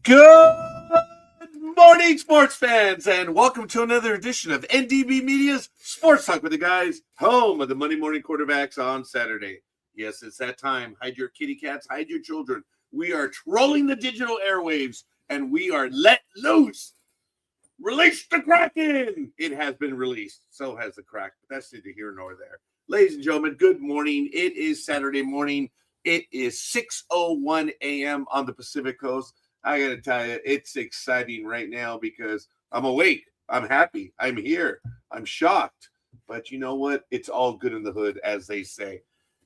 Good morning, sports fans, and welcome to another edition of NDB Media's Sports Talk with the Guys, home of the Monday morning quarterbacks on Saturday. Yes, it's that time. Hide your kitty cats, hide your children. We are trolling the digital airwaves, and we are let loose. Release the Kraken! It has been released. So has the Kraken, but that's neither here nor there. Ladies and gentlemen, good morning. It is Saturday morning. It is 6:01 a.m. on the Pacific Coast. I got to tell you, it's exciting right now because I'm awake. I'm happy. I'm here. I'm shocked. But you know what? It's all good in the hood, as they say.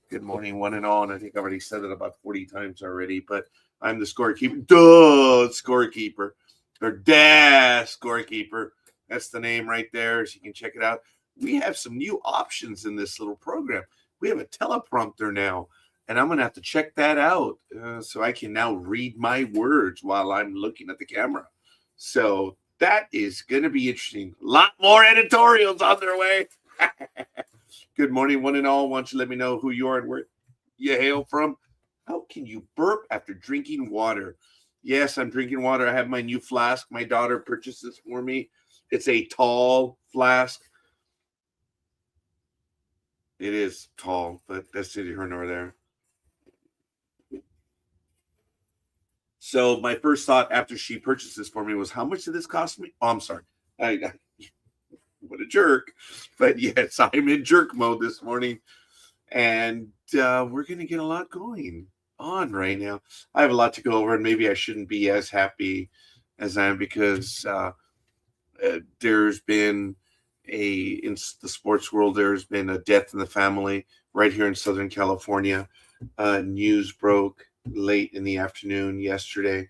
Good morning, one and all. And I think I already said it about 40 times already, but I'm the scorekeeper. Scorekeeper. Or scorekeeper. That's the name right there, so you can check it out. We have some new options in this little program. We have a teleprompter now. And I'm going to have to check that out so I can now read my words while I'm looking at the camera. So that is going to be interesting. A lot more editorials on their way. Good morning, one and all. Why don't you let me know who you are and where you hail from? How can you burp after drinking water? Yes, I'm drinking water. I have my new flask. My daughter purchased this for me. It's a tall flask. It is tall, but that's neither here nor there. So my first thought after she purchased this for me was, how much did this cost me? Oh, I'm sorry. What a jerk. But yes, I'm in jerk mode this morning. And we're going to get a lot going on right now. I have a lot to go over, and maybe I shouldn't be as happy as I am because there's been in the sports world, there's been a death in the family right here in Southern California. News broke late in the afternoon yesterday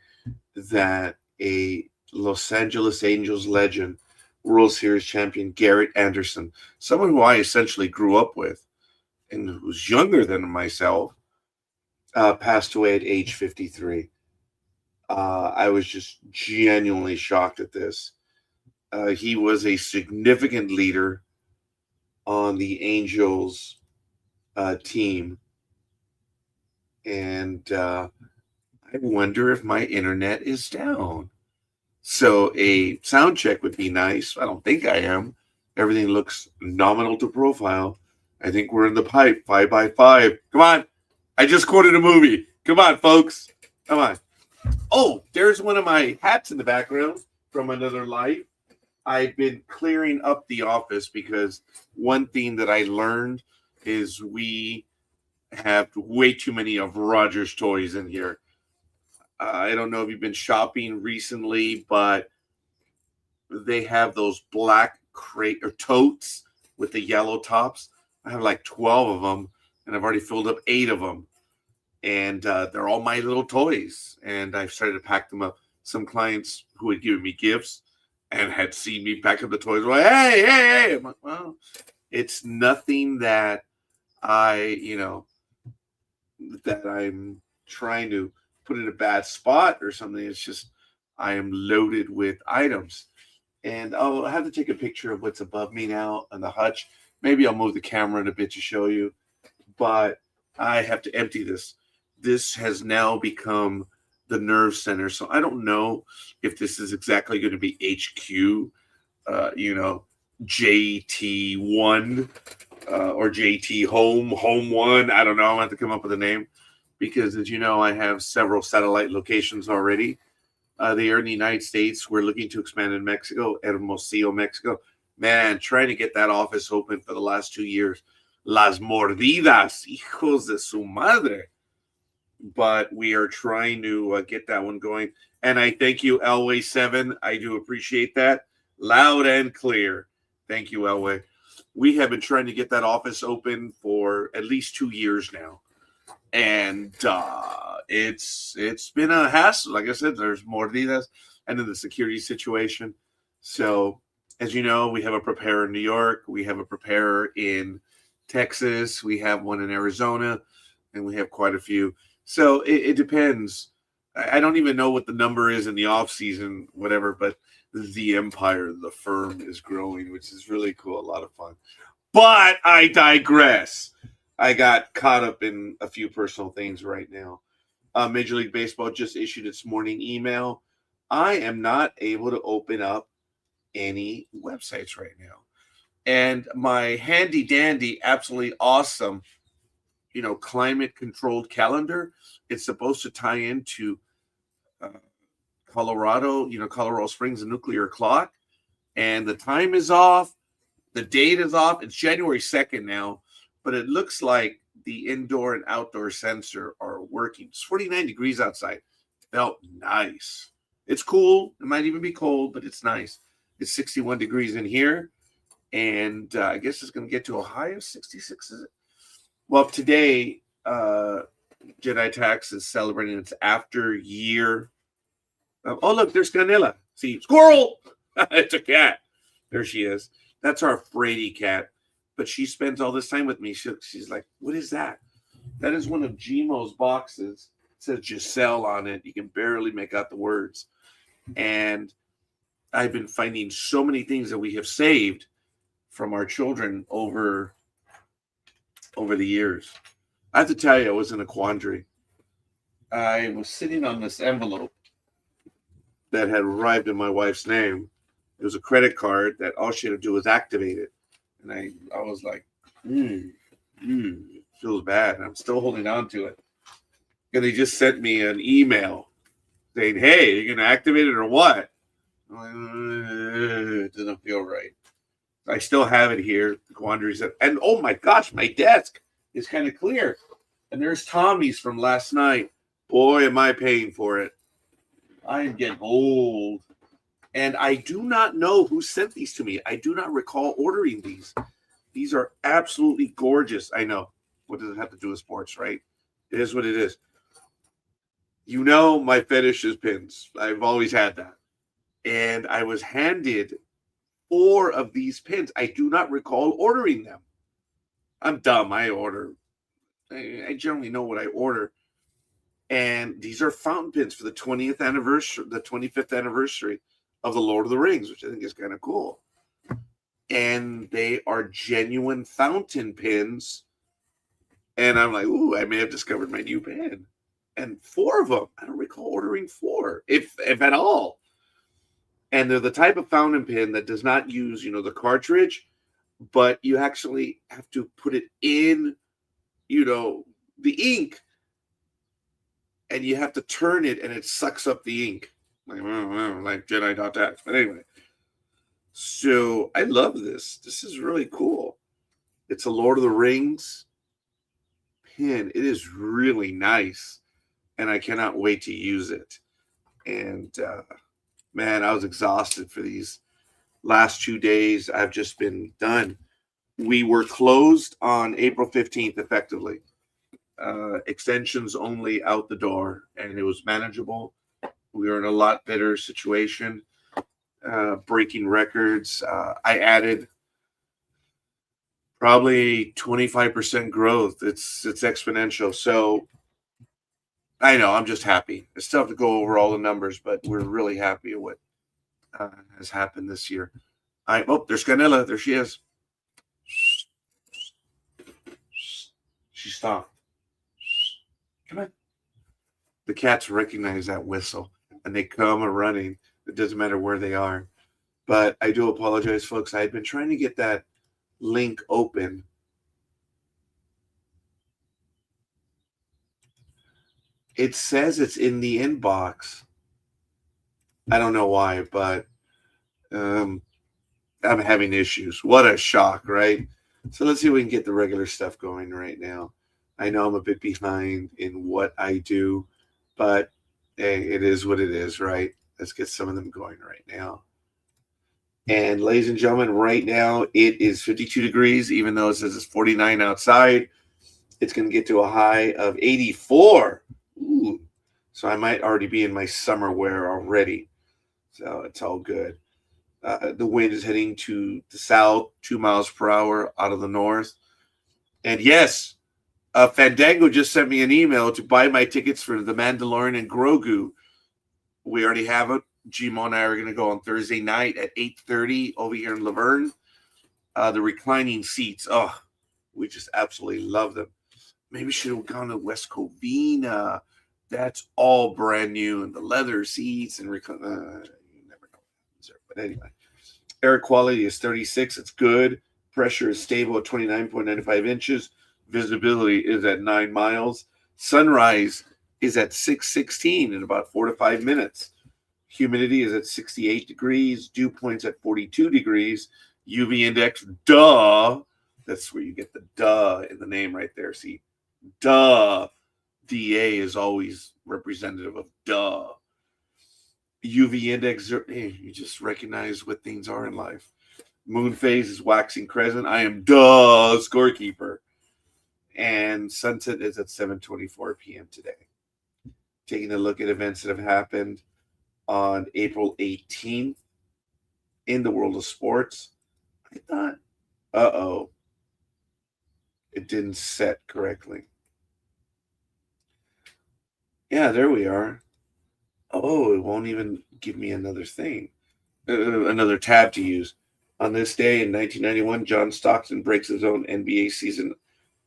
that a Los Angeles Angels legend, World Series champion Garrett Anderson, someone who I essentially grew up with and who's younger than myself, passed away at age 53. I was just genuinely shocked at this. He was a significant leader on the Angels team. And I wonder if my internet is down. So a sound check would be nice. I don't think I am. Everything looks nominal to profile. I think we're in the pipe, 5x5. Come on. I just quoted a movie. Come on, folks. Come on. Oh, there's one of my hats in the background from another life. I've been clearing up the office because one thing that I learned is we have way too many of Roger's toys in here. I don't know if you've been shopping recently, but they have those black crate or totes with the yellow tops. I have like 12 of them, and I've already filled up 8 of them. And they're all my little toys. And I've started to pack them up. Some clients who had given me gifts and had seen me pack up the toys were like, hey. I'm like, well, it's nothing that that I'm trying to put in a bad spot or something. It's just I am loaded with items. And I'll have to take a picture of what's above me now on the hutch. Maybe I'll move the camera in a bit to show you. But I have to empty this. This has now become the nerve center. So I don't know if this is exactly going to be HQ, JT1 or JT Home 1. I don't know. I'll have to come up with a name because, as you know, I have several satellite locations already. They are in the United States. We're looking to expand in Mexico, Hermosillo, Mexico. Man, trying to get that office open for the last 2 years. Las mordidas, hijos de su madre. But we are trying to get that one going. And I thank you, Elway 7. I do appreciate that. Loud and clear. Thank you, Elway. We have been trying to get that office open for at least 2 years now. And it's been a hassle. Like I said, there's mordidas and then the security situation. So, as you know, we have a preparer in New York. We have a preparer in Texas. We have one in Arizona. And we have quite a few. So it depends. I don't even know what the number is in the off season, whatever, but the empire, the firm is growing, which is really cool. A lot of fun. But I digress. I got caught up in a few personal things right now. Major League Baseball just issued its morning email I am not able to open up any websites right now. And my handy dandy, absolutely awesome, climate controlled calendar, it's supposed to tie into uh, Colorado Springs, a nuclear clock. And the time is off. The date is off. It's January 2nd now, but it looks like the indoor and outdoor sensor are working. It's 49 degrees outside. Felt nice. It's cool. It might even be cold, but it's nice. It's 61 degrees in here. And I guess it's going to get to a high of 66. Is it? Well, today, Jedi Tax is celebrating its after year. Oh, look, there's Canela. See, squirrel. It's a cat. There she is. That's our Frady cat. But she spends all this time with me. She's like, what is that? That is one of Gmo's boxes. It says Giselle on it. You can barely make out the words. And I've been finding so many things that we have saved from our children over the years. I have to tell you, I was in a quandary. I was sitting on this envelope that had arrived in my wife's name. It was a credit card that all she had to do was activate it. And I was like, feels bad. And I'm still holding on to it. And they just sent me an email saying, hey, you're going to activate it or what? I'm like, it doesn't feel right. I still have it here. The quandaries. And oh my gosh, my desk is kind of clear. And there's Tommy's from last night. Boy, am I paying for it. I am getting old. And I do not know who sent these to me. I do not recall ordering these. These are absolutely gorgeous. I know. What does it have to do with sports, right? It is what it is. You know my fetish is pins. I've always had that. And I was handed 4 of these pins. I do not recall ordering them. I'm dumb. I generally know what I order. And these are fountain pins for the 25th anniversary of the Lord of the Rings, which I think is kind of cool. And they are genuine fountain pins. And I'm like, ooh, I may have discovered my new pin. And 4 of them. I don't recall ordering 4, if at all. And they're the type of fountain pen that does not use, the cartridge, but you actually have to put it in, the ink, and you have to turn it, and it sucks up the ink, like Jedi.tax. But anyway, so I love this. This is really cool. It's a Lord of the Rings pin. It is really nice, and I cannot wait to use it. And man, I was exhausted for these last 2 days. I've just been done. We were closed on April 15th, effectively. Extensions only out the door, and it was manageable. We were in a lot better situation, breaking records. I added probably 25% growth. It's exponential. So I know, I'm just happy. I still have to go over all the numbers, but we're really happy at what has happened this year. There's Canela. There she is. She stopped. Come on. The cats recognize that whistle, and they come running. It doesn't matter where they are. But I do apologize, folks. I had been trying to get that link open. It says it's in the inbox. I don't know why, but I'm having issues. What a shock, right? So let's see if we can get the regular stuff going right now. I know I'm a bit behind in what I do, but hey, it is what it is, right? Let's get some of them going right now. And ladies and gentlemen, right now it is 52 degrees, even though it says it's 49 outside. It's going to get to a high of 84. Ooh. So I might already be in my summer wear already. So it's all good. The wind is heading to the south, 2 miles per hour out of the north. And yes, Fandango just sent me an email to buy my tickets for The Mandalorian and Grogu. We already have it. Gmo and I are going to go on Thursday night at 8:30 over here in Laverne. The reclining seats. Oh, we just absolutely love them. Maybe should have gone to West Covina. That's all brand new, and the leather seats and you never know. But anyway, air quality is 36. It's good. Pressure is stable at 29.95 inches. Visibility is at 9 miles. Sunrise is at 6:16 in about 4 to 5 minutes. Humidity is at 68 degrees. Dew point's at 42 degrees. UV index, duh. That's where you get the duh in the name right there. See, duh. DA is always representative of duh. UV index, you just recognize what things are in life. Moon phase is waxing crescent. I am duh scorekeeper. And sunset is at 7:24 p.m. today. Taking a look at events that have happened on April 18th in the world of sports. I thought, it didn't set correctly. Yeah, there we are. Oh, it won't even give me another thing, another tab to use. On this day in 1991, John Stockton breaks his own NBA season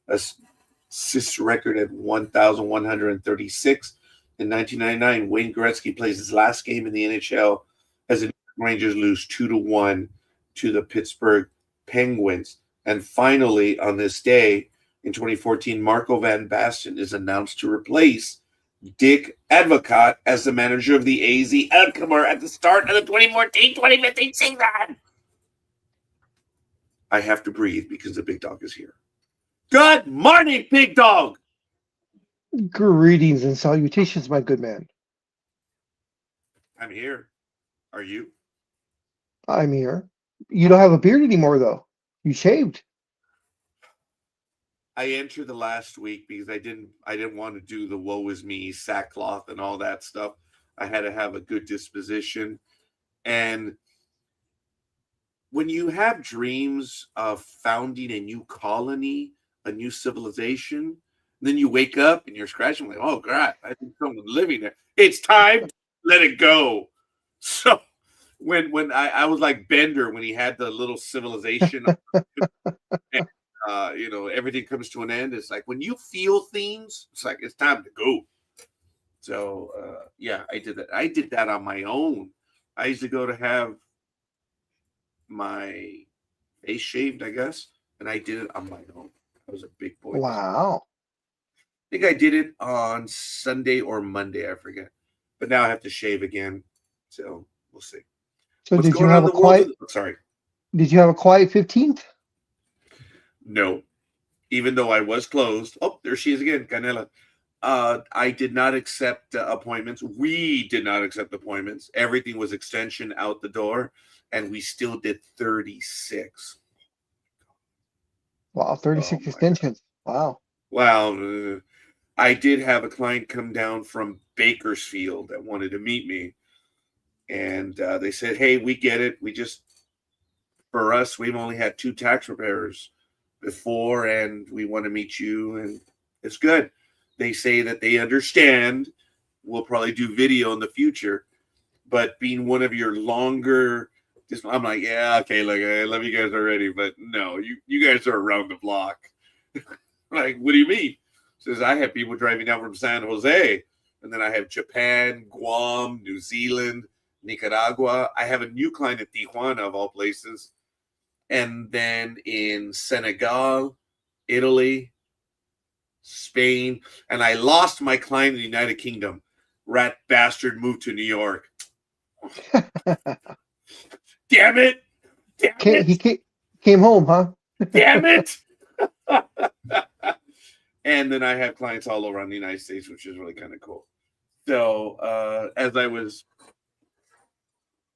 assist record at 1,136. In 1999, Wayne Gretzky plays his last game in the NHL as the Rangers lose 2-1 to the Pittsburgh Penguins. And finally, on this day in 2014, Marco Van Basten is announced to replace Dick Advocaat as the manager of the AZ Alkmaar at the start of the 2014-2015 season. I have to breathe because the big dog is here. Good morning, big dog. Greetings and salutations, my good man. I'm here. Are you? I'm here. You don't have a beard anymore, though. You shaved. I entered the last week because I didn't want to do the woe is me, sackcloth, and all that stuff. I had to have a good disposition. And when you have dreams of founding a new colony, a new civilization, then you wake up and you're scratching like, oh God, I think someone's living there. It's time to let it go. So when I was like Bender when he had the little civilization and, everything comes to an end. It's like when you feel things, it's like it's time to go. So yeah, I did that. I did that on my own. I used to go to have my face shaved, I guess, and I did it on my own. I was a big boy. Wow. I think I did it on Sunday or Monday, I forget. But now I have to shave again, so we'll see. So What's did you going have on a in the world quiet? Sorry. Did you have a quiet 15th? No, even though I was closed. Oh, there she is again, Canela. I did not accept appointments. We did not accept appointments. Everything was extension out the door, and we still did 36. Wow, 36 extensions. Wow. Wow. I did have a client come down from Bakersfield that wanted to meet me. And they said, hey, we get it. For us, we've only had 2 tax preparers before, and we want to meet you. And it's good. They say that they understand. We'll probably do video in the future. But being one of your longer, I'm like, yeah, okay, look, I love you guys already. But no, you guys are around the block. Like, what do you mean? Says, I have people driving down from San Jose. And then I have Japan, Guam, New Zealand, Nicaragua. I have a new client at Tijuana, of all places. And then in Senegal, Italy, Spain. And I lost my client in the United Kingdom. Rat bastard moved to New York. Damn it. Damn it. He came home, huh? Damn it. And then I have clients all around the United States, which is really kind of cool. So as I was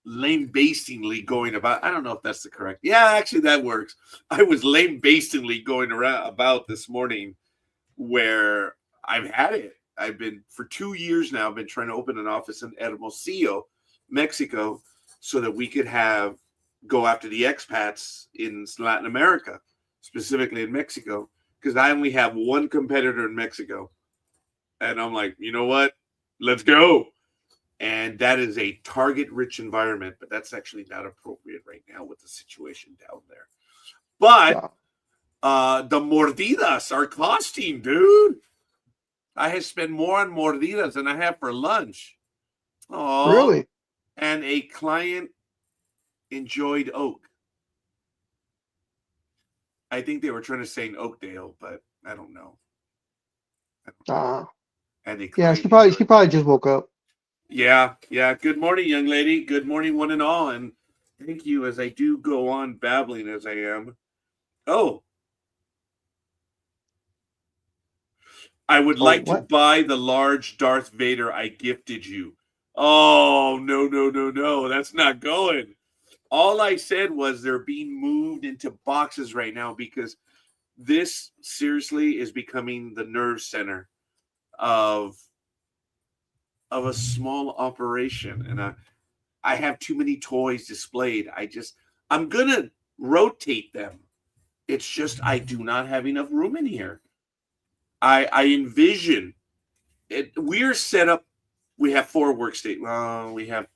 lame-bastingly going about, I don't know if that's the correct. Yeah, actually that works. I was lame-bastingly going around about this morning where I've had it. I've been, for 2 years now, I've been trying to open an office in Hermosillo, Mexico, so that we could go after the expats in Latin America, specifically in Mexico, because I only have one competitor in Mexico. And I'm like, you know what? Let's go. And that is a target-rich environment, but that's actually not appropriate right now with the situation down there. But the mordidas are costing, dude. I have spent more on mordidas than I have for lunch. Oh, Really? and a client enjoyed oak. I think they were trying to say in Oakdale, but I don't know. Uh, And a yeah, client she enjoyed. probably just woke up. Yeah, yeah. Good morning, young lady. Good morning, one and all. And thank you as I do go on babbling as I am. Oh, I would Oh, like to what? buy the large Darth Vader I gifted you. Oh, no, no, no, no. That's not going. All I said was they're being moved into boxes right now because this seriously is becoming the nerve center of a small operation. And I have too many toys displayed. I'm gonna rotate them. It's just I do not have enough room in here. I envision it. We're set up. We have 4 workstations. Well, we have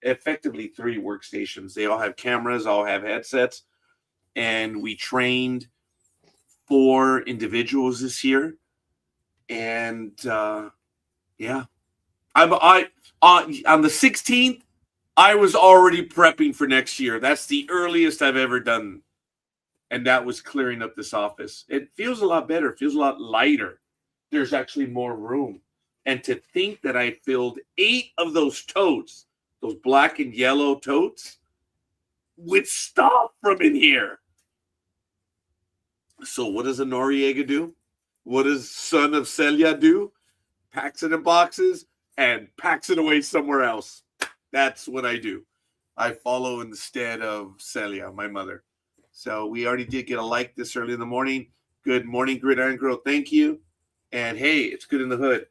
effectively 3 workstations. They all have cameras, all have headsets, and we trained 4 individuals this year. And yeah, I on the 16th. I was already prepping for next year. That's the earliest I've ever done. And that was clearing up this office. It feels a lot better. It feels a lot lighter. There's actually more room. And to think that I filled 8 of those totes, those black and yellow totes, with stuff from in here. So what does a Noriega do? What does Son of Celia do? Packs it in boxes and packs it away somewhere else. That's what I do. I follow instead of Celia, my mother. So we already did get a like this early in the morning. Good morning, Gridiron Girl. Thank you. And hey, it's good in the hood.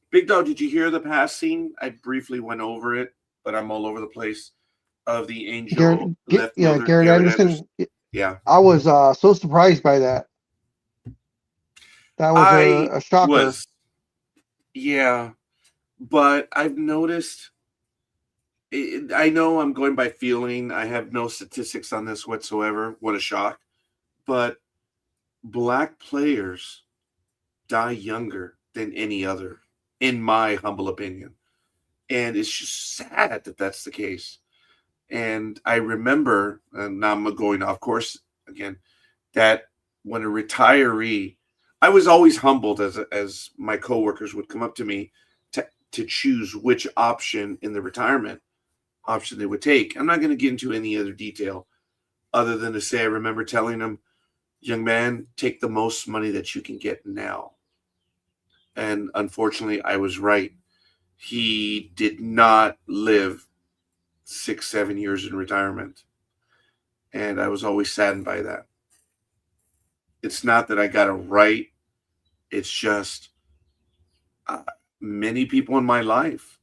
Big Dog, did you hear the passing? I briefly went over it, but I'm all over the place. Of the Angel left fielder, Garrett Garrett Anderson. Anderson. Yeah. I was so surprised by that. That was I a shocker. yeah, but I've noticed I know I'm going by feeling. I have no statistics on this whatsoever. What a shock. But black players die younger than any other, in my humble opinion. And it's just sad that that's the case. And I remember, and now I'm going off course again, that when a retiree, I was always humbled as my coworkers would come up to me to choose which option in the retirement option they would take. I'm not going to get into any other detail other than to say I remember telling them, young man, take the most money that you can get now. And unfortunately, I was right. He did not live 6, 7 years in retirement. And I was always saddened by that. It's not that I got it right. It's just many people in my life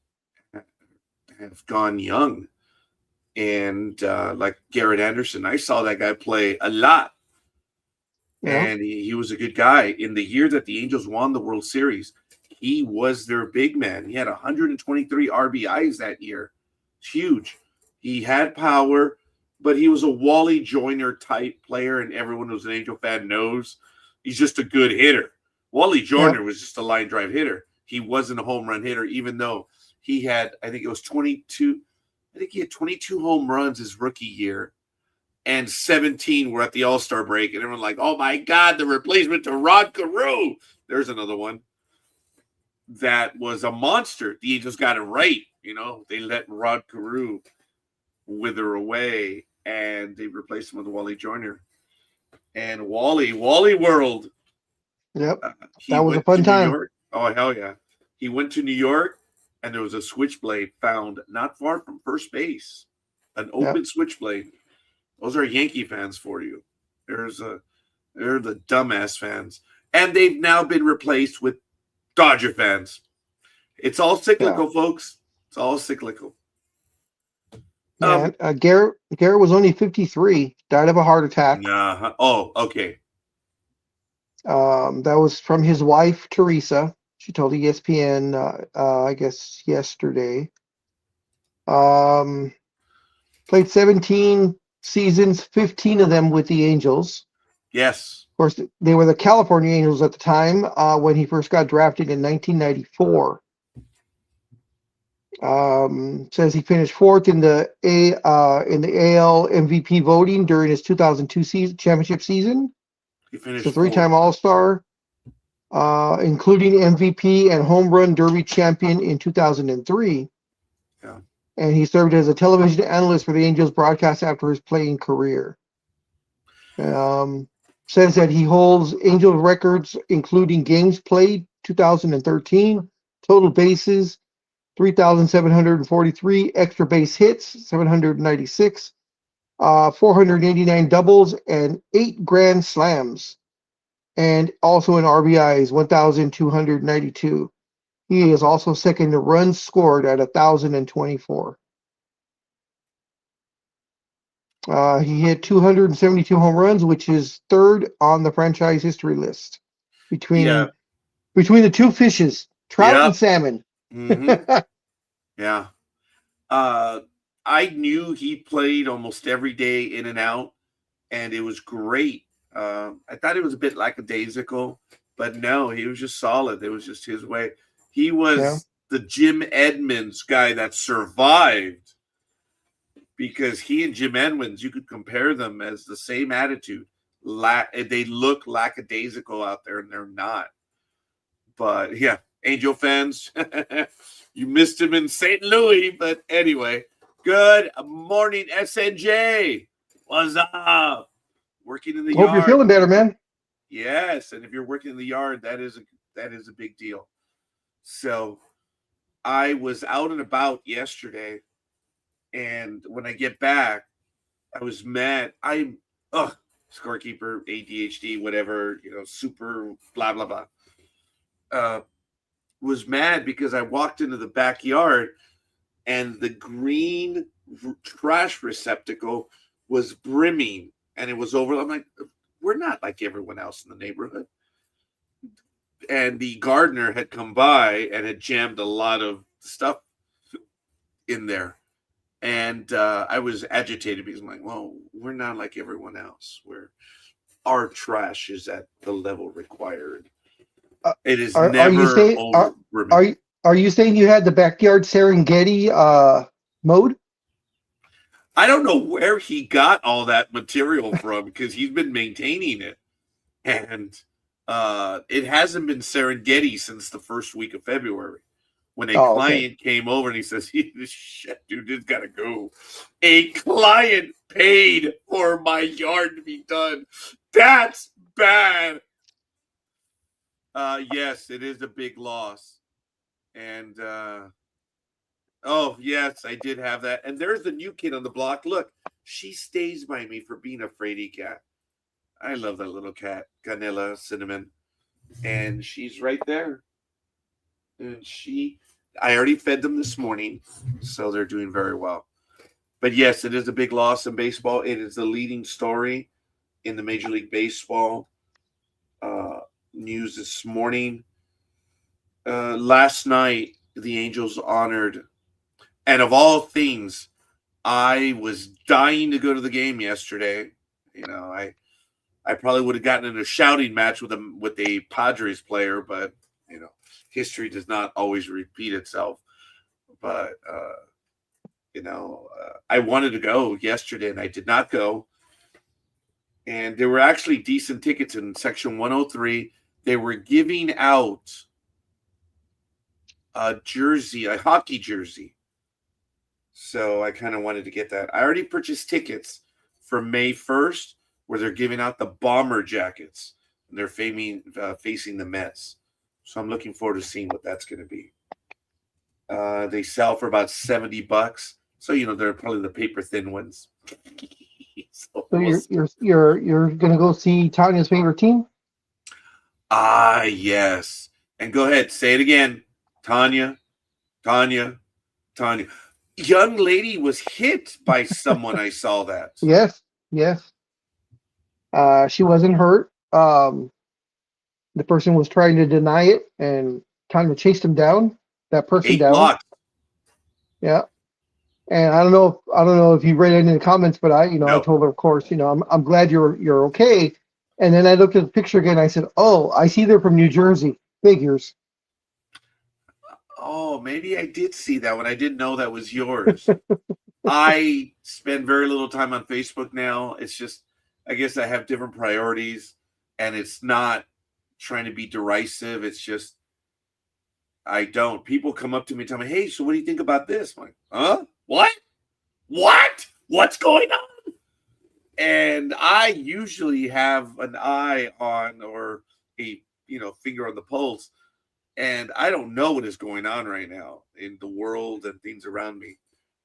have gone young. And like Garrett Anderson, I saw that guy play a lot. Yeah. And he was a good guy. In the year that the Angels won the World Series, he was their big man. He had 123 RBIs that year. It's huge. He had power, but he was a Wally Joyner type player, and everyone who's an Angel fan knows he's just a good hitter. Wally Joyner was just a line drive hitter. He wasn't a home run hitter, even though he had, I think it was 22. I think he had 22 home runs his rookie year, and 17 were at the All-Star break, and everyone like, oh my God, the replacement to Rod Carew. There's another one that was a monster. The Angels got it right. You know, they let Rod Carew wither away, and they replaced him with Wally Joyner. And Wally World. Yep. He That was a went fun to New time. York. Oh, hell yeah. He went to New York, and there was a switchblade found not far from first base. An open switchblade. Those are Yankee fans for you. They're the dumbass fans. And they've now been replaced with Dodger fans. It's all cyclical, folks. It's all cyclical. Yeah, Garrett was only 53, died of a heart attack. Oh, okay. That was from his wife, Teresa. She told ESPN, I guess yesterday. Played 17 seasons, 15 of them with the Angels. Yes. course, they were the California Angels at the time when he first got drafted in 1994. Says he finished fourth in the AL MVP voting during his 2002 championship season. He finished He's a three-time All-Star, including MVP and home run derby champion in 2003. Yeah. And he served as a television analyst for the Angels broadcast after his playing career. Says that he holds Angels records, including games played 2013, total bases 3,743, extra base hits 796, 489 doubles, and 8 grand slams, and also in RBIs 1,292. He is also second to runs scored at 1,024. He hit 272 home runs, which is third on the franchise history list between the two fishes, trout and salmon. Mm-hmm. Yeah. I knew he played almost every day in and out, and it was great. I thought it was a bit lackadaisical, but no, he was just solid. It was just his way. He was the Jim Edmonds guy that survived, because he and Jim Edmonds, you could compare them as the same attitude. They look lackadaisical out there, and they're not. But yeah, Angel fans, you missed him in St. Louis. But anyway, good morning, SNJ. What's up? Working in the yard. Hope you're feeling better, man. Yes, and if you're working in the yard, that is a big deal. So I was out and about yesterday, and when I get back, I was mad. I'm scorekeeper, ADHD, whatever, super blah blah blah. Was mad because I walked into the backyard and the green trash receptacle was brimming, and it was over. I'm like, we're not like everyone else in the neighborhood. And the gardener had come by and had jammed a lot of stuff in there. And I was agitated because I'm like, well, we're not like everyone else, where our trash is at the level required. It is never over. Are you saying you had the backyard Serengeti mode? I don't know where he got all that material from, because he's been maintaining it, and it hasn't been Serengeti since the first week of February, when a client came over and he says, "Shit, dude, this gotta go." A client paid for my yard to be done. That's bad. Yes, it is a big loss. And yes, I did have that. And there's the new kid on the block. Look, she stays by me for being a fraidy cat. I love that little cat, Canela Cinnamon. And she's right there. And I already fed them this morning, so they're doing very well. But yes, it is a big loss in baseball. It is the leading story in the Major League Baseball news this morning. Last night, the Angels honored, and of all things, I was dying to go to the game yesterday. I probably would have gotten in a shouting match with a Padres player, but history does not always repeat itself. But I wanted to go yesterday, and I did not go. And there were actually decent tickets in section 103. They were giving out a hockey jersey. So I kind of wanted to get that. I already purchased tickets for May 1st, where they're giving out the bomber jackets, and they're facing the Mets. So I'm looking forward to seeing what that's going to be. They sell for about $70. So, they're probably the paper thin ones. So you're going to go see Tanya's favorite team? Yes. And go ahead, say it again. Tanya. Young lady was hit by someone. I saw that. Yes. She wasn't hurt. The person was trying to deny it, and Tanya chased him down. That person 8 down. blocks. Yeah. And I don't know if you read any of the comments, but I No. I told her, of course, I'm glad you're okay. And then I looked at the picture again. I said, "Oh, I see they're from New Jersey. Figures." Oh, maybe I did see that one. I didn't know that was yours. I spend very little time on Facebook now. It's just, I guess I have different priorities, and it's not trying to be derisive. It's just, I don't. People come up to me and tell me, "Hey, so what do you think about this?" I'm like, "Huh? What? What? What's going on?" And I usually have an eye on, or a finger on the pulse, and I don't know what is going on right now in the world and things around me.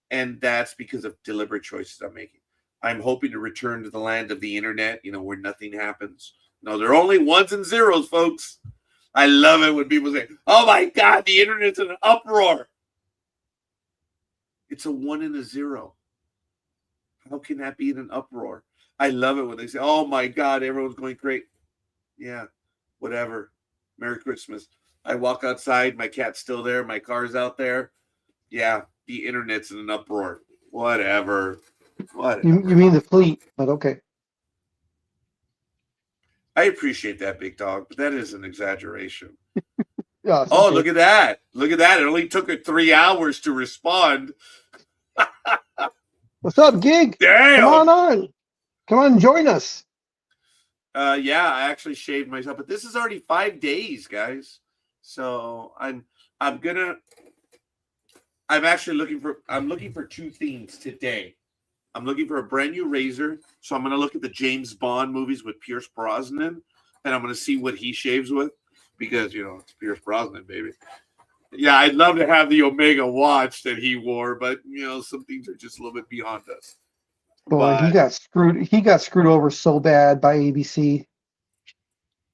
And that's because of deliberate choices I'm making. I'm hoping to return to the land of the internet, where nothing happens. No, there are only ones and zeros, folks. I love it when people say, "Oh my God, the internet's in an uproar." It's a 1 and a 0. How can that be in an uproar? I love it when they say, "Oh my God, everyone's going great." Yeah, whatever. Merry Christmas. I walk outside, my cat's still there, my car's out there. Yeah, the internet's in an uproar. Whatever. You mean the fleet? But okay. I appreciate that, big dog, but that is an exaggeration. Yeah. Oh, Okay. look at that. Look at that. It only took it 3 hours to respond. What's up, Gig? Damn. Come on. Come on, join us. Yeah, I actually shaved myself, but this is already 5 days, guys. So I'm actually looking for two things today. I'm looking for a brand new razor, so I'm gonna look at the James Bond movies with Pierce Brosnan, and I'm gonna see what he shaves with, because it's Pierce Brosnan, baby. Yeah, I'd love to have the Omega watch that he wore, but some things are just a little bit beyond us. Boy, he got screwed. He got screwed over so bad by ABC.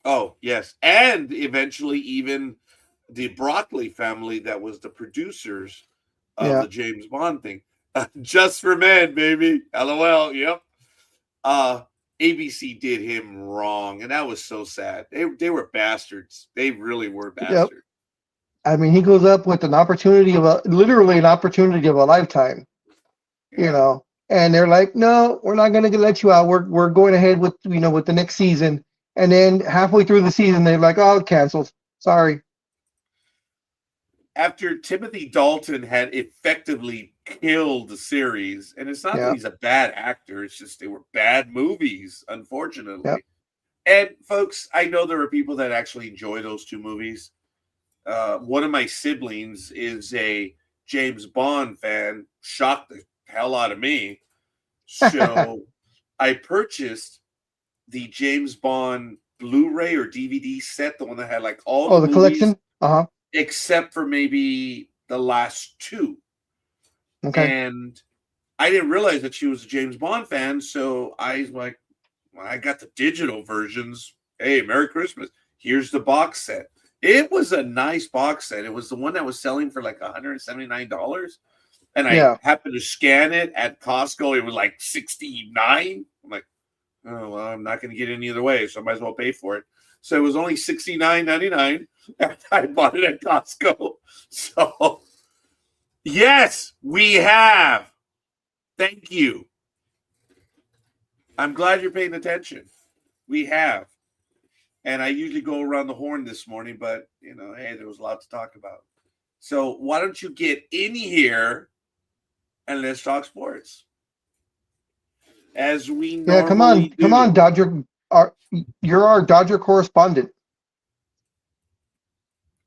Oh, yes. And eventually even the Broccoli family that was the producers of the James Bond thing. Just for men, baby. LOL. Yep. ABC did him wrong, and that was so sad. They were bastards. They really were bastards. Yep. I mean, he goes up with literally an opportunity of a lifetime. Yeah. And they're like, "No, we're not going to let you out. We're going ahead with with the next season." And then halfway through the season, they're like, "Oh, canceled. Sorry." After Timothy Dalton had effectively killed the series, and it's not that he's a bad actor, it's just they were bad movies, unfortunately. Yep. And folks, I know there are people that actually enjoy those two movies. One of my siblings is a James Bond fan, shocked the hell out of me. So I purchased the James Bond Blu-ray or DVD set, the one that had like all the movies, collection, except for maybe the last two. Okay. And I didn't realize that she was a James Bond fan, so I was like, well, I got the digital versions. Hey, Merry Christmas. Here's the box set. It was a nice box set. It was the one that was selling for like $179. And I happened to scan it at Costco. It was like $69. I'm like, oh, well, I'm not going to get any other way, so I might as well pay for it. So it was only $69.99, and I bought it at Costco. So, yes, we have. Thank you. I'm glad you're paying attention. We have. And I usually go around the horn this morning, but, hey, there was a lot to talk about. So why don't you get in here and let's talk sports? As we normally come on, Dodger. You're our Dodger correspondent.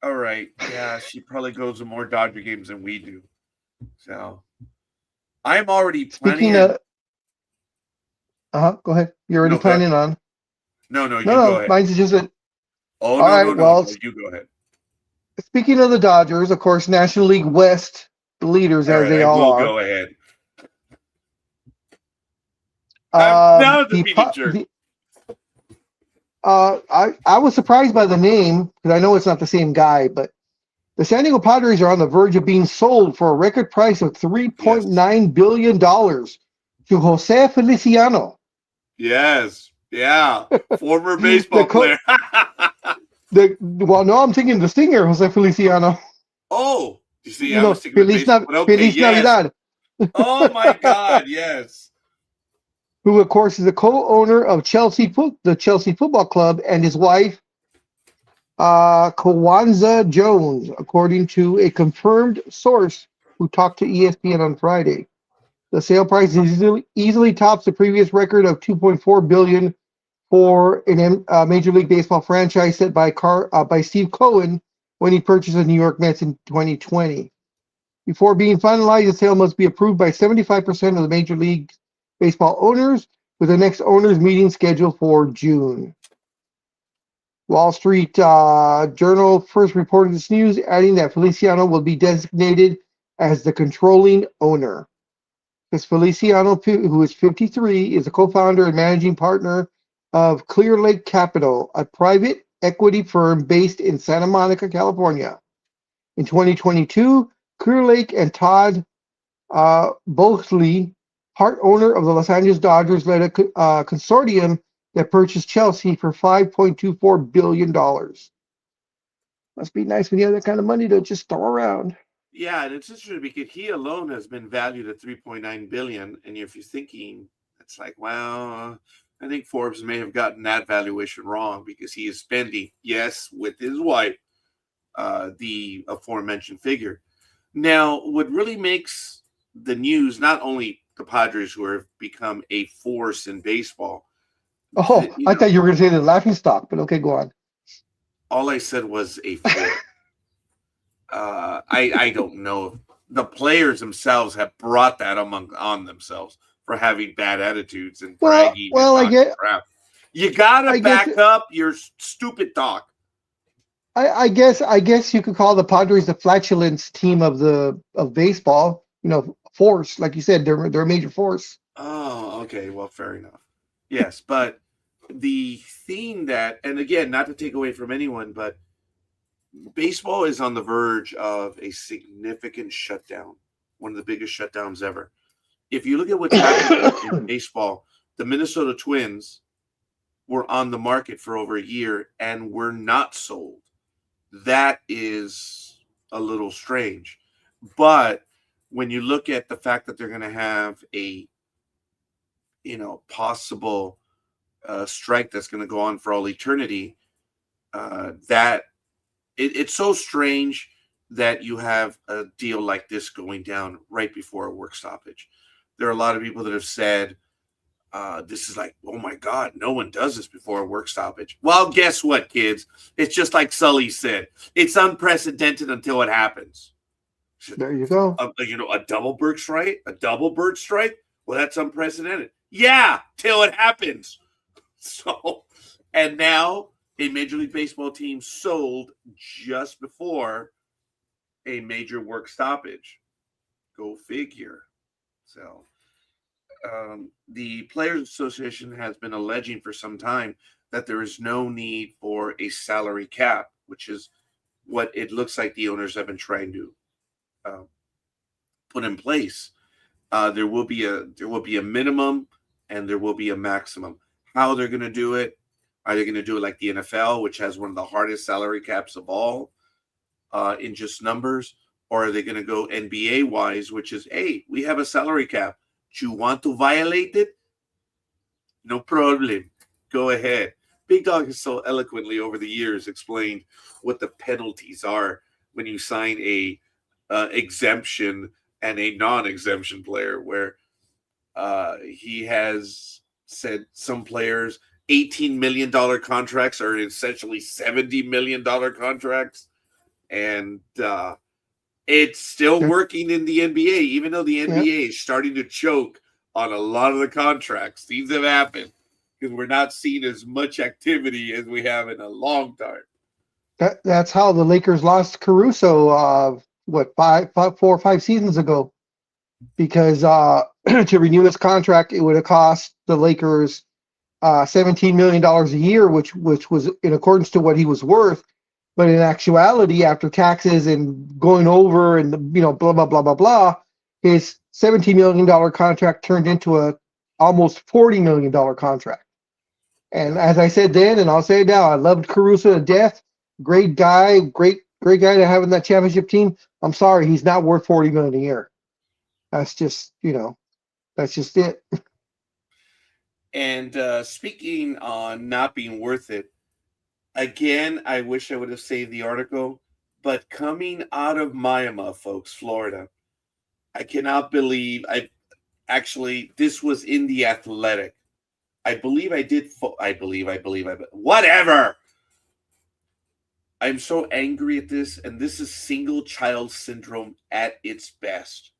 All right. Yeah, she probably goes to more Dodger games than we do. So I'm already planning. Speaking of, go ahead. You're already planning on. No, you go ahead. Mine's just a. Oh, no, you go ahead. Speaking of the Dodgers, of course, National League West leaders, as they all are. Go ahead. Now the jerk. I was surprised by the name, because I know it's not the same guy, but the San Diego Padres are on the verge of being sold for a record price of $3.9 billion to Jose Feliciano. Yes. Yeah. Former baseball player. I'm thinking the singer, Jose Feliciano. Oh, you see, I was thinking Feliz Navidad. Oh my God, yes. who of course is the co-owner of the Chelsea Football Club, and his wife, Kwanzaa Jones, according to a confirmed source who talked to ESPN on Friday. The sale price easily tops the previous record of $2.4 billion for a Major League Baseball franchise set by Steve Cohen when he purchased the New York Mets in 2020. Before being finalized, the sale must be approved by 75% of the Major League Baseball owners, with the next owners meeting scheduled for June. Wall Street Journal first reported this news, adding that Feliciano will be designated as the controlling owner. Because Feliciano, who is 53, is a co-founder and managing partner of Clear Lake Capital, a private equity firm based in Santa Monica, California. In 2022, Clear Lake and Todd Boehly, part owner of the Los Angeles Dodgers, led a consortium that purchased Chelsea for $5.24 billion. Must be nice when you have that kind of money to just throw around. Yeah, and it's interesting because he alone has been valued at $3.9 billion, and if you're thinking, it's like, well, I think Forbes may have gotten that valuation wrong because he is spending, yes, with his wife, the aforementioned figure. Now, what really makes the news, not only the Padres, who have become a force in baseball. Oh, I thought you were going to say the laughing stock, but okay, go on. All I said was a force. I don't know. The players themselves have brought that on themselves for having bad attitudes and bragging. Well, I get crap. You gotta back up your stupid talk. I guess you could call the Padres the flatulence team of baseball. You know, force, like you said, they're a major force. Oh, okay. Well, fair enough. Yes, but the thing that, and again, not to take away from anyone, but baseball is on the verge of a significant shutdown, one of the biggest shutdowns ever. If you look at what's happening in baseball, the Minnesota Twins were on the market for over a year and were not sold. That is a little strange. But when you look at the fact that they're going to have a, possible strike that's going to go on for all eternity, it's so strange that you have a deal like this going down right before a work stoppage. There are a lot of people that have said, this is like, oh my God, no one does this before a work stoppage. Well, guess what, kids? It's just like Sully said. It's unprecedented until it happens. There you go. A double bird strike? A double bird strike? Well, that's unprecedented. Yeah, till it happens. So, and now a Major League Baseball team sold just before a major work stoppage. Go figure. So, the Players Association has been alleging for some time that there is no need for a salary cap, which is what it looks like the owners have been trying to put in place. There will be a minimum and there will be a maximum. How they're going to do it? Are they going to do it like the NFL, which has one of the hardest salary caps of all in just numbers? Or are they going to go NBA wise, which is, hey, we have a salary cap. Do you want to violate it? No problem. Go ahead. Big Dog has so eloquently over the years explained what the penalties are when you sign a exemption and a non-exemption player, where he has said some players $18 million contracts are essentially $70 million contracts. And it's still working in the NBA, even though the NBA is starting to choke on a lot of the contracts. Things have happened because we're not seeing as much activity as we have in a long time. That's how the Lakers lost Caruso, 4 or 5 seasons ago, because to renew his contract, it would have cost the Lakers $17 million a year, which was in accordance to what he was worth. But in actuality, after taxes and going over and blah blah blah blah blah, his $17 million contract turned into a almost $40 million contract. And as I said then, and I'll say it now, I loved Caruso to death. Great guy, great guy to have in that championship team. I'm sorry, he's not worth $40 million a year. That's just that's just it. And speaking on not being worth it, again, I wish I would have saved the article, but coming out of Miami, folks, Florida, I cannot believe this was in the Athletic. I believe I did. Whatever. I'm so angry at this, and this is single child syndrome at its best.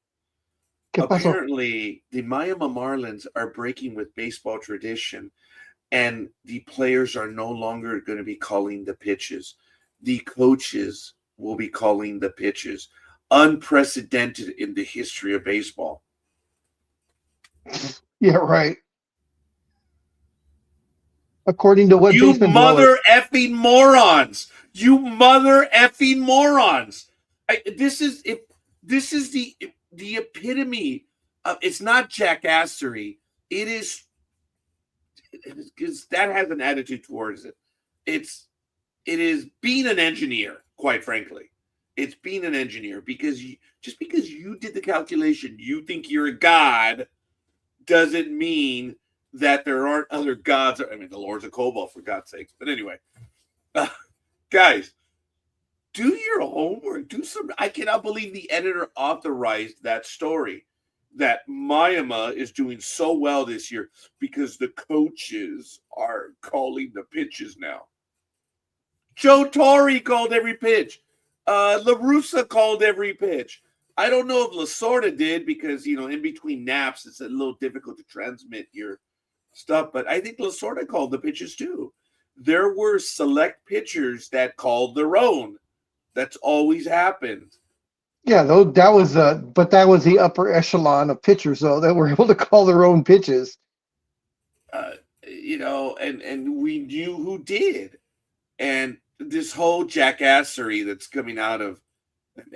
¿Qué pasó? Apparently, the Miami Marlins are breaking with baseball tradition, and the players are no longer going to be calling the pitches. The coaches will be calling the pitches. Unprecedented in the history of baseball. Yeah, right. According to what You basement mother dwellers. effing morons! You mother effing morons! This is the epitome of. It's not jackassery. It is because that has an attitude towards it. It is being an engineer, quite frankly. It's being an engineer because just because you did the calculation, you think you're a god, doesn't mean that there aren't other gods. I mean, the Lords of Cobalt, for God's sakes. But anyway, guys, do your homework. Do some. I cannot believe the editor authorized that story that Miami is doing so well this year because the coaches are calling the pitches now. Joe Torre called every pitch. La Russa called every pitch. I don't know if Lasorda did because, in between naps, it's a little difficult to transmit your stuff. But I think Lasorda called the pitches too. There were select pitchers that called their own. That's always happened. Yeah, though that was but that was the upper echelon of pitchers though that were able to call their own pitches. And we knew who did. And this whole jackassery that's coming out of,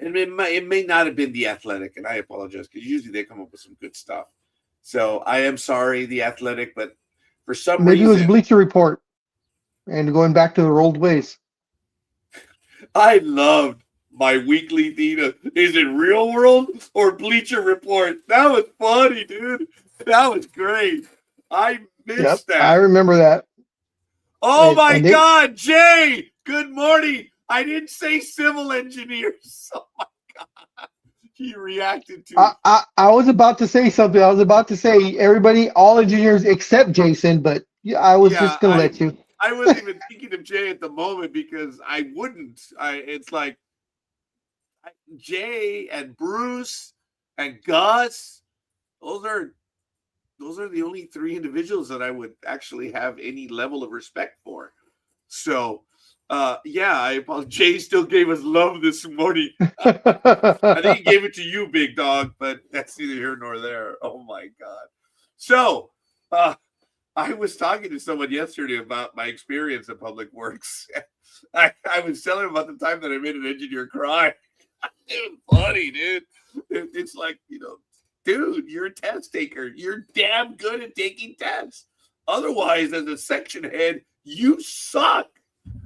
and it may not have been the Athletic, and I apologize because usually they come up with some good stuff. So I am sorry, the Athletic, but for some Maybe it was reason, Bleacher Report and going back to their old ways. I loved my weekly theme of, is it Real World or Bleacher Report? That was funny, dude. That was great. I missed that. I remember that. Oh my God, Jay! Good morning. I didn't say civil engineers. Oh my God, he reacted to. I was about to say something. I was about to say everybody, all engineers except Jason, but I was just gonna let you. I wasn't even thinking of Jay at the moment because I wouldn't. It's like Jay and Bruce and Gus. Those are the only three individuals that I would actually have any level of respect for. So, I apologize. Jay still gave us love this morning. I think he gave it to you, big dog, but that's neither here nor there. Oh my God. So, I was talking to someone yesterday about my experience in public works. I was telling him about the time that I made an engineer cry. It was funny, dude. It's like, dude, you're a test taker. You're damn good at taking tests. Otherwise, as a section head, you suck.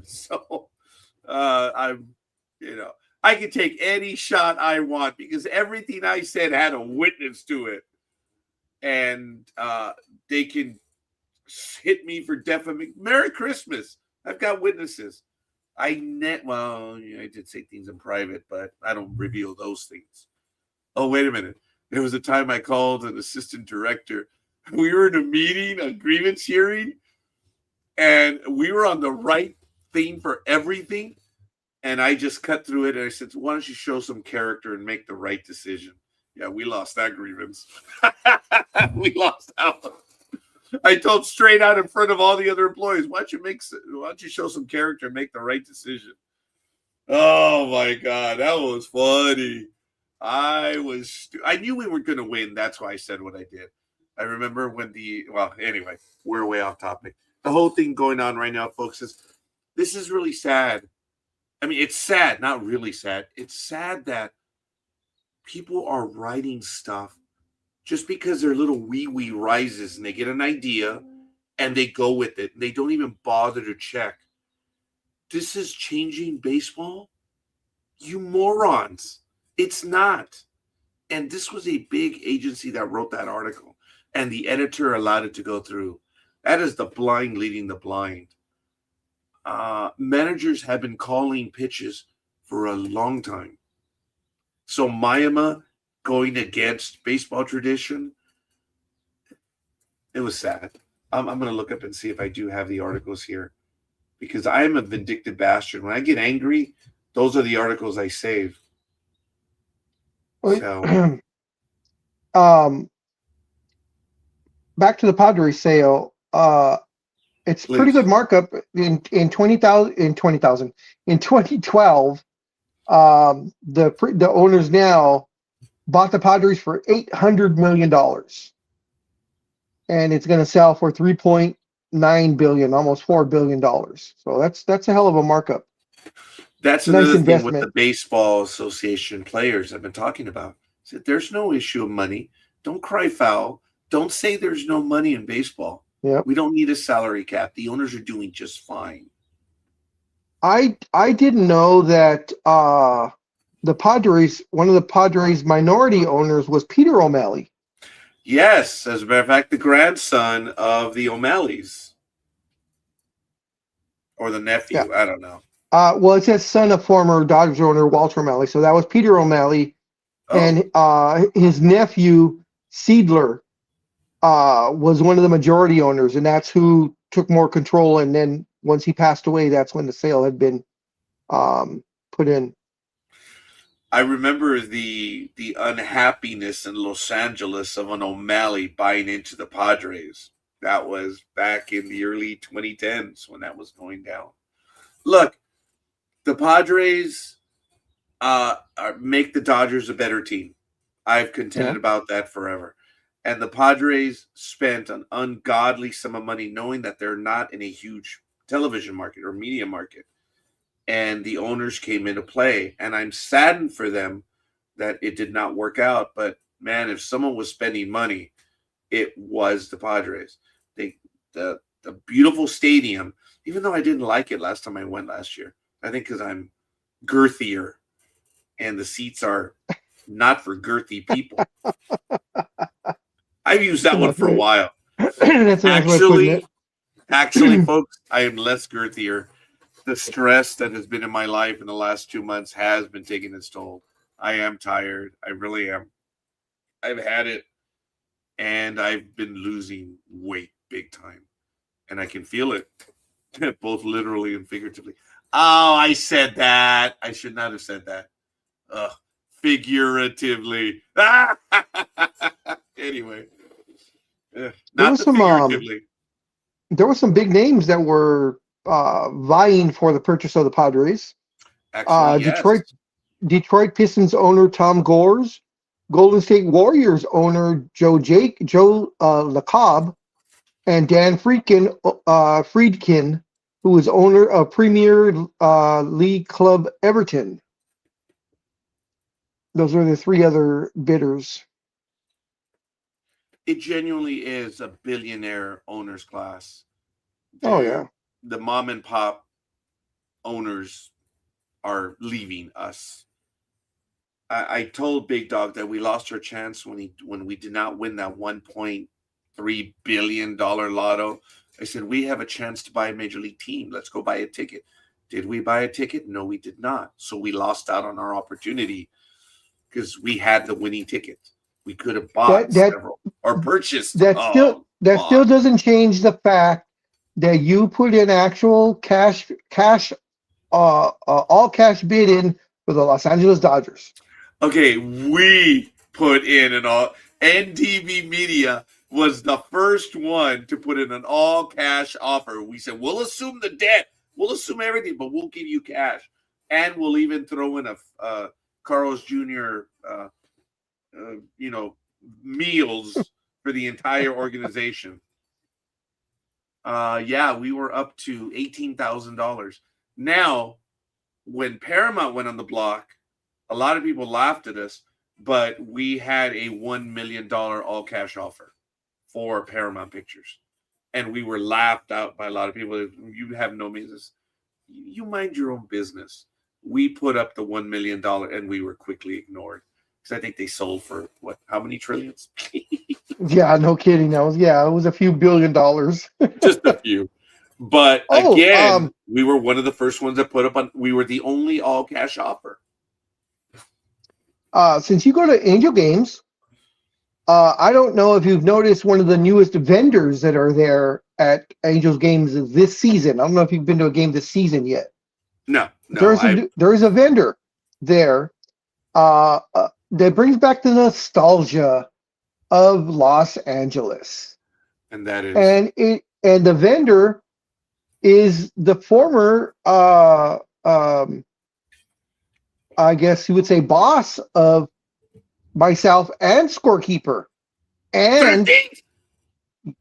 So I can take any shot I want because everything I said had a witness to it. And they can hit me for defamation. Merry Christmas. I've got witnesses. I did say things in private, but I don't reveal those things. Oh, wait a minute. There was a time I called an assistant director. We were in a meeting, a grievance hearing, and we were on the right theme for everything. And I just cut through it and I said, why don't you show some character and make the right decision? Yeah, we lost that grievance. We lost that one. I told straight out in front of all the other employees, why don't you show some character and make the right decision? Oh my God, that was funny. I knew we were going to win. That's why I said what I did. I remember when anyway, we're way off topic. The whole thing going on right now, folks, this is really sad. I mean, it's sad, not really sad. It's sad that people are writing stuff just because their little wee rises and they get an idea and they go with it. They don't even bother to check. This is changing baseball? You morons. It's not. And this was a big agency that wrote that article. And the editor allowed it to go through. That is the blind leading the blind. Managers have been calling pitches for a long time. So Miami going against baseball tradition, it was sad. I'm going to look up and see if I do have the articles here, because I am a vindictive bastard. When I get angry, those are the articles I save. So, back to the Padres sale. It's pretty please. good markup in 20,000 in 20,000 in 2012. The owners now bought the Padres for $800 million, and it's going to sell for $3.9 billion, almost $4 billion. So that's a hell of a markup. That's Nice another thing with investment. the baseball association players I've been talking about. Said there's no issue of money. Don't cry foul. Don't say there's no money in baseball. Yep. We don't need a salary cap. The owners are doing just fine. I didn't know that the Padres, one of the Padres minority owners was Peter O'Malley. Yes, as a matter of fact, the grandson of the O'Malleys. Or the nephew. Yeah. I don't know. Well, it says son of former Dodgers owner Walter O'Malley. So that was Peter O'Malley. Oh. And his nephew, Seidler, was one of the majority owners, and that's who took more control. And then once he passed away, that's when the sale had been put in. I remember the unhappiness in Los Angeles of an O'Malley buying into the Padres. That was back in the early 2010s when that was going down. Look, the Padres make the Dodgers a better team. I've contended about that forever. And the Padres spent an ungodly sum of money knowing that they're not in a huge television market or media market. And the owners came into play. And I'm saddened for them that it did not work out. But, man, if someone was spending money, it was the Padres. The beautiful stadium, even though I didn't like it last time I went last year. I think because I'm girthier and the seats are not for girthy people. I've used that one for a while. That's a nice way of putting it. Actually, folks, I am less girthier. The stress that has been in my life in the last 2 months has been taking its toll. I am tired. I really am. I've had it, and I've been losing weight big time. And I can feel it, both literally and figuratively. Oh, I said that. I should not have said that. Figuratively. Anyway. Not figuratively. There were some big names that were vying for the purchase of the Padres. Actually, yes. Detroit Pistons owner Tom Gores, Golden State Warriors owner Joe LaCobb, and Dan Friedkin, who is owner of Premier League club Everton. Those are the three other bidders. It genuinely is a billionaire owners class. Oh, yeah. The mom and pop owners are leaving us. I told Big Dog that we lost our chance when we did not win that $1.3 billion lotto. I said, we have a chance to buy a major league team. Let's go buy a ticket. Did we buy a ticket? No, we did not. So we lost out on our opportunity because we had the winning ticket. We could have bought several or purchased. That still doesn't change the fact that you put in actual all cash bid in for the Los Angeles Dodgers. Okay, we put in an all. NDB Media was the first one to put in an all cash offer. We said, we'll assume the debt, we'll assume everything, but we'll give you cash, and we'll even throw in a Carl's Jr. Meals for the entire organization. We were up to $18,000. Now, when Paramount went on the block, a lot of people laughed at us, but we had a $1 million all cash offer for Paramount Pictures. And we were laughed out by a lot of people. You have no business. You mind your own business. We put up the $1 million and we were quickly ignored. Because I think they sold for how many trillions? Yeah, no kidding. It was a few $billion. Just a few. But Oh, again, we were one of the first ones that put up on. We were the only all cash offer. Since you go to Angel Games, I don't know if you've noticed one of the newest vendors that are there at Angels Games this season. I don't know if you've been to a game this season yet. No. There's a vendor there that brings back the nostalgia of Los Angeles, and that is and the vendor is the former I guess you would say boss of myself and Scorekeeper, and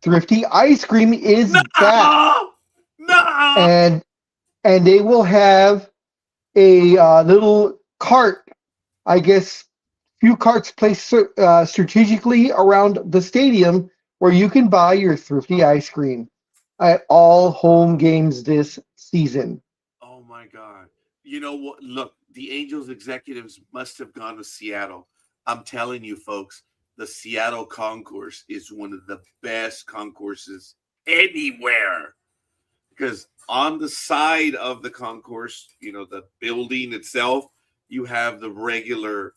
Thrifty Ice Cream is back. No. And they will have a little cart, I guess, few carts placed strategically around the stadium where you can buy your Thrifty Ice Cream at all home games this season. Oh my God. You know what? Look, the Angels executives must have gone to Seattle. I'm telling you, folks, the Seattle concourse is one of the best concourses anywhere. Because on the side of the concourse, the building itself, you have the regular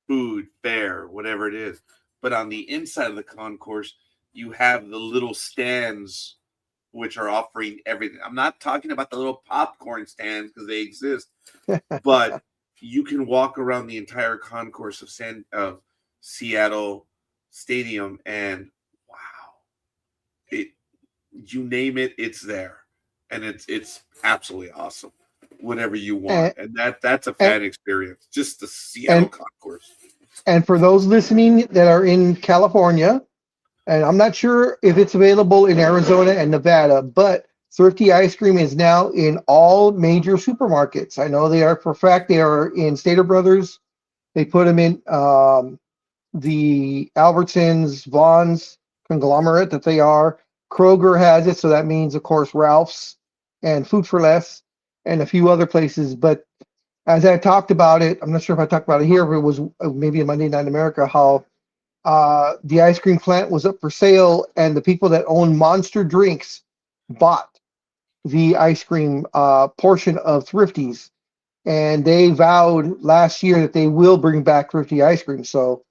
food, fare, whatever it is. But on the inside of the concourse, you have the little stands which are offering everything. I'm not talking about the little popcorn stands because they exist, but you can walk around the entire concourse of Seattle Stadium, and wow, you name it, it's there, and it's absolutely awesome. Whatever you want, and that's a fan experience. Just the Seattle concourse. And for those listening that are in California, and I'm not sure if it's available in Arizona and Nevada, but Thrifty Ice Cream is now in all major supermarkets. I know they are for a fact. They are in Stater Brothers. They put them in the Albertsons, Vaughn's conglomerate that they are. Kroger has it, so that means, of course, Ralph's and Food for Less and a few other places. But as I talked about it, I'm not sure if I talked about it here, but it was maybe a Monday Night America, how the ice cream plant was up for sale, and the people that own Monster Drinks bought the ice cream portion of Thrifty's, and they vowed last year that they will bring back Thrifty ice cream. So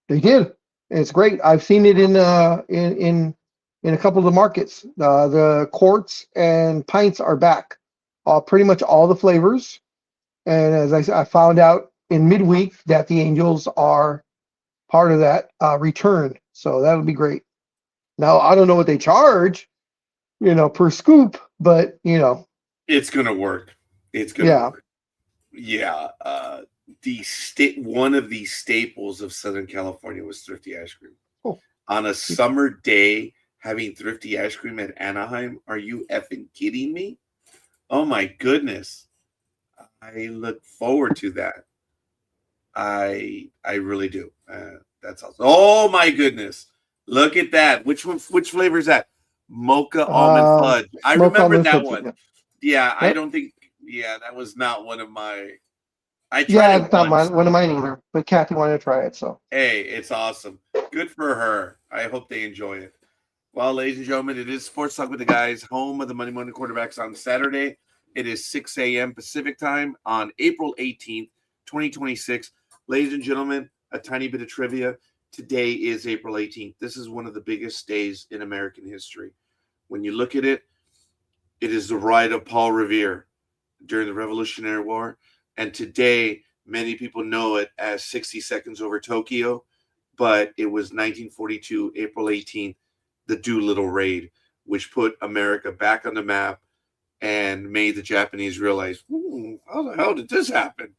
they did. And it's great. I've seen it in a couple of the markets. The quarts and pints are back. Pretty much all the flavors. And as I found out in midweek that the Angels are part of that return. So that'll be great. Now, I don't know what they charge, per scoop, but, it's going to work. It's going to work. Yeah. One of the staples of Southern California was Thrifty ice cream. Oh. On a summer day, having Thrifty ice cream at Anaheim, are you effing kidding me? Oh my goodness. I look forward to that. I really do. That's awesome. Oh my goodness. Look at that. Which flavor is that? Mocha almond fudge. I remember that one. Yeah, I don't think that was not one of my it's not one of mine either. But Kathy wanted to try it, so hey, it's awesome. Good for her. I hope they enjoy it. Well, ladies and gentlemen, it is Sports Talk with the Guys, home of the Monday Morning Quarterbacks on Saturday. It is 6 a.m. Pacific time on April 18th, 2026. Ladies and gentlemen, a tiny bit of trivia. Today is April 18th. This is one of the biggest days in American history. When you look at it, it is the ride of Paul Revere during the Revolutionary War. And today, many people know it as 60 Seconds Over Tokyo, but it was 1942, April 18th, the Doolittle Raid, which put America back on the map and made the Japanese realize, how the hell did this happen?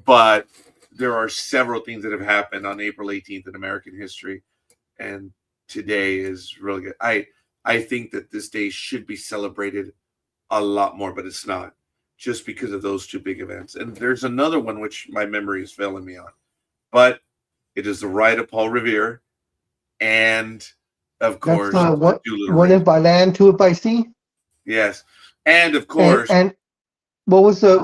But there are several things that have happened on April 18th in American history, and today is really good. I think that this day should be celebrated a lot more, but it's not, just because of those two big events. And there's another one which my memory is failing me on, but it is the ride of Paul Revere, and of course, one if by land, two if by sea. Yes, and of course, and what was the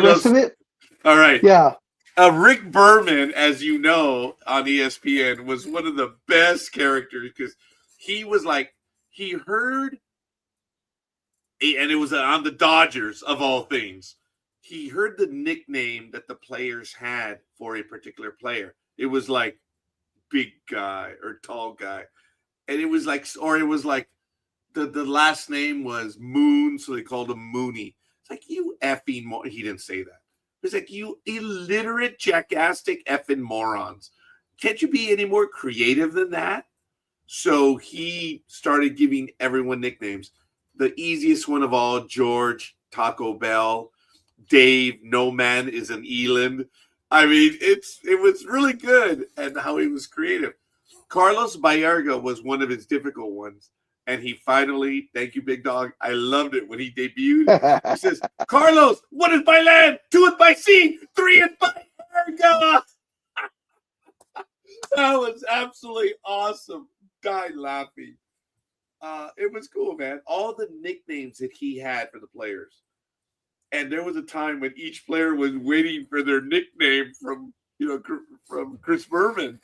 rest of it? All right. Yeah. Rick Berman, as you know, on ESPN, was one of the best characters because he was like, he heard, and it was on the Dodgers of all things. He heard the nickname that the players had for a particular player. It was like big guy or tall guy. And it was like, or it was like the last name was Moon, so they called him Mooney. It's like, you effing, he didn't say that. It's like, you illiterate, jackastic effing morons. Can't you be any more creative than that? So he started giving everyone nicknames. The easiest one of all, George, Taco Bell, Dave, no man is an eland. I mean, it was really good and how he was creative. Carlos Baerga was one of his difficult ones. And he finally, thank you, Big Dog. I loved it when he debuted. He says, Carlos, 1 is by land, 2 is by sea, 3 is by Baerga. That was absolutely awesome. Died laughing. It was cool, man. All the nicknames that he had for the players. And there was a time when each player was waiting for their nickname from Chris Berman.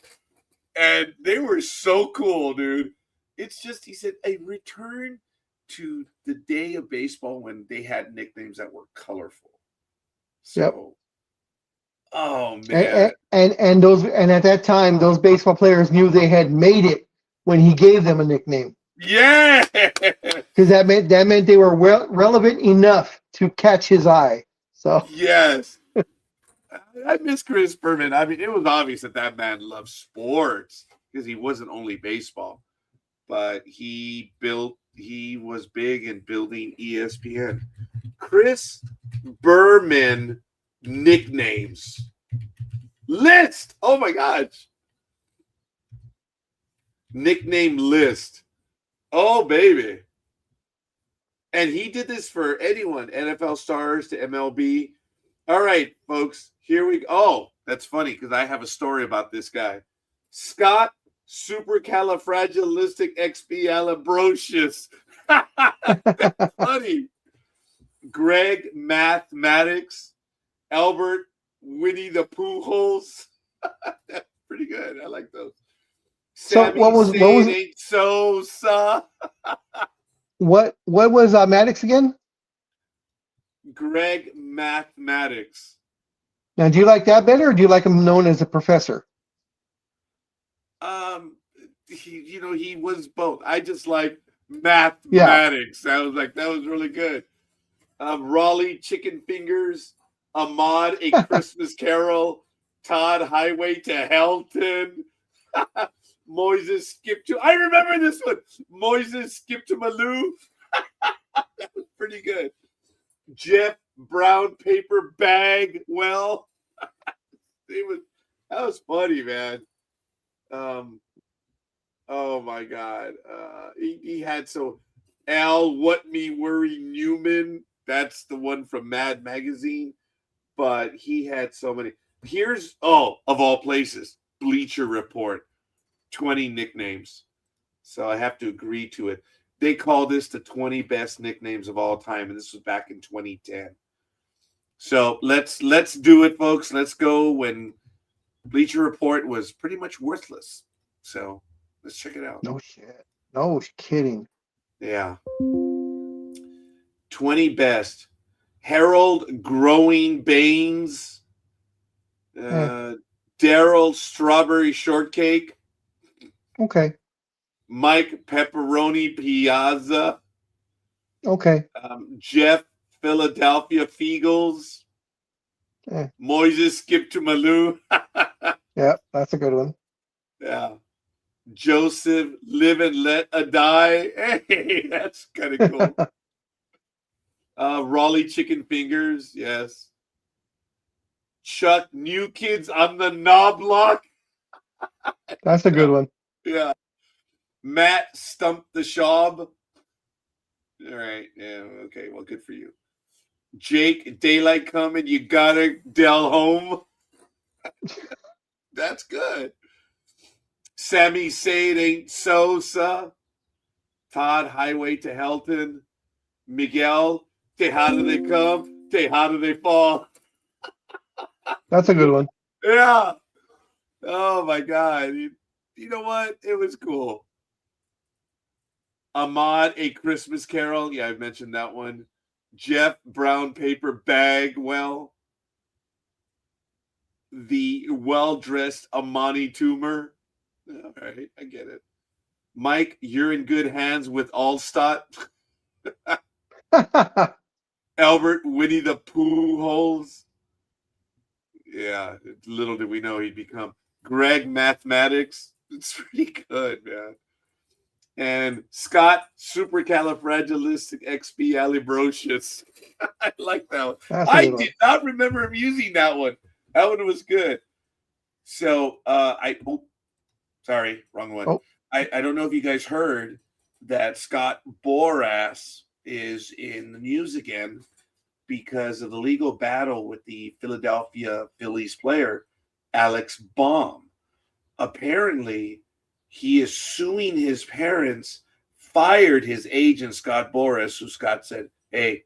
And they were so cool, dude. It's just, he said, a return to the day of baseball when they had nicknames that were colorful. So, yep. Oh man. And at that time, those baseball players knew they had made it when he gave them a nickname. Yeah. Because that meant they were relevant enough to catch his eye. So yes. I miss Chris Berman. I mean, it was obvious that man loved sports because he wasn't only baseball. But he was big in building ESPN. Chris Berman nicknames list. Oh my gosh. Nickname list. Oh, baby. And he did this for anyone, NFL stars to MLB. All right, folks, here we go. Oh, that's funny because I have a story about this guy. Scott Supercalifragilisticexpialidocious. That's funny. Greg Mathematics. Albert Winnie the Pooh Holes. That's pretty good. I like those. So what was Sosa. What was Maddox again? Greg Mathematics. Now, do you like that better, or do you like him known as a professor? He was both. I just like mathematics. Yeah. That was really good. Raleigh Chicken Fingers, Ahmad A Christmas Carol, Todd Highway to Helton, Moises Skip to. I remember this one. Moises Skip to Malou. That was pretty good. Jeff Brown Paper Bag. Well, that was funny, man. Oh my God. He had Al What Me Worry Newman. That's the one from Mad Magazine. But he had so many. Here's, of all places, Bleacher Report. 20 nicknames. So I have to agree to it. They call this the 20 best nicknames of all time. And this was back in 2010. So let's do it, folks. Let's go when Bleacher Report was pretty much worthless. So let's check it out. No shit. No kidding. Yeah. 20 best. Harold Growing Baines. Daryl Strawberry Shortcake. Okay. Mike Pepperoni Piazza. Okay. Jeff Philadelphia Feagles. Moises Skip to Malou. Yeah, that's a good one. Yeah. Joseph Live and Let a Die. Hey, that's kind of cool. Raleigh Chicken Fingers. Yes. Chuck New Kids on the Knobloch. That's a good one. Yeah. Matt Stump the Shab. All right. Yeah. Okay. Well, good for you. Jake, daylight coming. You gotta Del home. That's good. Sammy say it ain't Sosa. Todd Highway to Helton. Miguel, te how do they come? Te how do they fall? That's a good one. Yeah. Oh my God. You know what? It was cool. Ahmad, A Christmas Carol. Yeah, I mentioned that one. Jeff, Brown Paper Bag. Well, the well-dressed Amani Toomer. All right, I get it. Mike, you're in good hands with Allstott. Albert, Winnie the Pooh holes. Yeah, little did we know he'd become Greg Mathematics. It's pretty good, man. And Scott, Supercalifragilisticexpialidocious. I like that one. That's a I good one. did not remember him using that one. That one was good. So sorry, wrong one. Oh, I don't know if you guys heard that Scott Boras is in the news again because of the legal battle with the Philadelphia Phillies player, Alex Baum. Apparently, he is suing his parents, fired his agent, Scott Boras, who Scott said, hey,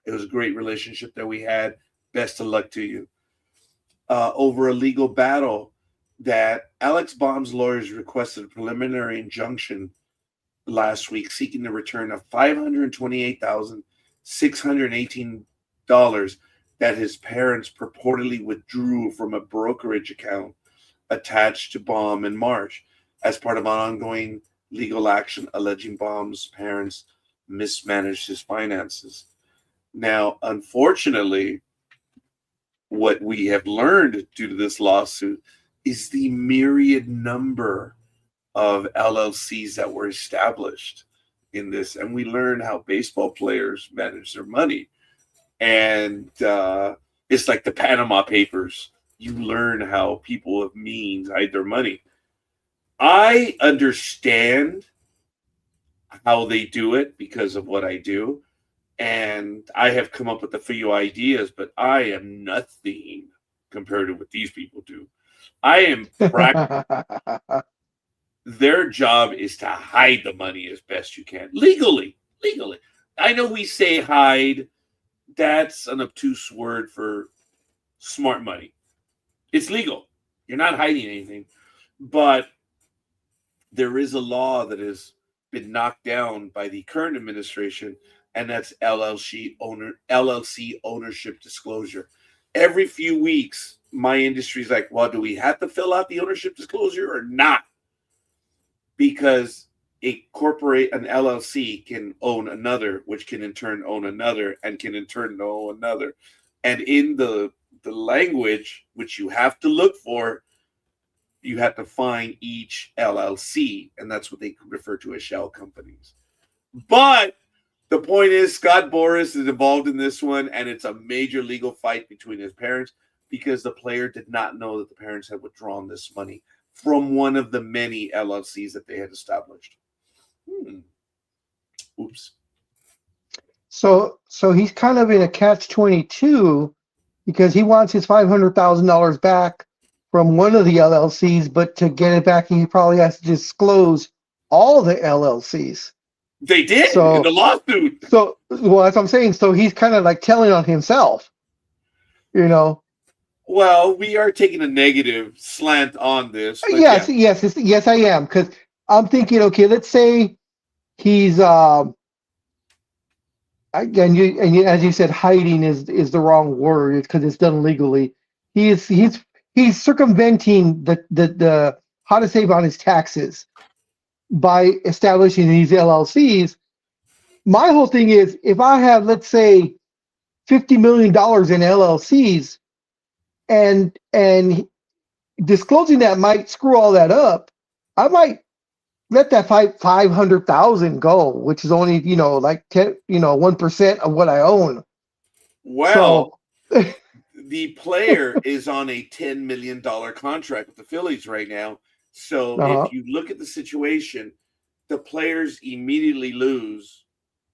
it was a great relationship that we had. Best of luck to you. Over a legal battle that Alex Baum's lawyers requested a preliminary injunction last week seeking the return of $528,618 that his parents purportedly withdrew from a brokerage account attached to Baum in March as part of an ongoing legal action alleging Baum's parents mismanaged his finances. Now, unfortunately, what we have learned due to this lawsuit is the myriad number of LLCs that were established in this. And we learn how baseball players manage their money. And it's like the Panama Papers. You learn how people of means hide their money. I understand how they do it because of what I do. And I have come up with a few ideas, but I am nothing compared to what these people do. I am their job is to hide the money as best you can. Legally. I know we say hide. That's an obtuse word for smart money. It's legal. You're not hiding anything. But there is a law that has been knocked down by the current administration, and that's LLC ownership disclosure. Every few weeks, my industry's like, well, do we have to fill out the ownership disclosure or not? Because an LLC can own another, which can in turn own another, and can in turn own another. And in the language, which you have to look for, you have to find each LLC, and that's what they refer to as shell companies. But the point is, Scott Boras is involved in this one, and it's a major legal fight between his parents because the player did not know that the parents had withdrawn this money from one of the many LLCs that they had established. Oops. so he's kind of in a catch-22 because he wants his $500,000 back from one of the LLCs, but to get it back, he probably has to disclose all the LLCs. They did in the lawsuit. So, well, that's what I'm saying. So he's kind of like telling on himself, you know. Well, we are taking a negative slant on this. But yes, I am, because I'm thinking, okay, let's say he's again, as you said, hiding is the wrong word because it's done legally. He's circumventing the how to save on his taxes by establishing these LLCs. My whole thing is, if I have, let's say, $50 million in LLCs, and disclosing that might screw all that up, I might let that 500,000 go, which is only, like 10, 1% of what I own. Well, so, the player is on a $10 million contract with the Phillies right now. So if you look at the situation, the players immediately lose,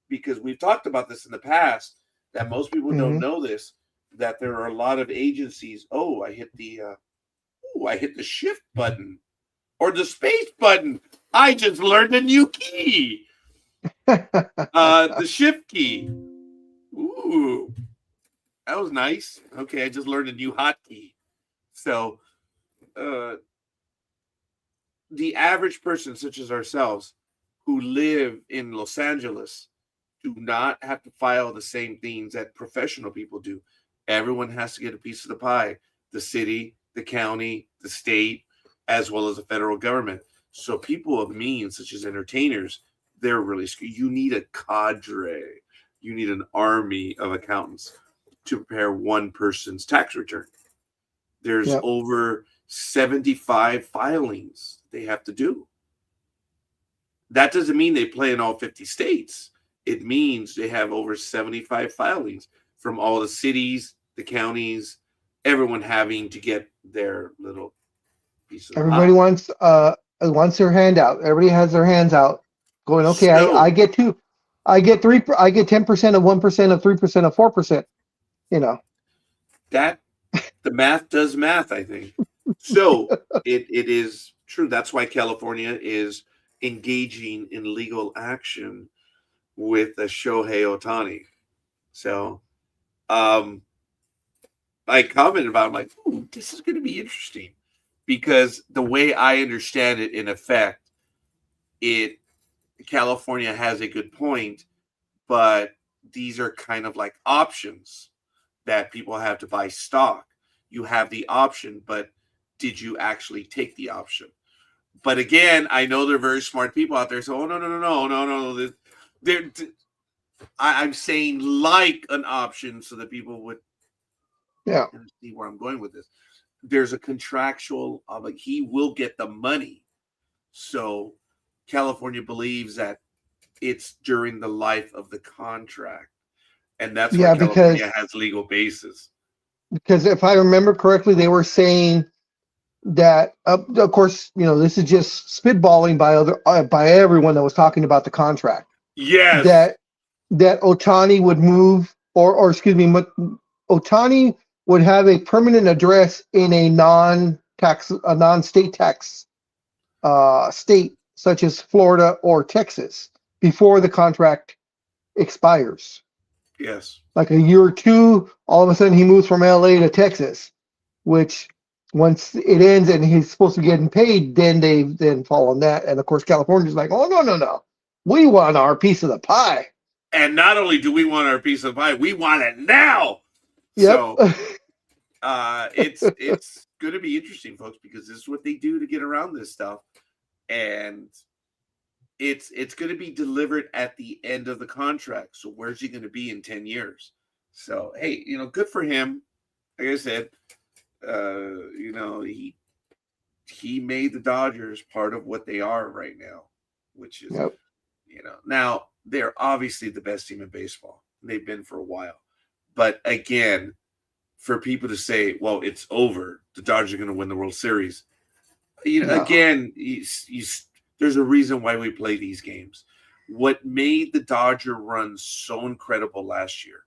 because we've talked about this in the past, that most people don't know this, that there are a lot of agencies. Oh, I hit the shift button or the space button. I just learned a new key. The shift key. Ooh, that was nice. Okay, I just learned a new hotkey. So, uh, the average person, such as ourselves, who live in Los Angeles, do not have to file the same things that professional people do. Everyone has to get a piece of the pie. The city, the county, the state, as well as the federal government. So people of means, such as entertainers, they're really screwed. You need a cadre. You need an army of accountants to prepare one person's tax return. There's Yep. over 75 filings they have to do. That doesn't mean they play in all 50 states. It means they have over 75 filings from all the cities, the counties, everyone having to get their little piece of the Everybody pie. wants their hand out. Everybody has their hands out, going, okay, So I get 2, I get 3, I get 10% of 1% of 3% of 4%. You know. that the math does math, I think. So it is true. That's why California is engaging in legal action with the Shohei Ohtani. So I commented about it, I'm like, ooh, this is going to be interesting. Because the way I understand it, in effect, California has a good point, but these are kind of like options that people have to buy stock. You have the option, but did you actually take the option? But again, I know they're very smart people out there. So, oh, no. I'm saying like an option so that people would see where I'm going with this. There's a contractual, like he will get the money. So California believes that it's during the life of the contract. And that's where California has legal basis. Because if I remember correctly, they were saying that, of course, you know, this is just spitballing by everyone that was talking about the contract. Yes. That Ohtani would move, or excuse me, Ohtani would have a permanent address in a non-state tax state such as Florida or Texas before the contract expires. Yes. Like a year or two, all of a sudden he moves from LA to Texas, which once it ends and he's supposed to be getting paid, then they fall on that. And of course, California's like, oh, no. We want our piece of the pie. And not only do we want our piece of pie, we want it now. Yep. So it's going to be interesting, folks, because this is what they do to get around this stuff. And it's going to be delivered at the end of the contract. So where's he going to be in 10 years? So, hey, you know, good for him. Like I said, you know, he made the Dodgers part of what they are right now, which is, you know, now they're obviously the best team in baseball. They've been for a while. But again, for people to say, well, it's over, the Dodgers are going to win the World Series. You know, again, there's a reason why we play these games. What made the Dodger run so incredible last year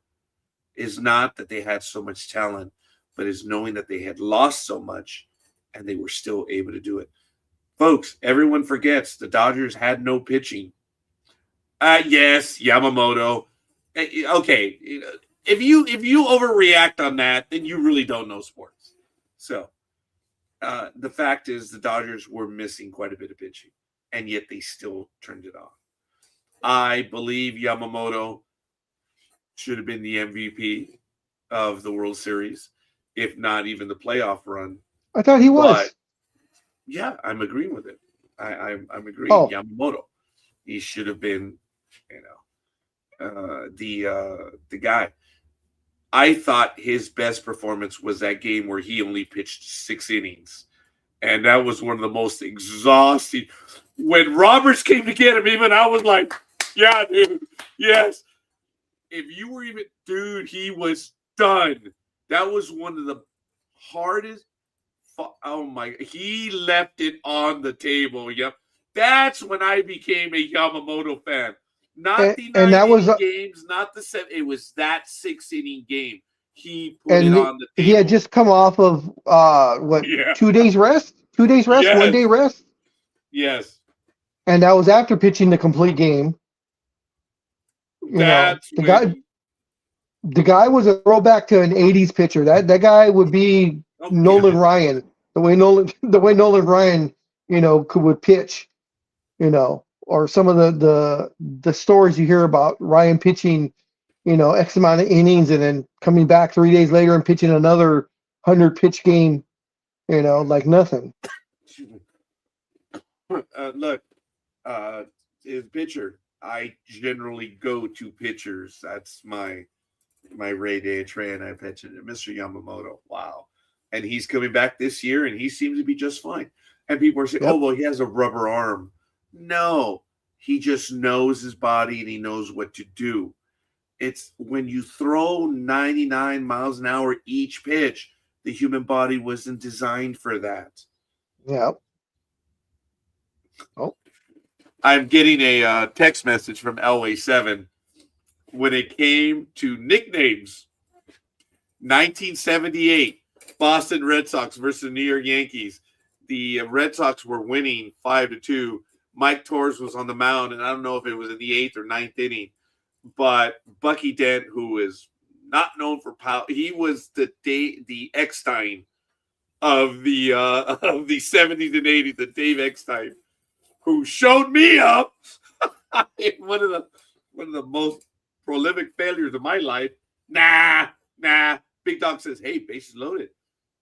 is not that they had so much talent, but is knowing that they had lost so much and they were still able to do it. Folks, everyone forgets the Dodgers had no pitching. Yes, Yamamoto. Okay, if you overreact on that, then you really don't know sports. So the fact is the Dodgers were missing quite a bit of pitching, and yet they still turned it on. I believe Yamamoto should have been the MVP of the World Series, if not even the playoff run. I thought he was. But, yeah, I'm agreeing with it. I'm agreeing. Yamamoto, he should have been, you know, the guy. I thought his best performance was that game where he only pitched 6 innings, and that was one of the most exhausting. When Roberts came to get him, even I was like, "Yeah, dude, yes." If you were even, dude, he was done. That was one of the hardest. Oh my! He left it on the table. Yep, that's when I became a Yamamoto fan. Not the 9 games, not the 7. It was that 6-inning game. He put it on the table. He had just come off of 2 days rest? 2 days rest, Yes. 1 day rest? Yes. And that was after pitching the complete game. The guy was a throwback to an 80s pitcher. That guy would be Nolan Ryan, the way Nolan Ryan, would pitch, or some of the stories you hear about Ryan pitching, X amount of innings and then coming back 3 days later and pitching another 100 pitch game, like nothing. Look, is pitcher. I generally go to pitchers. That's my Ray Day train. I pitched it, Mr. Yamamoto. Wow. And he's coming back this year, and he seems to be just fine. And people are saying, Yep. oh, well, he has a rubber arm. No, he just knows his body and he knows what to do. It's when you throw 99 miles an hour each pitch, the human body wasn't designed for that. Yeah. Oh. I'm getting a text message from LA7 when it came to nicknames. 1978, Boston Red Sox versus New York Yankees. The Red Sox were winning 5-2. Mike Torres was on the mound, and I don't know if it was in the 8th or 9th inning, but Bucky Dent, who is not known for power, he was the Eckstein of the 70s and 80s, the Dave Eckstein, who showed me up in one of the most prolific failures of my life. Nah. Big Dog says, hey, bases loaded.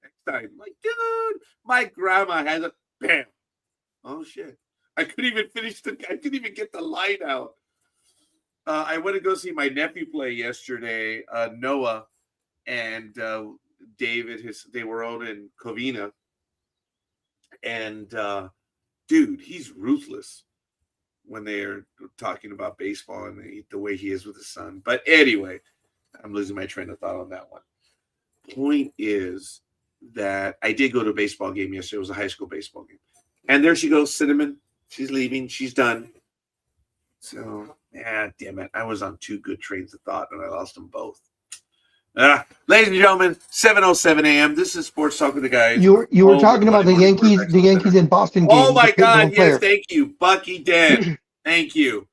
Eckstein. I'm like, dude, my grandma has a bam. Oh shit. I couldn't even get the line out. I went to go see my nephew play yesterday, Noah and David. They were out in Covina. And dude, he's ruthless when they are talking about baseball and the way he is with his son. But anyway, I'm losing my train of thought on that one. Point is that I did go to a baseball game yesterday. It was a high school baseball game. And there she goes, Cinnamon. She's leaving. She's done. So, damn it. I was on two good trains of thought, and I lost them both. Ladies and gentlemen, 7:07 a.m. This is Sports Talk with the Guys. You were talking about the Yankees in Boston game. Oh, my God. Yes, thank you. Bucky Dent. Thank you.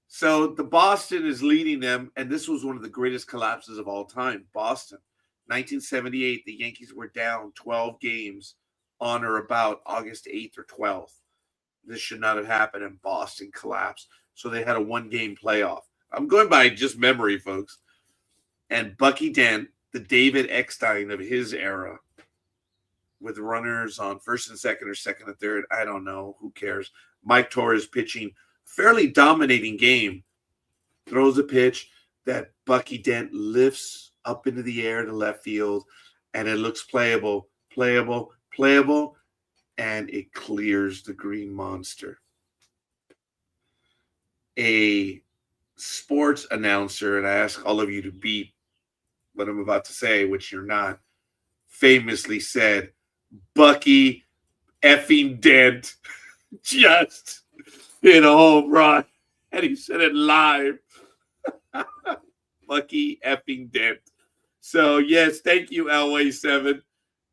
So the Boston is leading them, and this was one of the greatest collapses of all time. Boston, 1978, the Yankees were down 12 games on or about August 8th or 12th. This should not have happened, and Boston collapsed. So they had a one-game playoff. I'm going by just memory, folks. And Bucky Dent, the David Eckstein of his era, with runners on first and second or second and third, I don't know. Who cares? Mike Torres pitching fairly dominating game, throws a pitch that Bucky Dent lifts up into the air to left field, and it looks playable, and it clears the green monster. A sports announcer, and I ask all of you to beat what I'm about to say, which you're not, famously said, Bucky effing Dent just hit a home run. And he said it live. Bucky effing Dent. So, yes, thank you, LA7.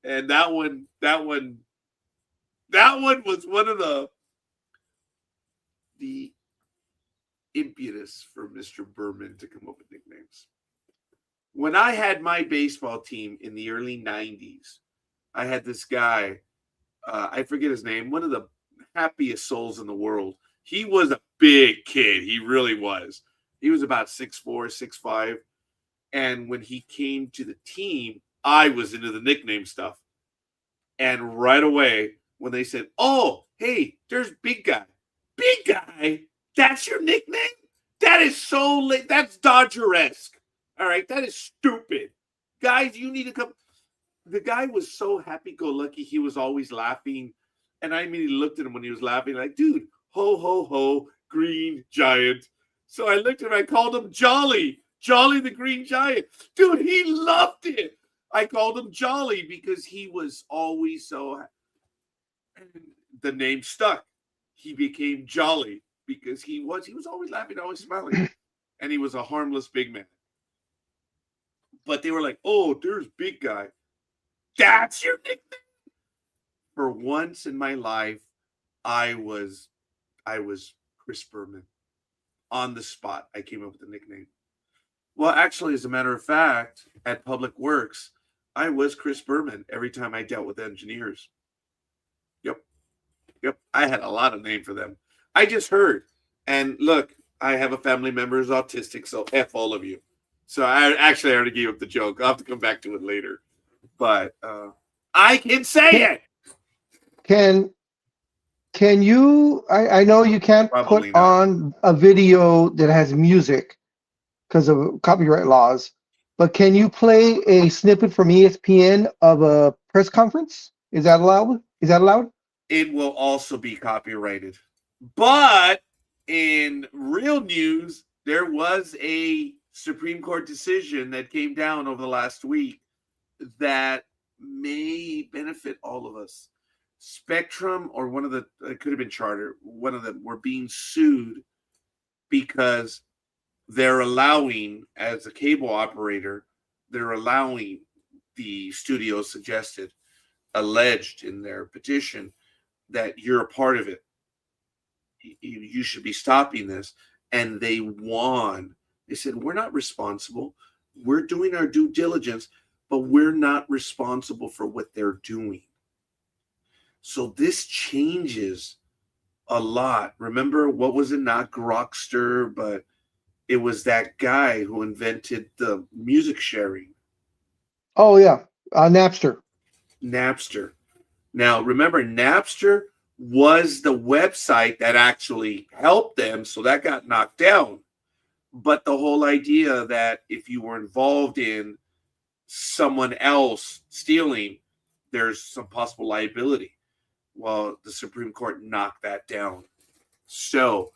And that one was one of the impetus for Mr. Berman to come up with nicknames. When I had my baseball team in the early 90s, I had this guy, I forget his name, one of the happiest souls in the world. He was a big kid. He really was. He was about 6'4", 6'5". And when he came to the team, I was into the nickname stuff. And right away, when they said, oh, hey, there's Big Guy. Big Guy? That's your nickname? That is so late. That's Dodger-esque. All right, that is stupid. Guys, you need to come. The guy was so happy-go-lucky. He was always laughing. And I immediately looked at him when he was laughing, like, dude, ho, ho, ho, green giant. So I looked at him, I called him Jolly. Jolly the Green Giant. Dude, he loved it. I called him Jolly because he was always so happy. And the name stuck. He became Jolly because he was always laughing, always smiling. And he was a harmless big man. But they were like, oh, there's Big Guy. That's your nickname? For once in my life, I was Chris Berman. On the spot, I came up with the nickname. Well, actually, as a matter of fact, at Public Works, I was Chris Berman every time I dealt with engineers. Yep. Yep. I had a lot of name for them. I just heard. And look, I have a family member who's autistic, so F all of you. So I already gave up the joke. I'll have to come back to it later. But I can say it. Can you? I know you can't put Probably not. on a video that has music because of copyright laws, but can you play a snippet from ESPN of a press conference? Is that allowed? Is that allowed? It will also be copyrighted. But in real news, there was a Supreme Court decision that came down over the last week that may benefit all of us. Spectrum, or one of the, it could have been Charter, one of them were being sued because they're allowing, as a cable operator, they're allowing, the studio suggested, alleged in their petition, that you're a part of it. You should be stopping this. And they won. They said, we're not responsible. We're doing our due diligence, but we're not responsible for what they're doing. So this changes a lot. Remember, what was it? Not Grokster, but it was that guy who invented the music sharing. Oh yeah, Napster. Napster. Now, remember, Napster was the website that actually helped them, so that got knocked down. But the whole idea that if you were involved in someone else stealing, there's some possible liability. Well, the Supreme Court knocked that down. So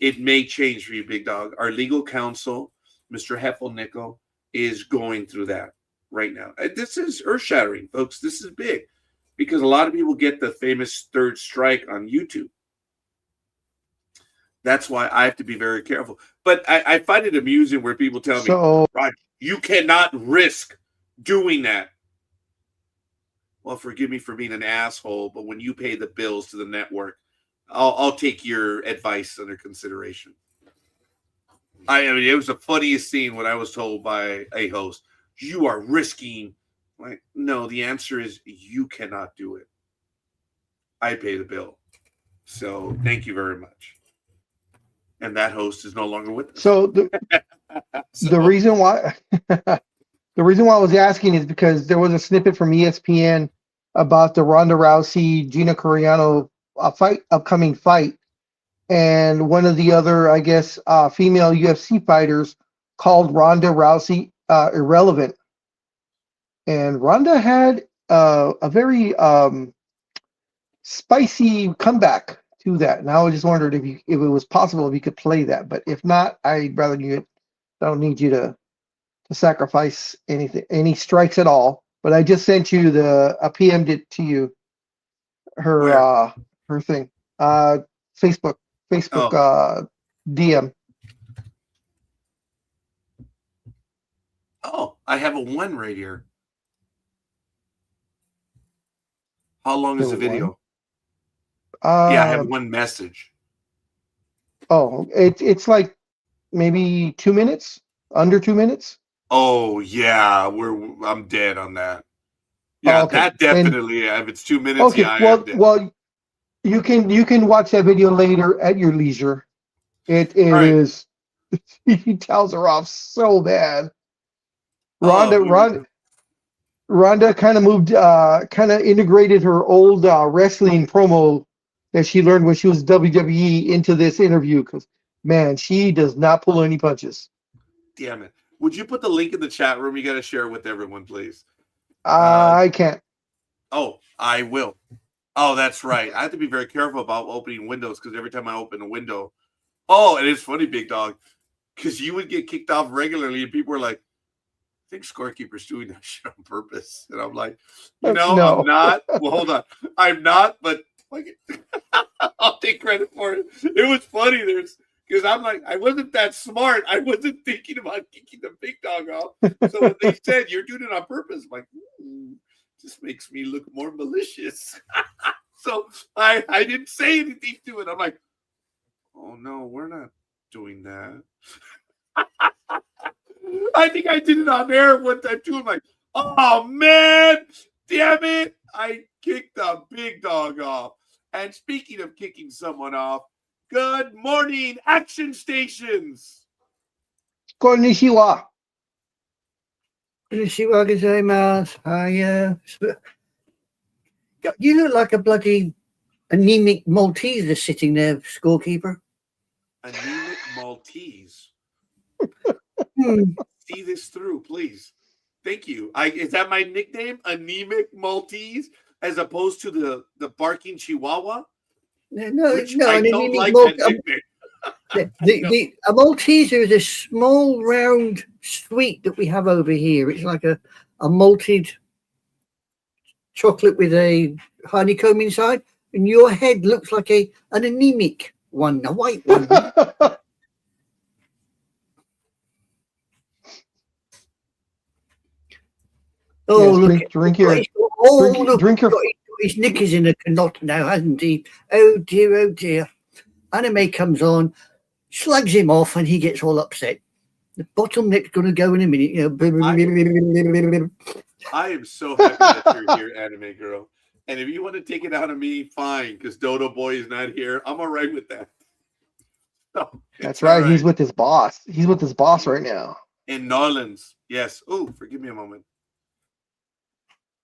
it may change for you, big dog. Our legal counsel, Mr. Heffelnickel, is going through that right now. This is earth-shattering, folks. This is big because a lot of people get the famous third strike on YouTube. That's why I have to be very careful. But I find it amusing where people tell me, Rod, you cannot risk doing that. Well, forgive me for being an asshole, but when you pay the bills to the network, I'll take your advice under consideration. I mean, it was the funniest scene when I was told by a host, you are risking. Like, no, the answer is you cannot do it. I pay the bill. So thank you very much. And that host is no longer with us. So the reason why the reason why I was asking is because there was a snippet from ESPN about the Ronda Rousey Gina Carano upcoming fight, and one of the other, I guess, female UFC fighters called Ronda Rousey irrelevant, and Ronda had a very spicy comeback to that. And I just wondered if it was possible if you could play that, but if not, I'd rather I don't need you to sacrifice any strikes at all. But I just sent you I PM'd it to you, her thing, Facebook DM. Oh, I have a 1 right here. How long is the video? Yeah, I have 1 message. Oh, it's like maybe 2 minutes, under 2 minutes. Oh yeah, I'm dead on that. Yeah, okay. That definitely. If it's 2 minutes, okay, yeah. Well, you can watch that video later at your leisure. It right. is. He tells her off so bad. Ronda kind of moved, kind of integrated her old wrestling promo that she learned when she was WWE into this interview. Because man, she does not pull any punches. Damn it! Would you put the link in the chat room? You got to share it with everyone, please. I can't. Oh, I will. Oh, that's right. I have to be very careful about opening windows because every time I open a window, and it's funny, big dog, because you would get kicked off regularly, and people were like, I think Scorekeeper's doing that shit on purpose. And I'm like, no. I'm not. Well, hold on. I'm not, but like, I'll take credit for it. It was funny. Because I'm like, I wasn't that smart. I wasn't thinking about kicking the big dog off. So when they said, you're doing it on purpose, I'm like, this makes me look more malicious. So I didn't say anything to it. I'm like, oh, no, we're not doing that. I think I did it on air one time too. I'm like, Oh, man. Damn it. I kicked the big dog off. And speaking of kicking someone off, good morning, action stations. Konnichiwa. Konnichiwa gozaimasu. You look like a bloody anemic Maltese that's sitting there, scorekeeper. Anemic Maltese. Hmm. See this through, please. Thank you. Is that my nickname? Anemic Maltese, as opposed to the barking Chihuahua? No, Which no, I an don't anemic like Maltese. that nickname. A Malteser is a small, round sweet that we have over here. It's like a malted chocolate with a honeycomb inside, and your head looks like an anemic one, a white one. Oh, Yes, look! drink your He's got his knickers in a knot now, hasn't he? Oh dear, oh dear. Anime comes on, slugs him off, and he gets all upset. The bottleneck's going to go in a minute. You know. I am so happy that you're here, Anime Girl. And if you want to take it out of me, fine, because Dodo Boy is not here. I'm all right with that. So, That's right. right. He's with his boss. He's with his boss right now. In Norlands, yes. Oh, forgive me a moment.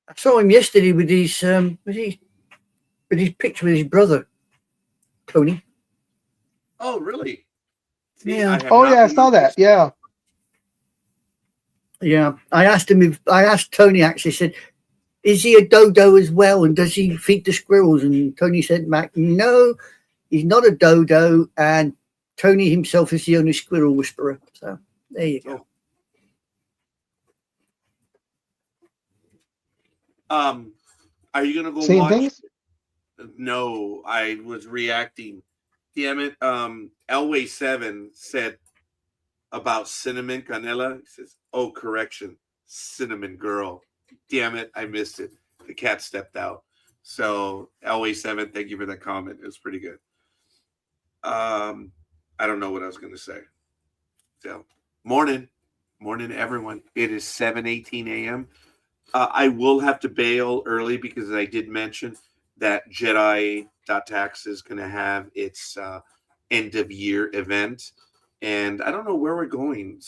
I saw him yesterday with his picture with his brother, Tony. Oh, really? See, Yeah. I saw that. Yeah. Yeah. I asked Tony actually, said, is he a dodo as well? And does he feed the squirrels? And Tony said back, no, he's not a dodo. And Tony himself is the only squirrel whisperer. So there you go. Are you gonna go Same watch? things? No, I was reacting. Damn it. Elway 7 said about cinnamon canela. He says, oh, correction, cinnamon girl. Damn it, I missed it. The cat stepped out. So Elway 7, thank you for that comment. It was pretty good. I don't know what I was gonna say. So morning, everyone. It is 7:18 a.m. I will have to bail early because I did mention that Jedi.tax is going to have its end of year event. And I don't know where we're going.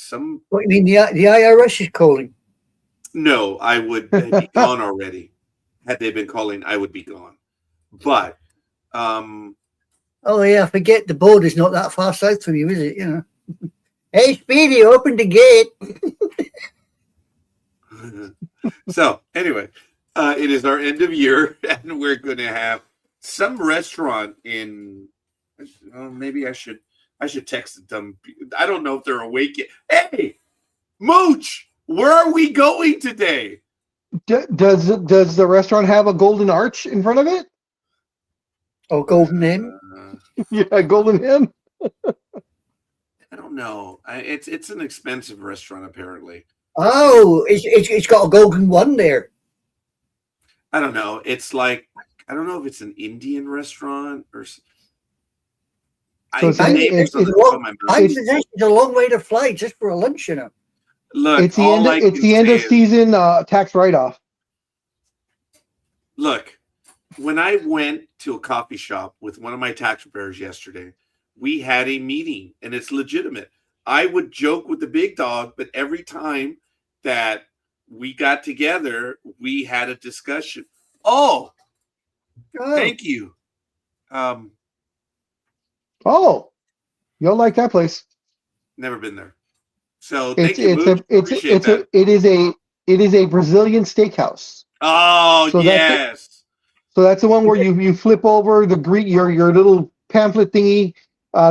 What you mean, the IRS is calling? No, I would be gone already. Had they been calling, I would be gone. But oh yeah, forget the border's not that far south from you, is it? You know. Hey, Speedy, open the gate. So anyway, it is our end of year, and we're going to have some restaurant in. Maybe I should text them. I don't know if they're awake yet. Hey, Mooch, where are we going today? Does the restaurant have a golden arch in front of it? Oh, golden M. Yeah, golden M. I don't know. It's an expensive restaurant apparently. Oh, it's got a golden one there. I don't know. It's like, I don't know if it's an Indian restaurant or. It's a long way to fly just for a lunch, you know. Look, it's the end of season tax write-off. Look, when I went to a coffee shop with one of my tax preparers yesterday, we had a meeting, and it's legitimate. I would joke with the big dog, but every time that we got together, we had a discussion. Oh. Thank you. Oh, you'll like that place. Never been there. So thank you, Mooch. It is a Brazilian steakhouse. Oh, so yes. That's the one where you flip over your little pamphlet thingy,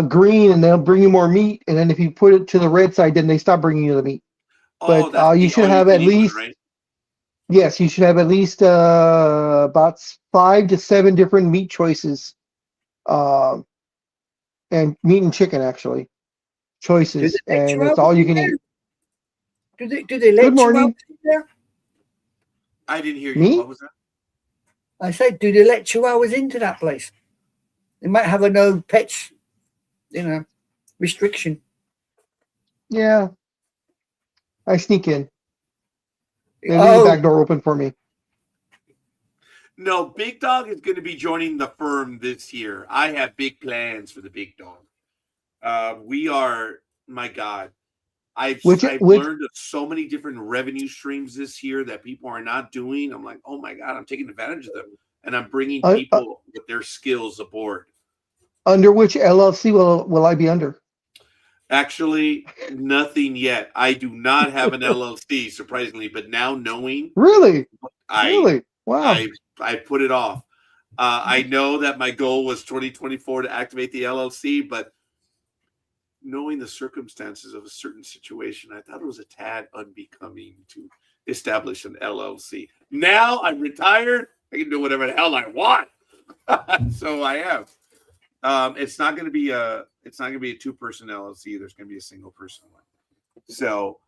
green, and they'll bring you more meat. And then if you put it to the red side, then they stop bringing you the meat. Oh, but you should have at least, right? Yes, you should have at least about 5 to 7 different meat choices, and meat and chicken actually choices, and it's all you can eat. Do they let Good morning. Chihuahuas in there? I didn't hear you. Me? What was that? I said, do they let Chihuahuas into that place? They might have a no pets, restriction. Yeah, I sneak in. They leave the back door open for me. No, Big Dog is going to be joining the firm this year. I have big plans for the Big Dog. We are, my God, I've learned of so many different revenue streams this year that people are not doing. I'm like, oh my God, I'm taking advantage of them. And I'm bringing people with their skills aboard. Under which LLC will I be under? Actually, nothing yet. I do not have an LLC, surprisingly, but now knowing. Really? Wow. I put it off. I know that my goal was 2024 to activate the LLC, but knowing the circumstances of a certain situation, I thought it was a tad unbecoming to establish an LLC. Now I'm retired. I can do whatever the hell I want. So I have. It's not going to be a 2-person LLC. There's going to be a single person one. So,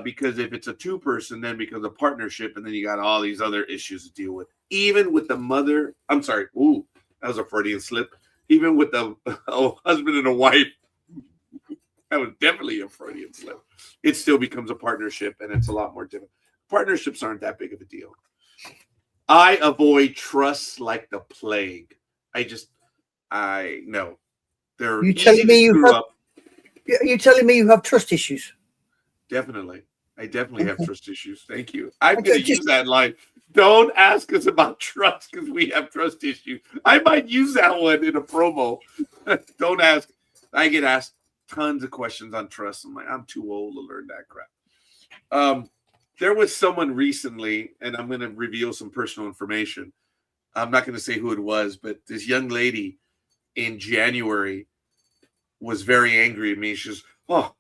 because if it's a 2-person, then becomes a partnership, and then you got all these other issues to deal with. Even with the mother, I'm sorry. Ooh, that was a Freudian slip. Even with the husband and a wife, that was definitely a Freudian slip. It still becomes a partnership, and it's a lot more difficult. Partnerships aren't that big of a deal. I avoid trusts like the plague. I know. You're telling me you have trust issues? Definitely. I definitely have trust issues. Thank you. I'm going to use that line. Don't ask us about trust because we have trust issues. I might use that one in a promo. Don't ask. I get asked tons of questions on trust. I'm like, I'm too old to learn that crap. There was someone recently, and I'm going to reveal some personal information. I'm not going to say who it was, but this young lady in January was very angry at me. She goes, oh,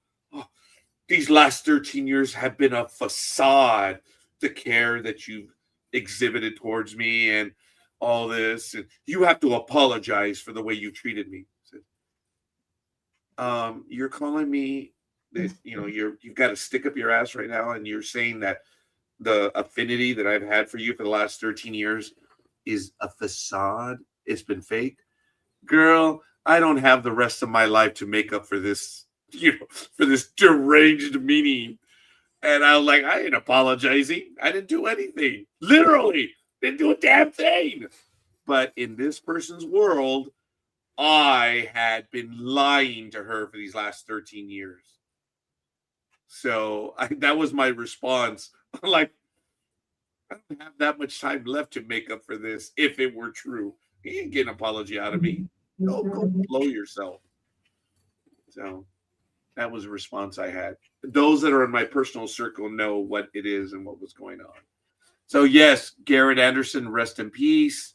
these last 13 years have been a facade, the care that you've exhibited towards me and all this. And you have to apologize for the way you treated me. I said, you're calling me that, you've got to stick up your ass right now, and you're saying that the affinity that I've had for you for the last 13 years is a facade. It's been fake. Girl, I don't have the rest of my life to make up for this, for this deranged meaning. And I was like, I ain't apologizing. I didn't do anything. Literally, didn't do a damn thing. But in this person's world, I had been lying to her for these last 13 years. So that was my response. Like, I don't have that much time left to make up for this if it were true. You ain't getting an apology out of me. Go blow yourself. So that was a response I had. Those that are in my personal circle know what it is and what was going on. So yes, Garrett Anderson, rest in peace.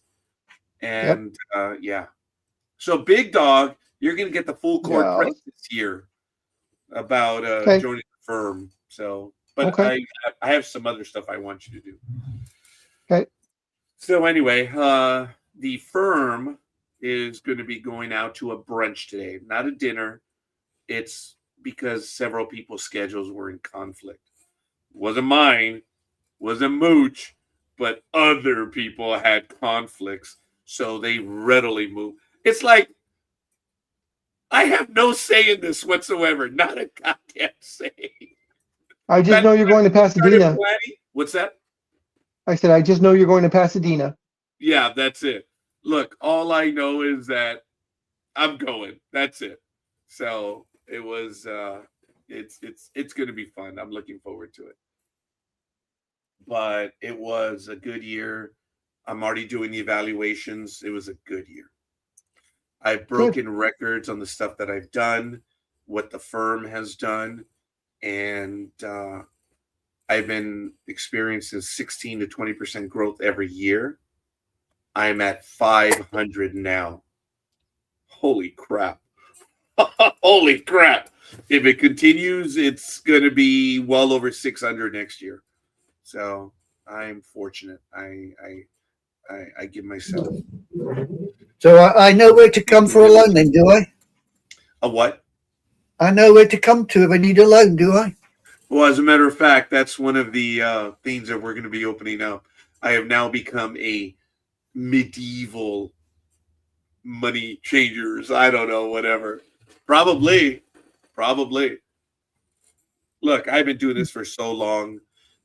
And yeah. So Big Dog, you're going to get the full court press this year about joining the firm. So, but I have some other stuff I want you to do. Okay. So anyway, the firm is going to be going out to a brunch today, not a dinner. It's because several people's schedules were in conflict. Wasn't mine, wasn't Mooch, but other people had conflicts, so they readily moved. It's like, I have no say in this whatsoever. Not a goddamn say. I just know you're going to Pasadena. What's that? I said, I just know you're going to Pasadena. Yeah, that's it. Look, all I know is that I'm going. That's it. So it was it's going to be fun. I'm looking forward to it. But it was a good year. I'm already doing the evaluations. It was a good year. I've broken records on the stuff that I've done, what the firm has done, and I've been experiencing 16 to 20% growth every year. I'm at 500 now. Holy crap. Holy crap. If it continues, it's going to be well over 600 next year. So I'm fortunate. I give myself. So I know where to come for a loan then, do I? A what? I know where to come to if I need a loan, do I? Well, as a matter of fact, that's one of the things that we're going to be opening up. I have now become a medieval money changers. I don't know, whatever. Probably. Look, I've been doing this for so long.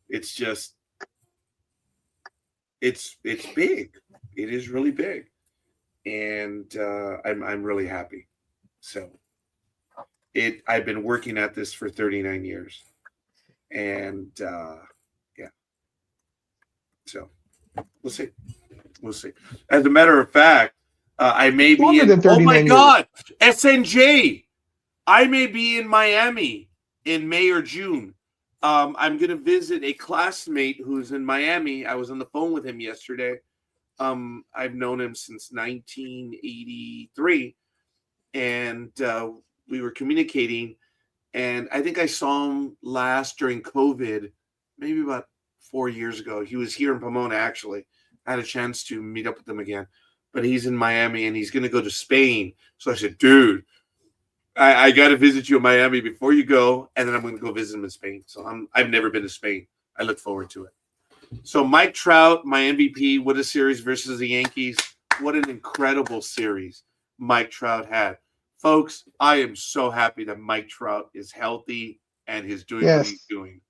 It's just it's big. It is really big, and I'm really happy. So I've been working at this for 39 years, and yeah. So we'll see. We'll see. As a matter of fact, I may be Longer in. than Oh my 39 years. God, SNJ! I may be in Miami in May or June. I'm going to visit a classmate who's in Miami. I was on the phone with him yesterday. I've known him since 1983, and we were communicating. And I think I saw him last during COVID, maybe about 4 years ago. He was here in Pomona, actually. I had a chance to meet up with him again. But he's in Miami, and he's going to go to Spain. So I said, dude, I got to visit you in Miami before you go, and then I'm going to go visit him in Spain. So I've never been to Spain. I look forward to it. So Mike Trout, my MVP, what a series versus the Yankees. What an incredible series Mike Trout had. Folks, I am so happy that Mike Trout is healthy and is doing what he's doing.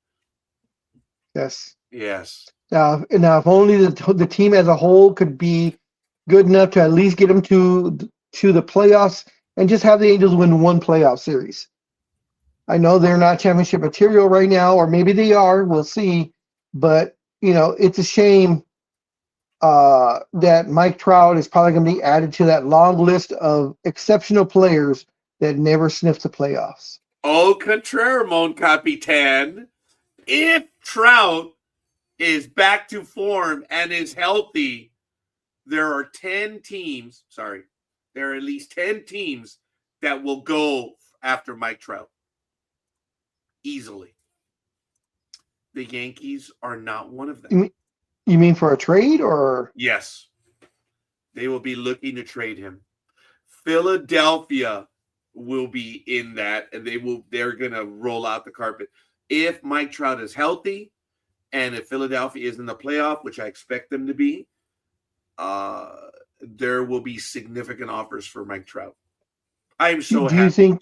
Yes. Yes. Now, if only the team as a whole could be good enough to at least get them to the playoffs and just have the Angels win one playoff series. I know they're not championship material right now, or maybe they are. We'll see. But, it's a shame that Mike Trout is probably going to be added to that long list of exceptional players that never sniffed the playoffs. Au contraire, mon capitaine. If Trout is back to form and is healthy, there are 10 teams. Sorry, there are at least 10 teams that will go after Mike Trout easily. The Yankees are not one of them. You mean for a trade, or? Yes. They will be looking to trade him. Philadelphia will be in that, and they're going to roll out the carpet. If Mike Trout is healthy, and if Philadelphia is in the playoff, which I expect them to be, there will be significant offers for Mike Trout. I am so happy. Do you think?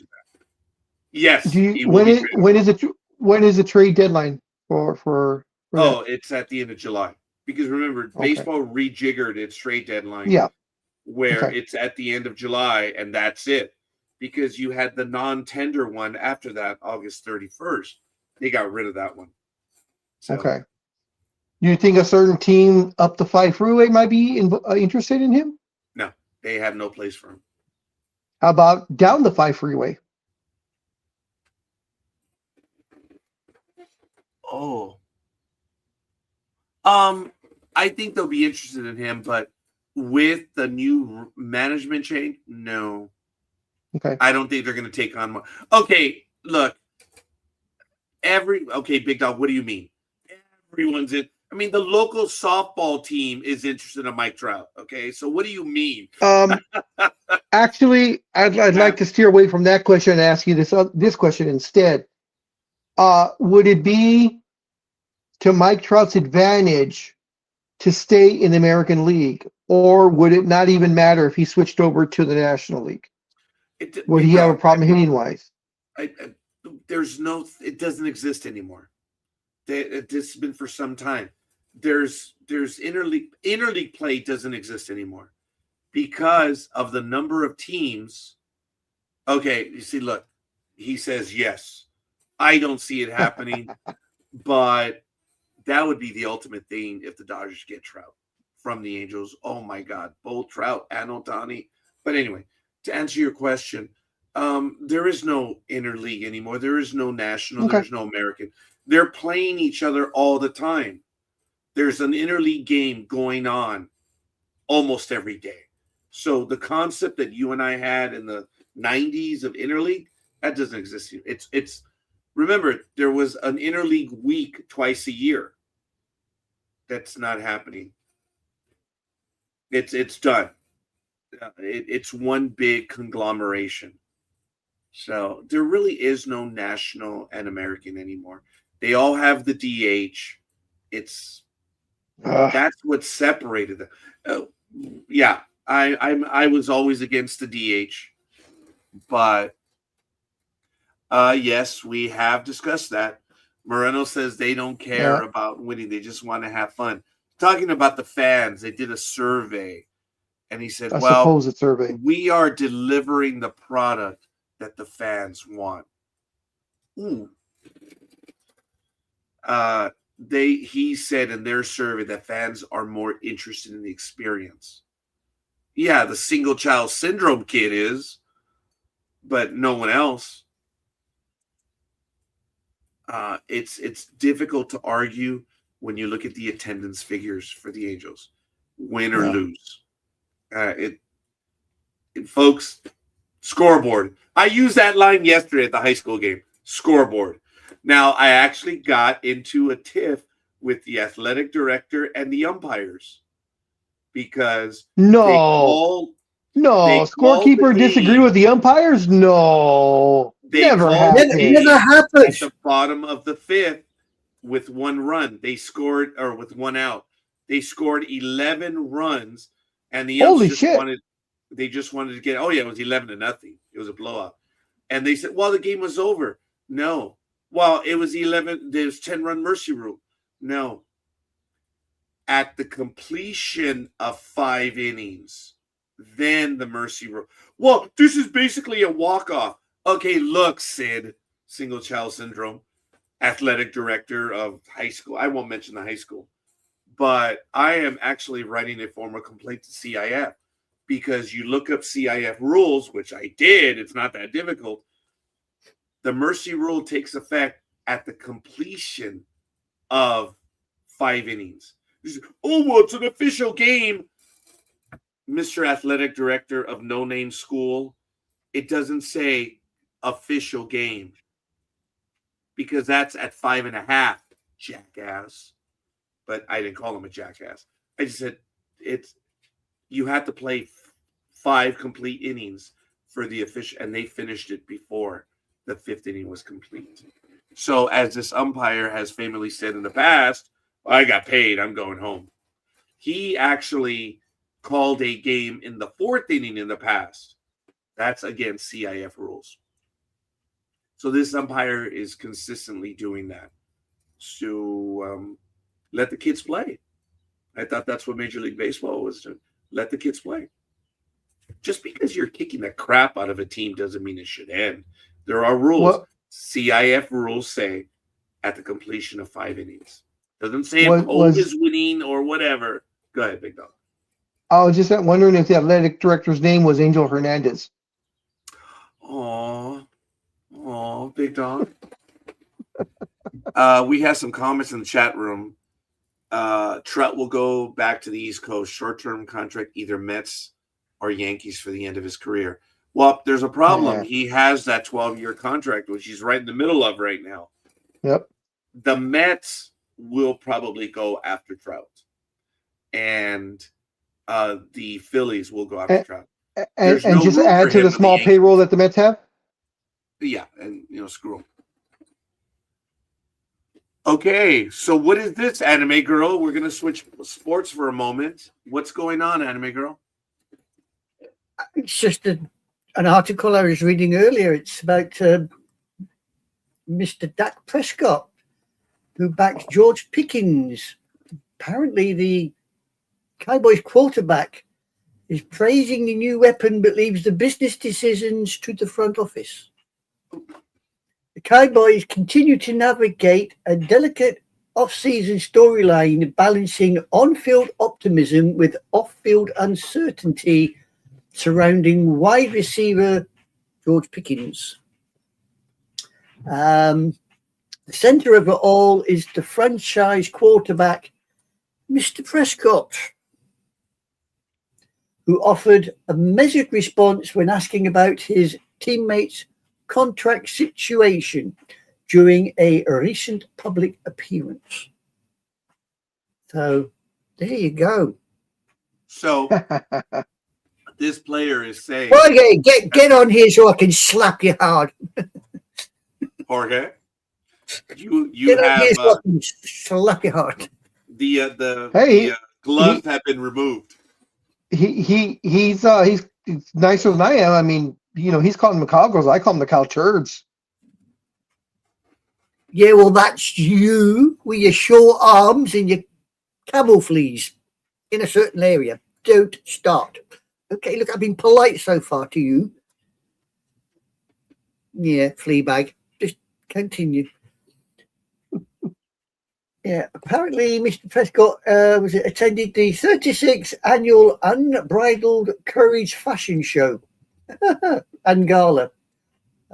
Yes. When is the trade deadline for that? It's at the end of July. Because remember, baseball rejiggered its trade deadline. Yeah. Where it's at the end of July, and that's it. Because you had the non-tender one after that, August 31st. They got rid of that one. So, okay. Do you think a certain team up the 5 freeway might be interested in him? No, they have no place for him. How about down the 5 freeway? Oh. I think they'll be interested in him, but with the new management change, no. Okay. I don't think they're going to take on more. Okay, look. Big dog, what do you mean? Everyone's in. I mean, the local softball team is interested in Mike Trout. Okay, so what do you mean? Actually, I'd like to steer away from that question and ask you this question instead. Would it be to Mike Trout's advantage to stay in the American League, or would it not even matter if he switched over to the National League? Would he have a problem hitting wise? It doesn't exist anymore. This has been for some time. There's interleague play doesn't exist anymore because of the number of teams. Okay, you see, look, he says yes. I don't see it happening, but that would be the ultimate thing if the Dodgers get Trout from the Angels. Oh my God, both Trout and Ohtani. But anyway, to answer your question, there is no interleague anymore. There is no national. Okay. There's no American. They're playing each other all the time. There's an interleague game going on almost every day. So the concept that you and I had in the 90s of interleague, that doesn't exist. It's remember, there was an interleague week twice a year. That's not happening. It's done. It's one big conglomeration. So there really is no national and American anymore. They all have the DH. That's what separated them. Yeah, I was always against the DH, but yes, we have discussed that. Moreno says they don't care about winning; they just want to have fun. talking about the fans. They did a survey, and he said, A "Well, supposed survey. we are delivering the product that the fans want." Ooh. He said in their survey that fans are more interested in the experience. Yeah, the single child syndrome kid is, but no one else. It's difficult to argue when you look at the attendance figures for the Angels, win or lose. Folks, scoreboard. I used that line yesterday at the high school game. Scoreboard. Now, I actually got into a tiff with the athletic director and the umpires because scorekeeper disagree with the umpires. No, never happened. Never happened. At the bottom of the fifth, with one run, they scored, or with one out, they scored 11 runs, and the Holy just shit. wanted to get. Oh yeah, it was 11-0. It was a blowout, and they said, "Well, the game was over." No. Well, it was 11. There's 10-run mercy rule. No. At the completion of 5 innings, then the mercy rule. Well, this is basically a walk-off. Okay, look, Sid, single child syndrome, athletic director of high school. I won't mention the high school, but I am actually writing a formal complaint to CIF because you look up CIF rules, which I did. It's not that difficult. The mercy rule takes effect at the completion of 5 innings. Oh, well, it's an official game. Mr. Athletic Director of No Name School, it doesn't say official game because that's at 5.5, jackass. But I didn't call him a jackass. I just said you have to play 5 complete innings for the official, and they finished it before the 5th inning was complete. So as this umpire has famously said in the past, I got paid, I'm going home. He actually called a game in the 4th inning in the past. That's against CIF rules. So this umpire is consistently doing that to let the kids play. I thought that's what Major League Baseball was doing. Let the kids play. Just because you're kicking the crap out of a team doesn't mean it should end. There are rules. What? CIF rules say at the completion of 5 innings. Doesn't say if Cole is winning or whatever. Go ahead, Big Dog. I was just wondering if the athletic director's name was Angel Hernandez. Oh, Big Dog. We have some comments in the chat room. Trout will go back to the East Coast. Short-term contract, either Mets or Yankees for the end of his career. Well, there's a problem. Yeah. He has that 12-year contract, which he's right in the middle of right now. Yep. The Mets will probably go after Trout. And the Phillies will go after Trout. And just add to the small payroll that the Mets have? Yeah, and, screw them. Okay, so what is this, Anime Girl? We're going to switch sports for a moment. What's going on, Anime Girl? It's just an article I was reading earlier. It's about Mr. Dak Prescott, who backs George Pickens. Apparently, the Cowboys quarterback is praising the new weapon but leaves the business decisions to the front office. The Cowboys continue to navigate a delicate off-season storyline balancing on-field optimism with off-field uncertainty surrounding wide receiver George Pickens. The center of it all is the franchise quarterback, Mr. Prescott, who offered a measured response when asking about his teammates' contract situation during a recent public appearance. So there you go. So this player is saying, Jorge, get on here so I can slap you hard. Jorge, you get have on here so I can slap you hard. The gloves have been removed. He's nicer than I am. I mean, he's calling them cowgirls. I call them the cow turds. Yeah, well, that's you with your short arms and your camel fleas in a certain area. Don't start. Okay, look, I've been polite so far to you. Yeah, flea bag. Just continue. Yeah, apparently Mr. Prescott attended the 36th annual Unbridled Courage Fashion Show and Gala,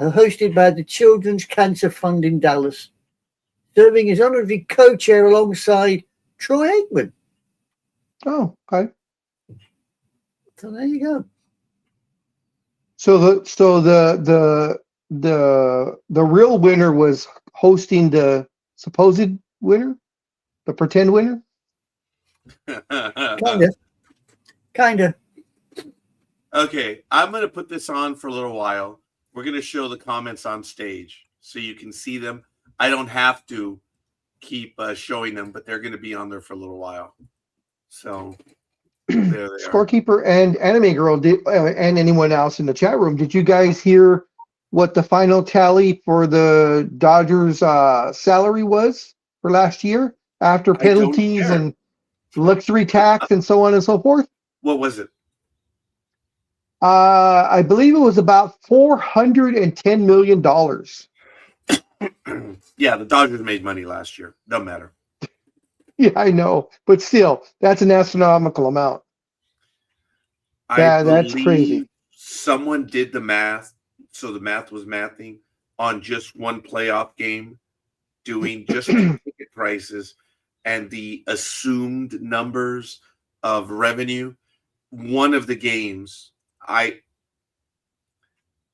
hosted by the Children's Cancer Fund in Dallas, serving as honorary co-chair alongside Troy Aikman. Oh, okay. So there you go. So the real winner was hosting the supposed winner, the pretend winner. Kind of. Okay, I'm going to put this on for a little while. We're going to show the comments on stage so you can see them. I don't have to keep showing them, but they're going to be on there for a little while. So there they are. Scorekeeper and Anime Girl and anyone else in the chat room, did you guys hear what the final tally for the Dodgers salary was for last year after penalties and luxury tax and so on and so forth? What was it? I believe it was about $410 million. Yeah, the Dodgers made money last year. Doesn't matter. Yeah, I know, but still, that's an astronomical amount. That's crazy. Someone did the math, so the math was mathing on just one playoff game, doing just the ticket prices and the assumed numbers of revenue. One of the games, I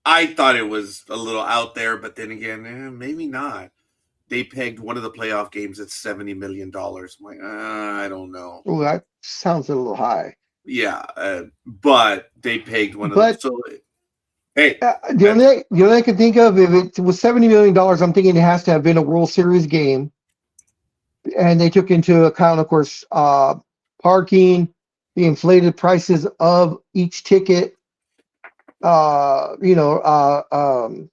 thought it was a little out there, but then again, maybe not. They pegged one of the playoff games at $70 million. I'm like, I don't know. Well, that sounds a little high. Yeah, but they pegged one of them. So, hey, the only thing I can think of, if it was $70 million, I'm thinking it has to have been a World Series game, and they took into account, of course, parking, the inflated prices of each ticket, merchandise.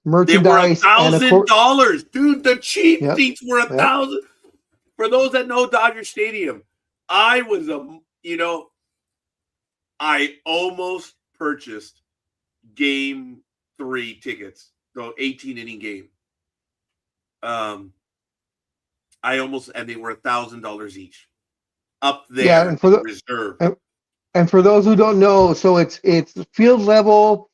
They were $1,000, dude. The cheap seats were $1,000. For those that know Dodger Stadium, I was I almost purchased Game 3 tickets, the 18-inning game. And they were $1,000 each, up there. Yeah, and for the reserve. And for those who don't know, so it's field level,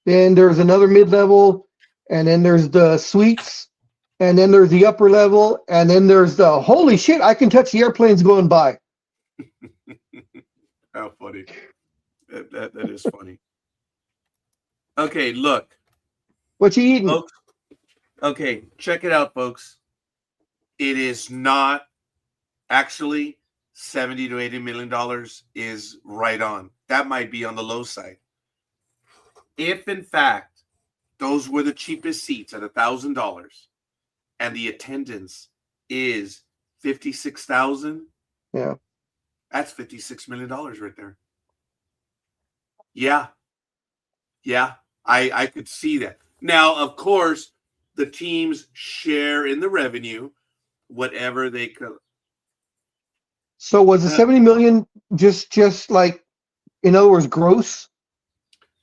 then there's another mid level, and then there's the suites, and then there's the upper level, and then there's the holy shit, I can touch the airplanes going by. How funny. That is funny. Okay, look. What you eating? Folks, okay, check it out, folks. It is not actually $70 to $80 million is right on. That might be on the low side. If, in fact, those were the cheapest seats at $1,000 and the attendance is 56,000, yeah, that's $56 million right there. Yeah. I could see that. Now, of course, the teams share in the revenue, whatever they could. So was the 70 million just like, in other words, gross?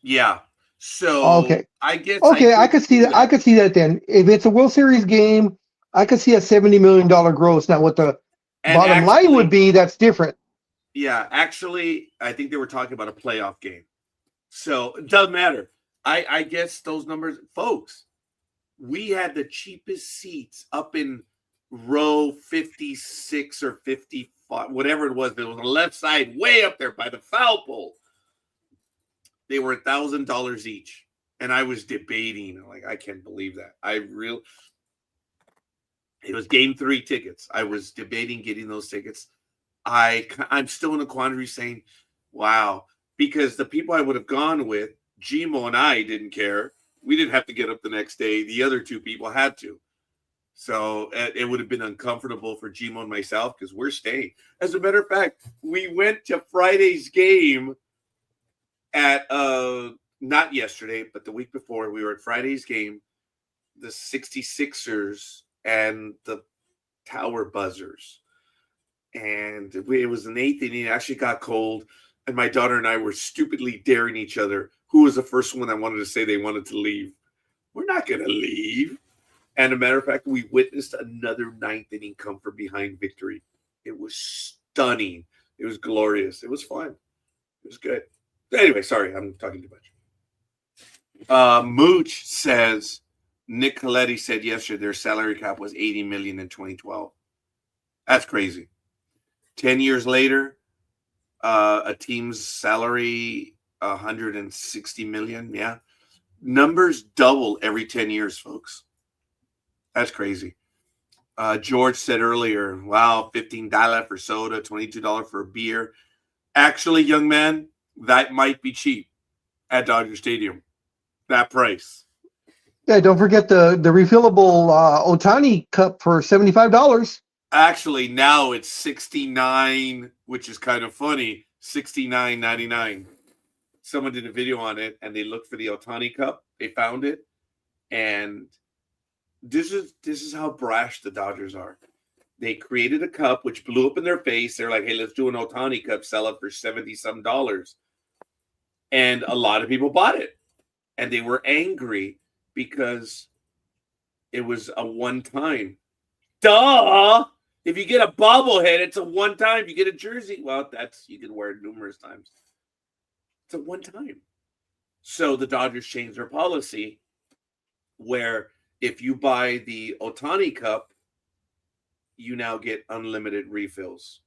Yeah. So okay. I guess I could see that. I could see that then. If it's a World Series game, I could see a $70 million gross. Now what the bottom line would be, that's different. Yeah, actually, I think they were talking about a playoff game. So it doesn't matter. I guess those numbers, folks, we had the cheapest seats up in row 56 or 55, whatever it was. It was on the left side, way up there by the foul pole. They were $1,000 each. And I was debating, like, I can't believe that. It was Game 3 tickets. I was debating getting those tickets. I'm still in a quandary saying, wow, because the people I would have gone with, Gmo and I didn't care. We didn't have to get up the next day. The other two people had to. So it would have been uncomfortable for Gmo and myself because we're staying. As a matter of fact, we went to Friday's game at, not yesterday, but the week before. We were at Friday's game, the 66ers and the Tower Buzzers. and it was an 8th inning. It actually got cold, and my daughter and I were stupidly daring each other who was the first one that wanted to say they wanted to leave. We're not going to leave. And a matter of fact, we witnessed another 9th inning come from behind victory. It was stunning. It was glorious. It was fun. It was good. Anyway, sorry, I'm talking too much. Mooch says Nick Coletti said yesterday their salary cap was $80 million in 2012. That's crazy. 10 years later, a team's salary $160 million. Yeah, numbers double every 10 years, folks. That's crazy. George said earlier, wow, $15 for soda, $22 for a beer. Actually, young man, that might be cheap at Dodger Stadium. That price. Yeah, don't forget the refillable Otani cup for $75. Actually, now it's $69, which is kind of funny. $69.99. Someone did a video on it, and they looked for the Otani cup. They found it, and this is how brash the Dodgers are. They created a cup which blew up in their face. They're like, hey, let's do an Otani cup, sell it for $70-some. And a lot of people bought it. And they were angry because it was a one-time. Duh! If you get a bobblehead, it's a one-time. You get a jersey. Well, you can wear it numerous times. It's a one-time. So the Dodgers changed their policy where if you buy the Otani cup, you now get unlimited refills.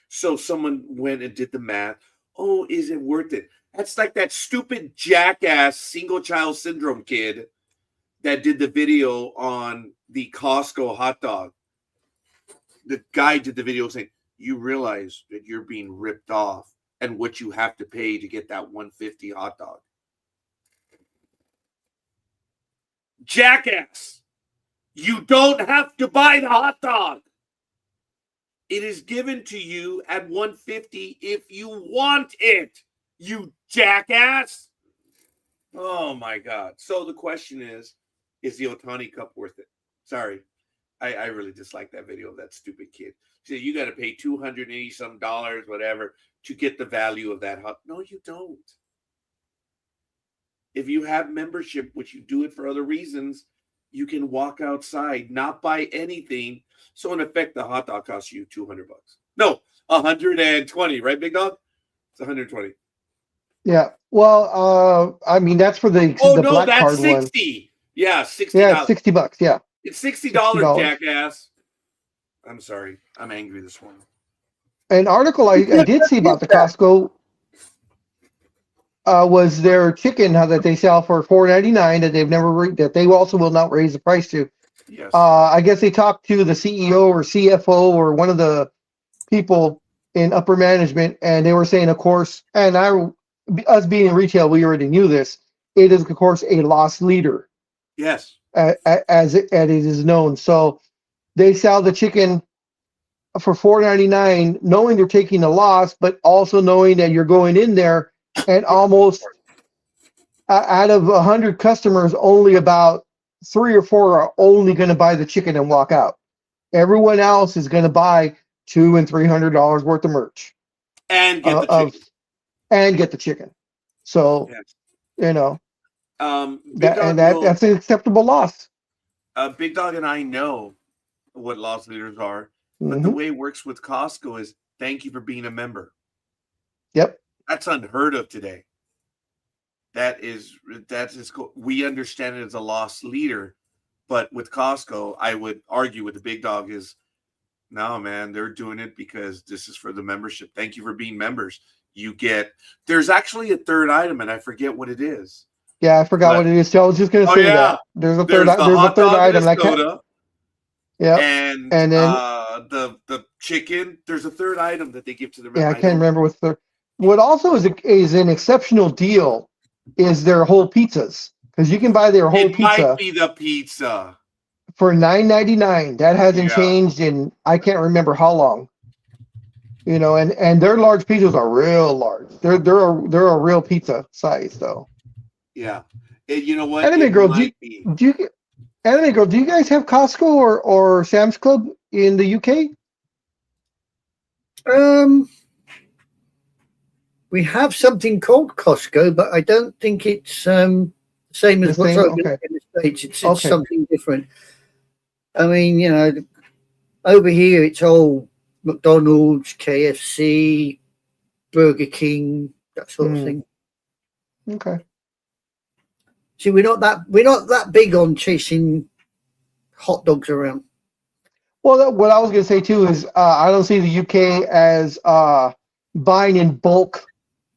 So someone went and did the math. Oh, is it worth it? That's like that stupid jackass single child syndrome kid that did the video on the Costco hot dog. The guy did the video saying, you realize that you're being ripped off and what you have to pay to get that $150 hot dog. Jackass, you don't have to buy the hot dog. It is given to you at $150 if you want it, you jackass. Oh my God. So the question is the Otani cup worth it? Sorry. I really dislike that video of that stupid kid. So you got to pay $280-some, whatever, to get the value of that hot. No, you don't. If you have membership, which you do it for other reasons, you can walk outside, not buy anything. So in effect, the hot dog costs you $200. No, 120, right, big dog? It's 120. Yeah. Well, I mean that's for the black that's card 60. One. Yeah, $60. Yeah, it's $60. Yeah. It's $60, jackass. I'm sorry. I'm angry this morning. An article I did see about the Costco was their chicken that they sell for $4.99 that they've never that they also will not raise the price to. Yes. I guess they talked to the CEO or CFO or one of the people in upper management, and they were saying, of course, and us being in retail, we already knew this. It is, of course, a loss leader. Yes. As it is known. So they sell the chicken for $4.99, knowing they're taking a loss, but also knowing that you're going in there and almost out of 100 customers, only about 3 or 4 are only going to buy the chicken and walk out. Everyone else is going to buy $200 and $300 worth of merch and get the chicken. And get the chicken. So, yes. You know, that's an acceptable loss. Big Dog and I know what loss leaders are, but the way it works with Costco is thank you for being a member. Yep. That's unheard of today. That's cool. We understand it as a loss leader, but with Costco, I would argue with the Big Dog is, no, man, they're doing it because this is for the membership. Thank you for being members. There's actually a third item, and I forget what it is. Yeah, I forgot what it is. So I was just going to say that. There's a third item. Yeah. And then the chicken. There's a third item that they give to the member. Yeah, I can't remember what's third. What also is an exceptional deal is their whole pizzas, because you can buy their whole pizza. It might be the pizza for $9.99. That hasn't changed in I can't remember how long. You know, and their large pizzas are real large. They're a real pizza size though. Yeah, and you know what? Anime Girl, do you guys have Costco or Sam's Club in the UK? We have something called Costco, but I don't think it's same as The what's same? over Okay. in the States. It's Okay. something different. I mean, you know, over here it's all McDonald's, KFC, Burger King, that sort of thing. Okay. See, we're not that big on chasing hot dogs around. Well, what I was going to say too is I don't see the UK as buying in bulk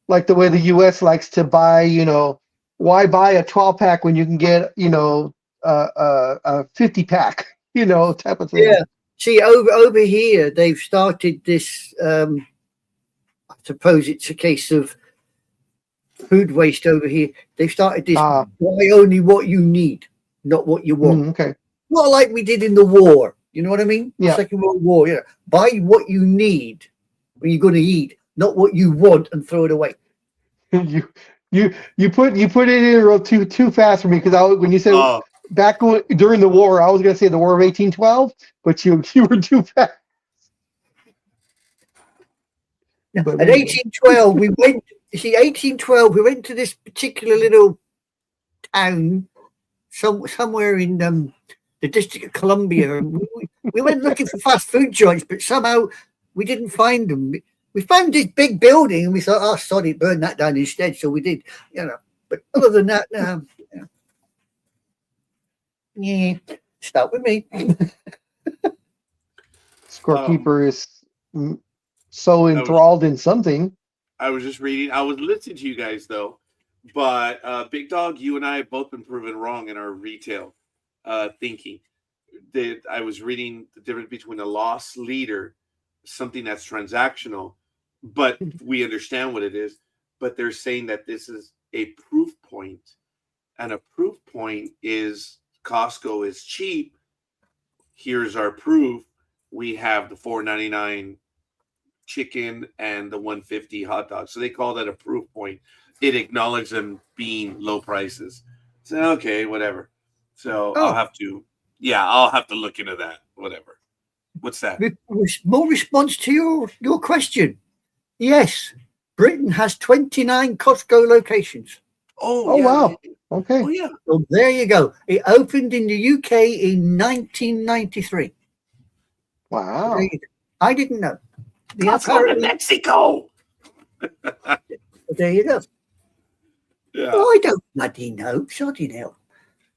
like the way the US likes to buy. You know, why buy a 12-pack when you can get, you know, a 50-pack, you know, type of thing. Yeah. See, over here they've started this. I suppose it's a case of food waste over here. They've started this buy only what you need, not what you want. Okay. Not like we did in the war. You know what I mean? Yeah. Second World War. Yeah. Buy what you need when you're going to eat, not what you want and throw it away. you put it in real too fast for me because when you said back during the war, I was going to say the War of 1812, but you were too fast. But at 1812, we went. You see, 1812, we went to this particular little town, somewhere in the District of Columbia. And we went looking for fast food joints, but somehow we didn't find them. We found this big building, and we thought, "Oh, sorry, burn that down instead." So we did, you know. But other than that, yeah, start with me. Scorekeeper is so enthralled in something. I was just reading. I was listening to you guys though, but Big Dog, you and I have both been proven wrong in our retail thinking. I was reading the difference between a loss leader, something that's transactional, but we understand what it is. But they're saying that this is a proof point, and a proof point is Costco is cheap. Here's our proof. We have the $4.99 chicken and the $1.50 hot dog. So they call that a proof point. It acknowledges them being low prices. So okay, whatever. So I'll have to look into that. Whatever. What's that? More response to your question. Yes, Britain has 29 Costco locations. Oh yeah. Wow. Okay. Oh yeah. So there you go. It opened in the UK in 1993. Wow. I didn't know. Costco in Mexico. There you go. Yeah. Oh, I don't bloody know. Shoddy hell.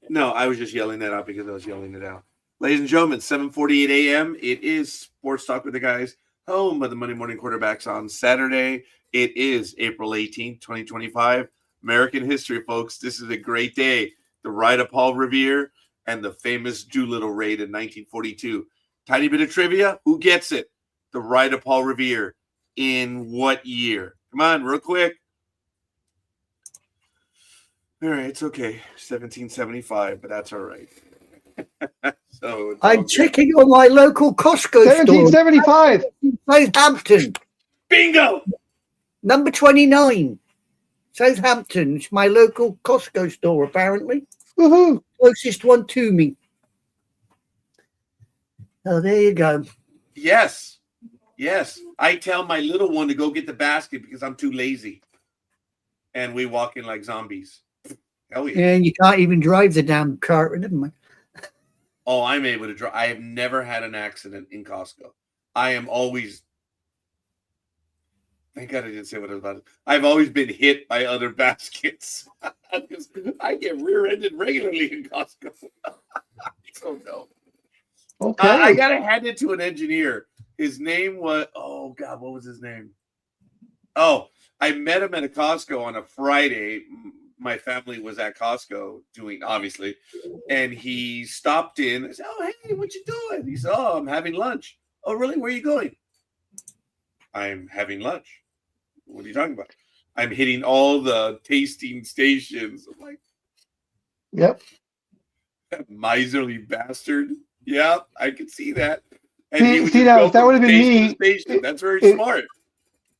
No, I was just yelling that out because I was yelling it out. Ladies and gentlemen, 7:48 a.m. It is Sports Talk with the Guys, home of the Monday Morning Quarterbacks on Saturday. It is April 18th, 2025. American history, folks. This is a great day. The ride of Paul Revere and the famous Doolittle raid in 1942. Tiny bit of trivia. Who gets it? The ride of Paul Revere in what year? Come on, real quick. All right, it's okay. 1775, but that's all right. So I'm checking on my local Costco 1775. store. Southampton. Bingo. Number 29. Southampton. It's my local Costco store, apparently. Woohoo. Closest one to me. Oh, there you go. Yes. Yes. I tell my little one to go get the basket because I'm too lazy. And we walk in like zombies. Hell yeah. And you can't even drive the damn cart, never mind. Oh, I'm able to drive. I have never had an accident in Costco. I am always. Thank God I didn't say what I was about. I've always been hit by other baskets. I get rear-ended regularly in Costco. So no. Okay. I gotta hand it to an engineer. His name was what was his name? Oh, I met him at a Costco on a Friday. My family was at Costco doing, obviously, and he stopped in. I said, "Oh, hey, what you doing?" He said, "Oh, I'm having lunch." "Oh, really? Where are you going?" "I'm having lunch." "What are you talking about?" "I'm hitting all the tasting stations." I'm like, "Yep." "That miserly bastard." Yeah, I could see that. And see now, if that would have been me, that's very smart.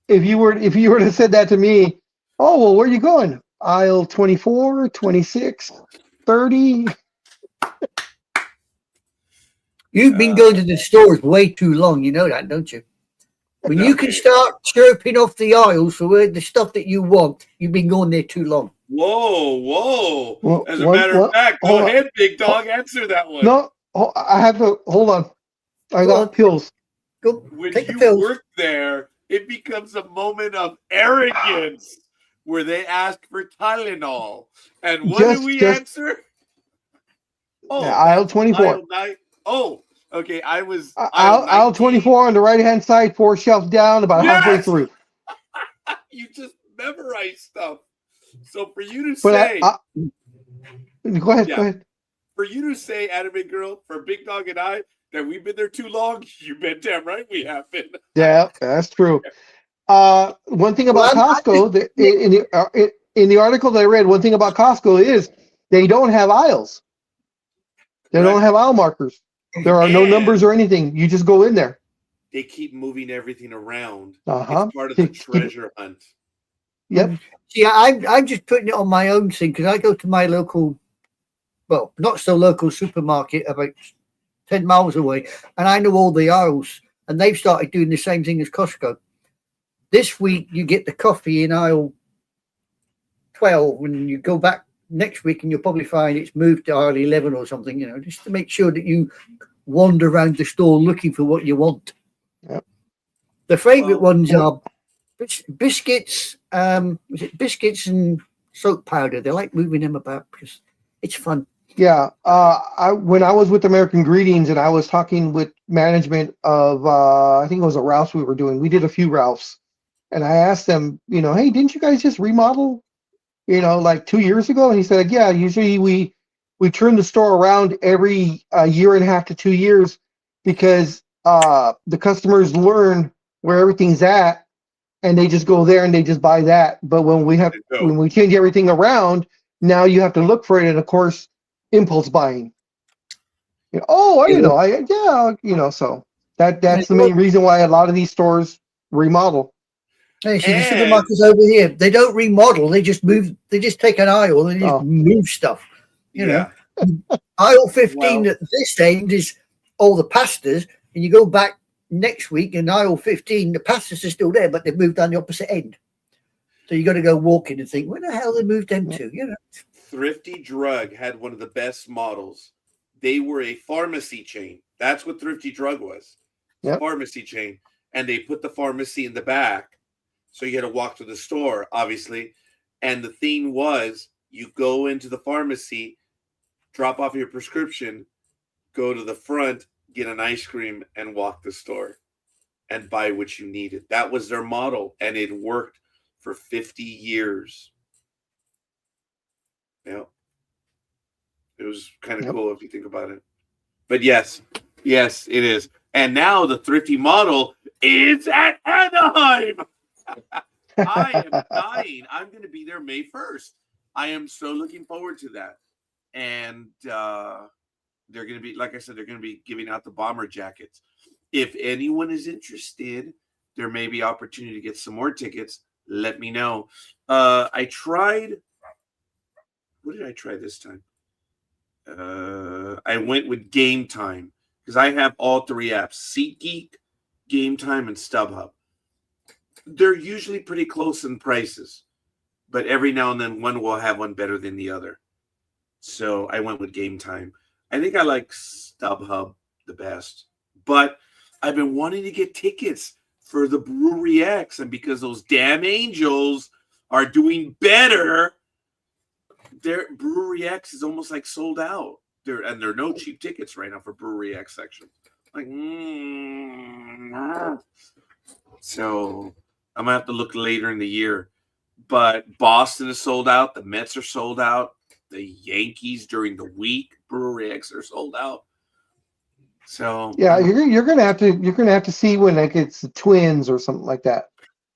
If you were to have said that to me, "Oh, well, where are you going?" "Aisle 24, 26, 30. You've been going to the stores way too long. You know that, don't you? When you can start chirping off the aisles for the stuff that you want, you've been going there too long. Whoa. Well, As a matter of fact, go hold on. ahead, big dog. Answer that one. No, I have to hold on. I Go got on. pills. Go When take the you pills. work there, it becomes a moment of arrogance where they ask for Tylenol. And what do we answer? Oh, aisle 24. aisle 9. Oh, okay. I was Aisle 24 on the right hand side, 4 shelves down, about halfway through. You just memorize stuff. So for you to But say, go ahead, go ahead. For you to say, Anime Girl, for Big Dog and I, that we've been there too long, you bet damn right we have been. Yeah, that's true. One thing about Costco, in the article that I read, one thing about Costco is they don't have aisles. They don't have aisle markers. There are no numbers or anything. You just go in there. They keep moving everything around. Uh-huh. It's part of the treasure hunt. Yep. See, I'm just putting it on my own thing because I go to my local, well, not so local supermarket about 10 miles away, and I know all the aisles, and they've started doing the same thing as Costco. This week, you get the coffee in aisle 12, and you go back next week, and you'll probably find it's moved to aisle 11 or something, just to make sure that you wander around the store looking for what you want. Yep. The favorite ones are biscuits, biscuits and soap powder. They like moving them about because it's fun. Yeah. When I was with American Greetings and I was talking with management of, I think it was a Ralph's we were doing. We did a few Ralph's. And I asked them, hey, didn't you guys just remodel, like 2 years ago? And he said, yeah, usually we turn the store around every year and a half to 2 years because the customers learn where everything's at and they just go there and they just buy that. But when we change everything around, now you have to look for it. And of course, impulse buying. I didn't know. So that's the main reason why a lot of these stores remodel. Hey, see, the supermarkets over here, they don't remodel. They just move. They just take an aisle and just move stuff. You know, aisle 15 at this end is all the pastas, and you go back next week in aisle 15, the pastas are still there, but they've moved down the opposite end. So you got to go walking and think, where the hell they moved them to? Thrifty Drug had one of the best models. They were a pharmacy chain. That's what Thrifty Drug was. Pharmacy chain. And they put the pharmacy in the back. So you had to walk to the store, obviously. And the thing was, you go into the pharmacy, drop off your prescription, go to the front, get an ice cream, and walk the store and buy what you needed. That was their model. And it worked for 50 years. Yeah. It was kind of cool if you think about it. But yes, it is. And now the thrifty model is at Anaheim. I am dying. I'm going to be there May 1st. I am so looking forward to that. And they're going to be, like I said, they're going to be giving out the bomber jackets. If anyone is interested, there may be opportunity to get some more tickets. Let me know. I tried. What did I try this time? I went with Game Time because I have all 3 apps: SeatGeek, Game Time, and StubHub. They're usually pretty close in prices, but every now and then one will have one better than the other. So I went with Game Time. I think I like StubHub the best, but I've been wanting to get tickets for the Brewery X, and because those damn Angels are doing better, their Brewery X is almost like sold out. There are no cheap tickets right now for Brewery X section. So I'm gonna have to look later in the year. But Boston is sold out. The Mets are sold out. The Yankees during the week, Brewery X are sold out. So yeah, you're gonna have to see when like it's the Twins or something like that.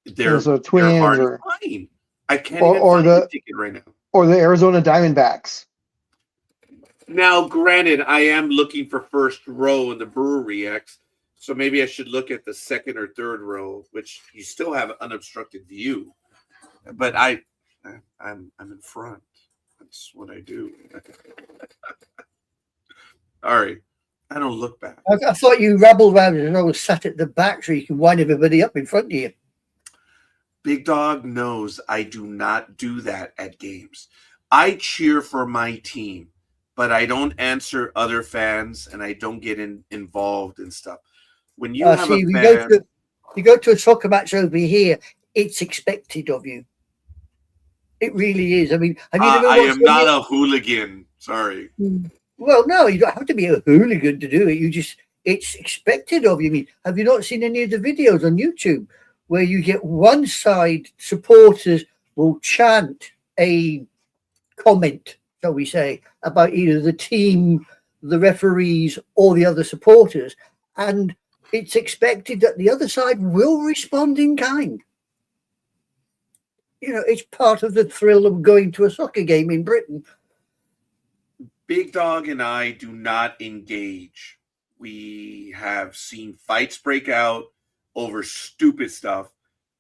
They're Twins hard to find. I can't even find a ticket right now. Or the Arizona Diamondbacks. Now, granted, I am looking for first row in the Brewery X, so maybe I should look at the second or third row, which you still have an unobstructed view. But I'm in front. That's what I do. All right. I don't look back. I thought you rabbled around and I was sat at the back so you can wind everybody up in front of you. Big Dog knows I do not do that at games. I cheer for my team, but I don't answer other fans and I don't get involved in stuff. When you have See, a fan, you go to a soccer match over here, it's expected of you. It really is. I mean, have you never I watched am not a hooligan. Sorry. Well, no, you don't have to be a hooligan to do it. It's expected of you. I mean, have you not seen any of the videos on YouTube where you get one side supporters will chant a comment, shall we say, about either the team, the referees, or the other supporters, and it's expected that the other side will respond in kind. You know, it's part of the thrill of going to a soccer game in Britain. Big Dog and I do not engage. We have seen fights break out over stupid stuff.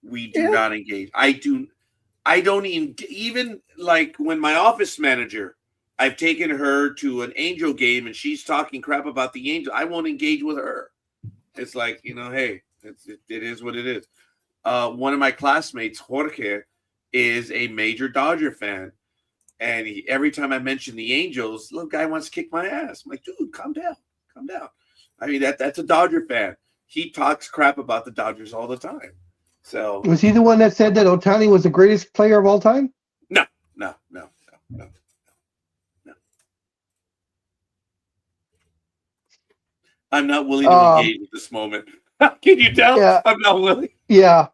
We do not engage. I don't even like when my office manager, I've taken her to an Angel game and she's talking crap about the Angel. I won't engage with her. It's like, hey, it is what it is. One of my classmates, Jorge, is a major Dodger fan. And every time I mention the Angels, little guy wants to kick my ass. I'm like, dude, calm down. Calm down. I mean, that's a Dodger fan. He talks crap about the Dodgers all the time. So Was he the one that said that Ohtani was the greatest player of all time? No. I'm not willing to engage at this moment. Can you tell? Yeah. I'm not willing. Yeah.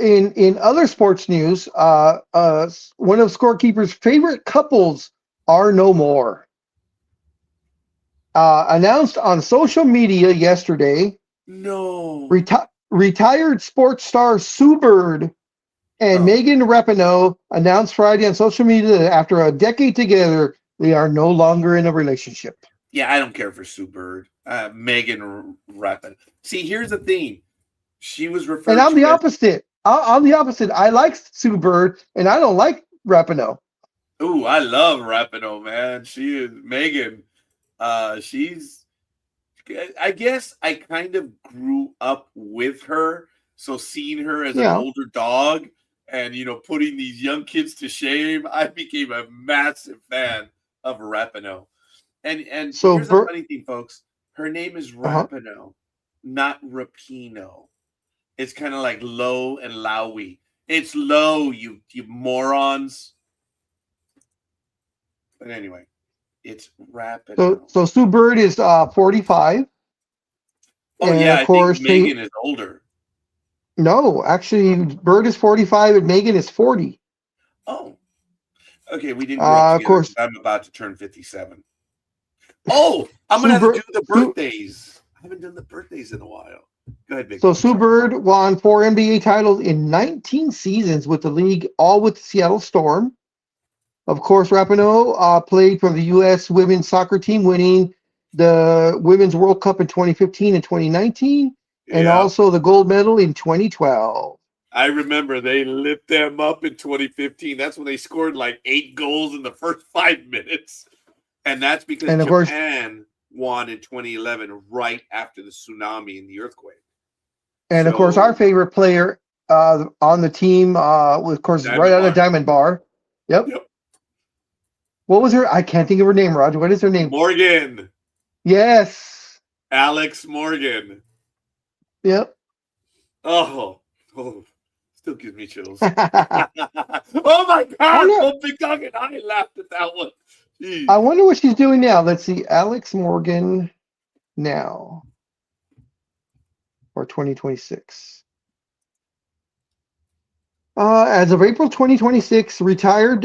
In other sports news, one of Scorekeeper's favorite couples are no more. Announced on social media yesterday. No. Retired sports star Sue Bird and Megan Rapinoe announced Friday on social media that after a decade together, they are no longer in a relationship. Yeah, I don't care for Sue Bird. Megan Rapinoe. See, here's the thing. She was referred and I'm to the as, opposite. I'm the opposite. I like Sue Bird, and I don't like Rapinoe. Ooh, I love Rapinoe, man. She is Megan. She's. I guess I kind of grew up with her, so seeing her as an older dog and putting these young kids to shame, I became a massive fan of Rapinoe. And So here's the funny thing, folks. Her name is Rapinoe, not Rapino. It's kind of like low and lowy. It's low, you morons. But anyway, it's Rapinoe. So Sue Bird is 45. Oh, and yeah, of I course, think Megan is older. No, actually, Bird is 45 and Megan is 40. Oh. Okay, we didn't grow up together. Of course. I'm about to turn 57. Oh, I'm going to have to do the birthdays. I haven't done the birthdays in a while. Go ahead, Big. So Sue Bird won 4 NBA titles in 19 seasons with the league, all with the Seattle Storm. Of course, Rapinoe played for the U.S. women's soccer team, winning the Women's World Cup in 2015 and 2019, and also the gold medal in 2012. I remember they lit them up in 2015. That's when they scored like 8 goals in the first 5 minutes. And that's because Japan won in 2011, right after the tsunami and the earthquake. And of course, our favorite player on the team, of course, right out of Diamond Bar. Yep. What was her? I can't think of her name, Roger. What is her name? Morgan. Yes. Alex Morgan. Yep. Oh, still gives me chills. Oh my God! Both Big Dog and I laughed at that one. Jeez. I wonder what she's doing now. Let's see, Alex Morgan now for 2026. As of April 2026, retired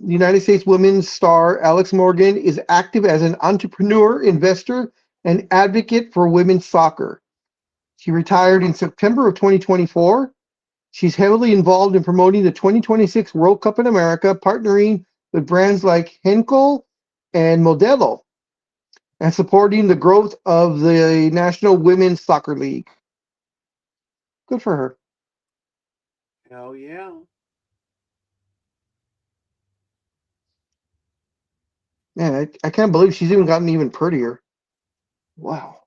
United States women's star Alex Morgan is active as an entrepreneur, investor, and advocate for women's soccer. She retired in September of 2024. She's heavily involved in promoting the 2026 World Cup in America, partnering with brands like Henkel and Modelo, and supporting the growth of the National Women's Soccer League. Good for her. Hell yeah. Man, I can't believe she's even gotten even prettier. Wow.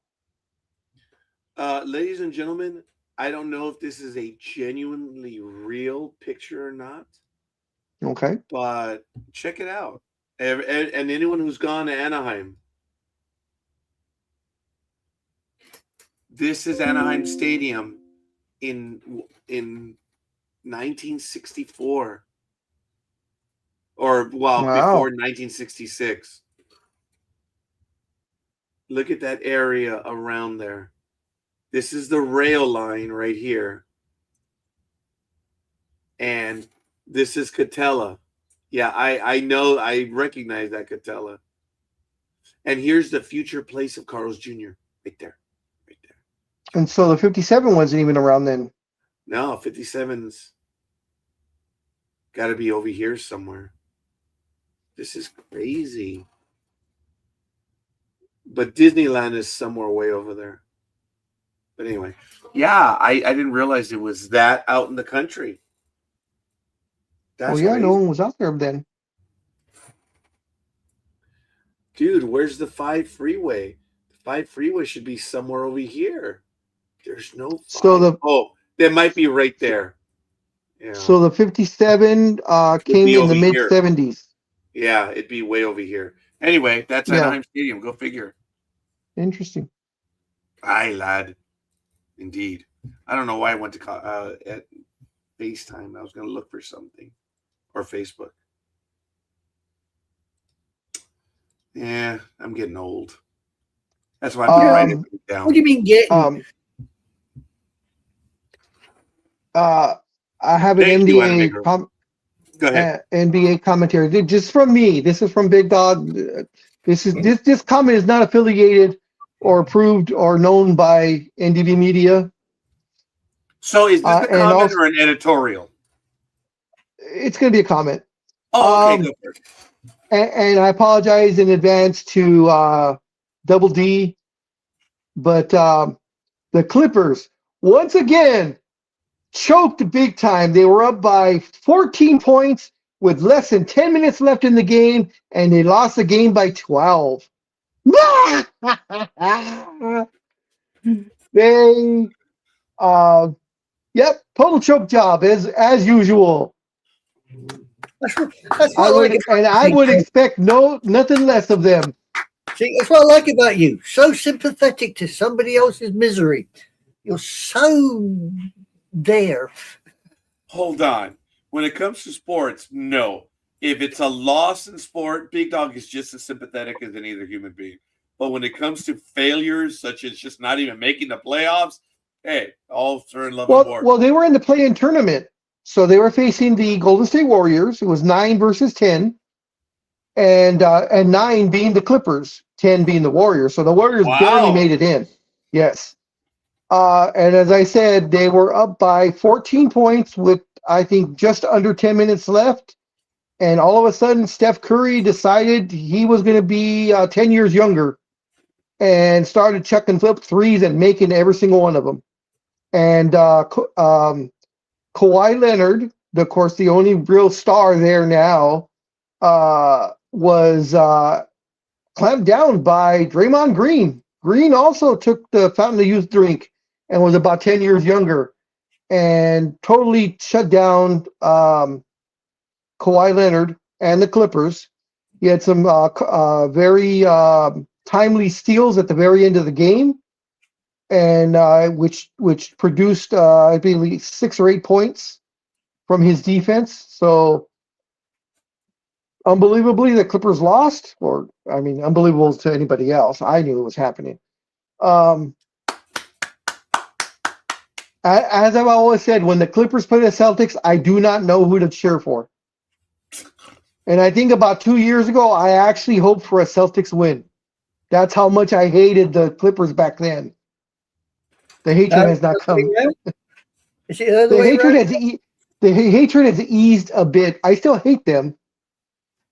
Ladies and gentlemen, I don't know if this is a genuinely real picture or not, Okay. but check it out. And anyone who's gone to Anaheim, this is Anaheim Stadium in 1964, or before Wow. 1966. Look at that area around there. This is the rail line right here. And this is Catella. Yeah, I know, I recognize that Catella. And here's the future place of Carl's Jr. Right there. Right there. And so the 57 wasn't even around then. No, 57's got to be over here somewhere. This is crazy. But Disneyland is somewhere way over there. But anyway, yeah, I didn't realize it was that out in the country. That's Well, yeah, crazy. no one was out there then. Dude, where's the 5 freeway? The 5 freeway should be somewhere over here. There's no 5. So that might be right there. Yeah. So the 57 came be in the over mid here. 70s. Yeah, it'd be way over here. Anyway, that's Yeah. Anaheim Stadium. Go figure. Interesting. Aye, lad. Indeed. I don't know why I went to at FaceTime. I was going to look for something. Or Facebook. Yeah, I'm getting old. That's why I'm writing everything down. What do you mean getting? I have an Thank you, NBA Go ahead. NBA commentary. Just from me. This is from Big Dog. This comment is not affiliated or approved or known by NDB Media. So is this a comment or an editorial? It's going to be a comment. Oh, okay. Go for it. And I apologize in advance to Double D, but the Clippers once again choked big time. They were up by 14 points with less than 10 minutes left in the game, and they lost the game by 12. They, total choke job as usual. That's what I would expect nothing less of them. See, that's what I like about you. So sympathetic to somebody else's misery. You're so there. Hold on. When it comes to sports, no. If it's a loss in sport, Big Dog is just as sympathetic as any other human being. But when it comes to failures, such as just not even making the playoffs, hey, all turn love and war. Well, they were in the play-in tournament. So they were facing the Golden State Warriors. It was 9 versus 10, and 9 being the Clippers, 10 being the Warriors. So the Warriors barely made it in. Yes. And as I said, they were up by 14 points with, I think, just under 10 minutes left. And all of a sudden, Steph Curry decided he was going to be 10 years younger and started chucking flip threes and making every single one of them. And Kawhi Leonard, of course, the only real star there now, was clamped down by Draymond Green. Green also took the Fountain of Youth drink and was about 10 years younger and totally shut down Kawhi Leonard and the Clippers. He had some very timely steals at the very end of the game, and which produced I believe 6 or 8 points from his defense. So unbelievably, the Clippers lost, or I mean, unbelievable to anybody else. I knew it was happening. As I've always said, when the Clippers play the Celtics, I do not know who to cheer for. And I think about 2 years ago, I actually hoped for a Celtics win. That's how much I hated the Clippers back then. The hatred has not come. Is it the hatred has eased a bit. I still hate them,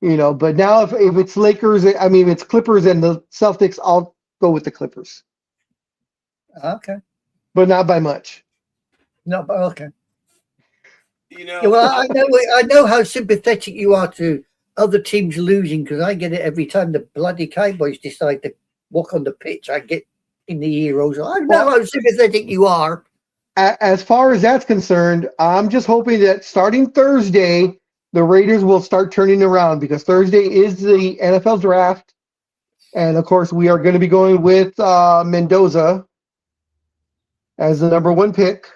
but now if it's Lakers, if it's Clippers and the Celtics, I'll go with the Clippers. Okay. But not by much. No, but okay. Well, I know how sympathetic you are to other teams losing, because I get it every time the bloody Cowboys decide to walk on the pitch, I get in the ear holes. I know how sympathetic you are. As far as that's concerned, I'm just hoping that starting Thursday, the Raiders will start turning around, because Thursday is the NFL draft. And of course, we are going to be going with Mendoza as the number 1 pick.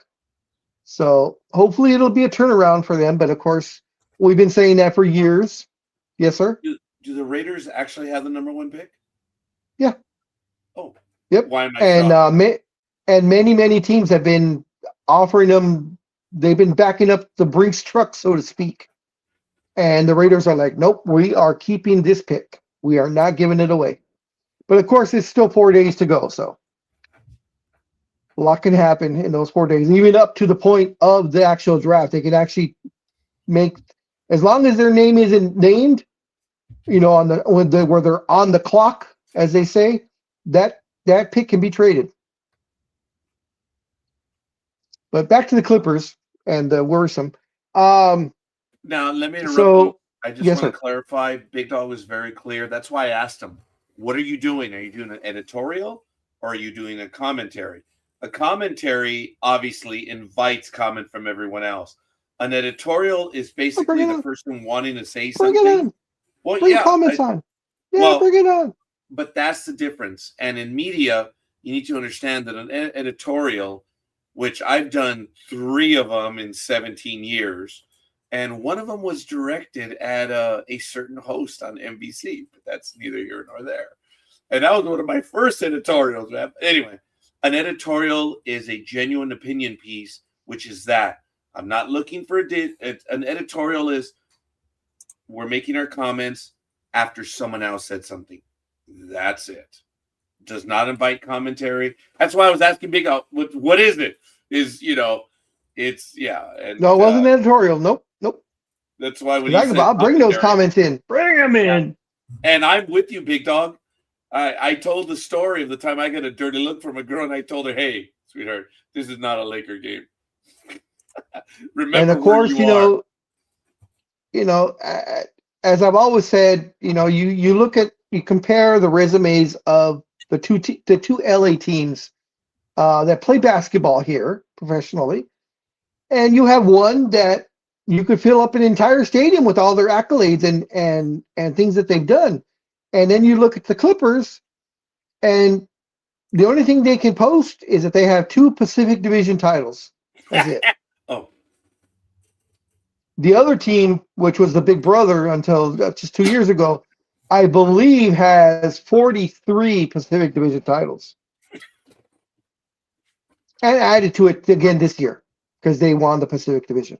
So hopefully it'll be a turnaround for them. But of course, we've been saying that for years. Yes, sir. Do the Raiders actually have the number 1 pick? Yeah. Oh. Yep. Why am I shocked? And many teams have been offering them. They've been backing up the Brinks truck, so to speak. And the Raiders are like, nope, we are keeping this pick. We are not giving it away. But of course, it's still 4 days to go. So a lot can happen in those 4 days. Even up to the point of the actual draft, they can actually make, as long as their name isn't named, on where they're on the clock, as they say, that pick can be traded. But back to the Clippers and the worrisome. Now, let me interrupt you. I just want to clarify. Big Dog was very clear. That's why I asked him, what are you doing? Are you doing an editorial or are you doing a commentary? A commentary obviously invites comment from everyone else. An editorial is basically the person wanting to say something. Bring it on. Well, bring comments on. Yeah, bring it on. But that's the difference. And in media, you need to understand that an editorial, which I've done 3 of them in 17 years, and one of them was directed at a certain host on NBC, but that's neither here nor there. And that was one of my first editorials, man. Anyway, an editorial is a genuine opinion piece, which is that. I'm not looking for an editorial is we're making our comments after someone else said something. That's it. Does not invite commentary. That's why I was asking Big Al, what is it? It's, yeah. And, no, it wasn't editorial. Nope. That's why when I'll bring those comments in. Bring them in. And I'm with you, Big Dog. I told the story of the time I got a dirty look from a girl, and I told her, hey, sweetheart, this is not a Laker game. Remember, and of course, as I've always said, you compare the resumes of the two LA teams that play basketball here professionally, and you have one that you could fill up an entire stadium with all their accolades and things that they've done, and then you look at the Clippers, and the only thing they can post is that they have 2 Pacific Division titles. That's it. Oh. The other team, which was the big brother until just 2 years ago, I believe has 43 Pacific Division titles. And added to it again this year because they won the Pacific Division.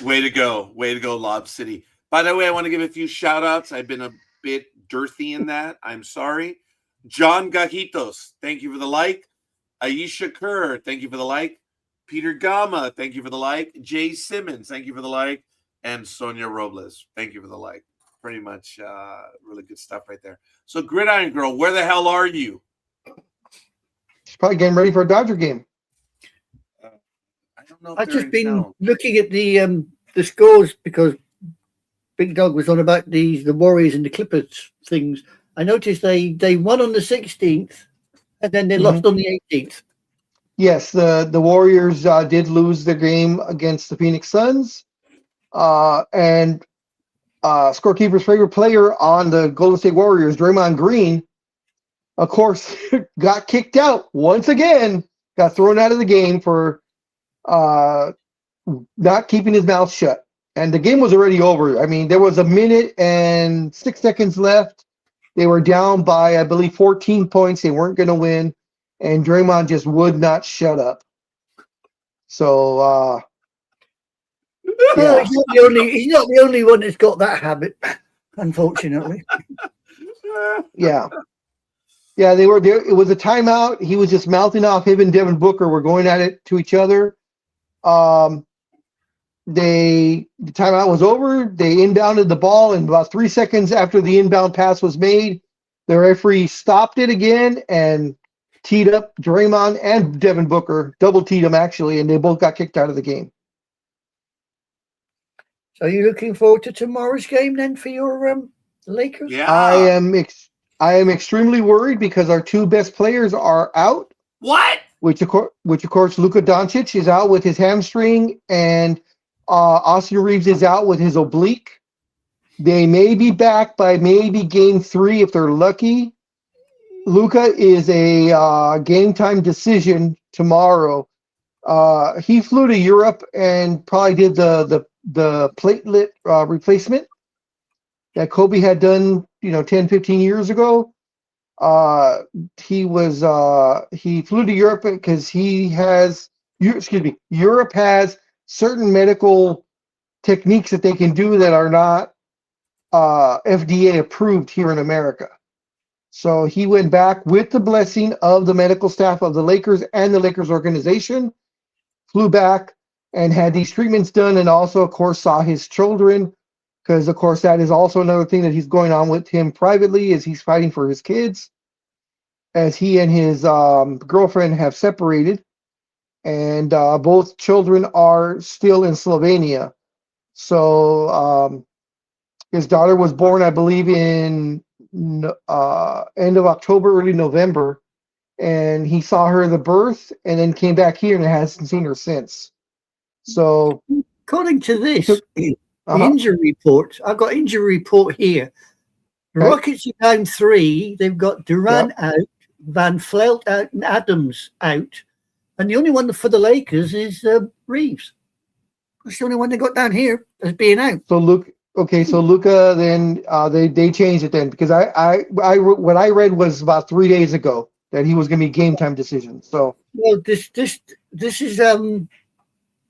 Way to go, Lob City. By the way, I want to give a few shout outs. I've been a bit girthy in that. I'm sorry. John Gajitos, thank you for the like. Aisha Kerr, thank you for the like. Peter Gama, thank you for the like. Jay Simmons, thank you for the like. And Sonia Robles, thank you for the like. Pretty much really good stuff right there. So Gridiron Girl, where the hell are you? She's probably getting ready for a Dodger game. I don't know. I've just been looking at the scores because Big Dog was on about the Warriors and the Clippers things. I noticed they won on the 16th and then they lost on the 18th. Yes, the Warriors did lose their game against the Phoenix Suns. And Scorekeeper's favorite player on the Golden State Warriors, Draymond Green, of course, got kicked out once again, got thrown out of the game for not keeping his mouth shut. And the game was already over. I mean, there was 1 minute and 6 seconds left. They were down by, I believe, 14 points. They weren't going to win. And Draymond just would not shut up. So, yeah. He's not the only one that's got that habit, unfortunately. Yeah, they were there. It was a timeout. He was just mouthing off. Him and Devin Booker were going at it to each other. The timeout was over. They inbounded the ball, and about 3 seconds after the inbound pass was made, the referee stopped it again and teed up Draymond and Devin Booker, double teed them actually, and they both got kicked out of the game. So are you looking forward to tomorrow's game then for your Lakers? Yeah, I I am extremely worried because our two best players are out. What? Which of course, Luka Doncic is out with his hamstring, and Austin Reeves is out with his oblique. They may be back by maybe game 3 if they're lucky. Luka is a game time decision tomorrow. He flew to Europe and probably did the platelet replacement that Kobe had done, 10, 15 years ago. He flew to Europe because Europe has certain medical techniques that they can do that are not FDA approved here in America. So he went back with the blessing of the medical staff of the Lakers and the Lakers organization, flew back and had these treatments done, and also, of course, saw his children, because, of course, that is also another thing that he's going on with him privately, is he's fighting for his kids, as he and his girlfriend have separated, and both children are still in Slovenia. So his daughter was born, I believe, in end of October, early November, and he saw her the birth and then came back here and hasn't seen her since. So according to this, the Uh-huh. injury report, I've got injury report here. The Okay. Rockets are down 3. They've got Durant out, Van Vleet out, and Adams out. And the only one for the Lakers is Reeves. That's the only one they got down here as being out. So Luka, then they changed it then, because what I read was about 3 days ago that he was going to be game time decision. So Well, this is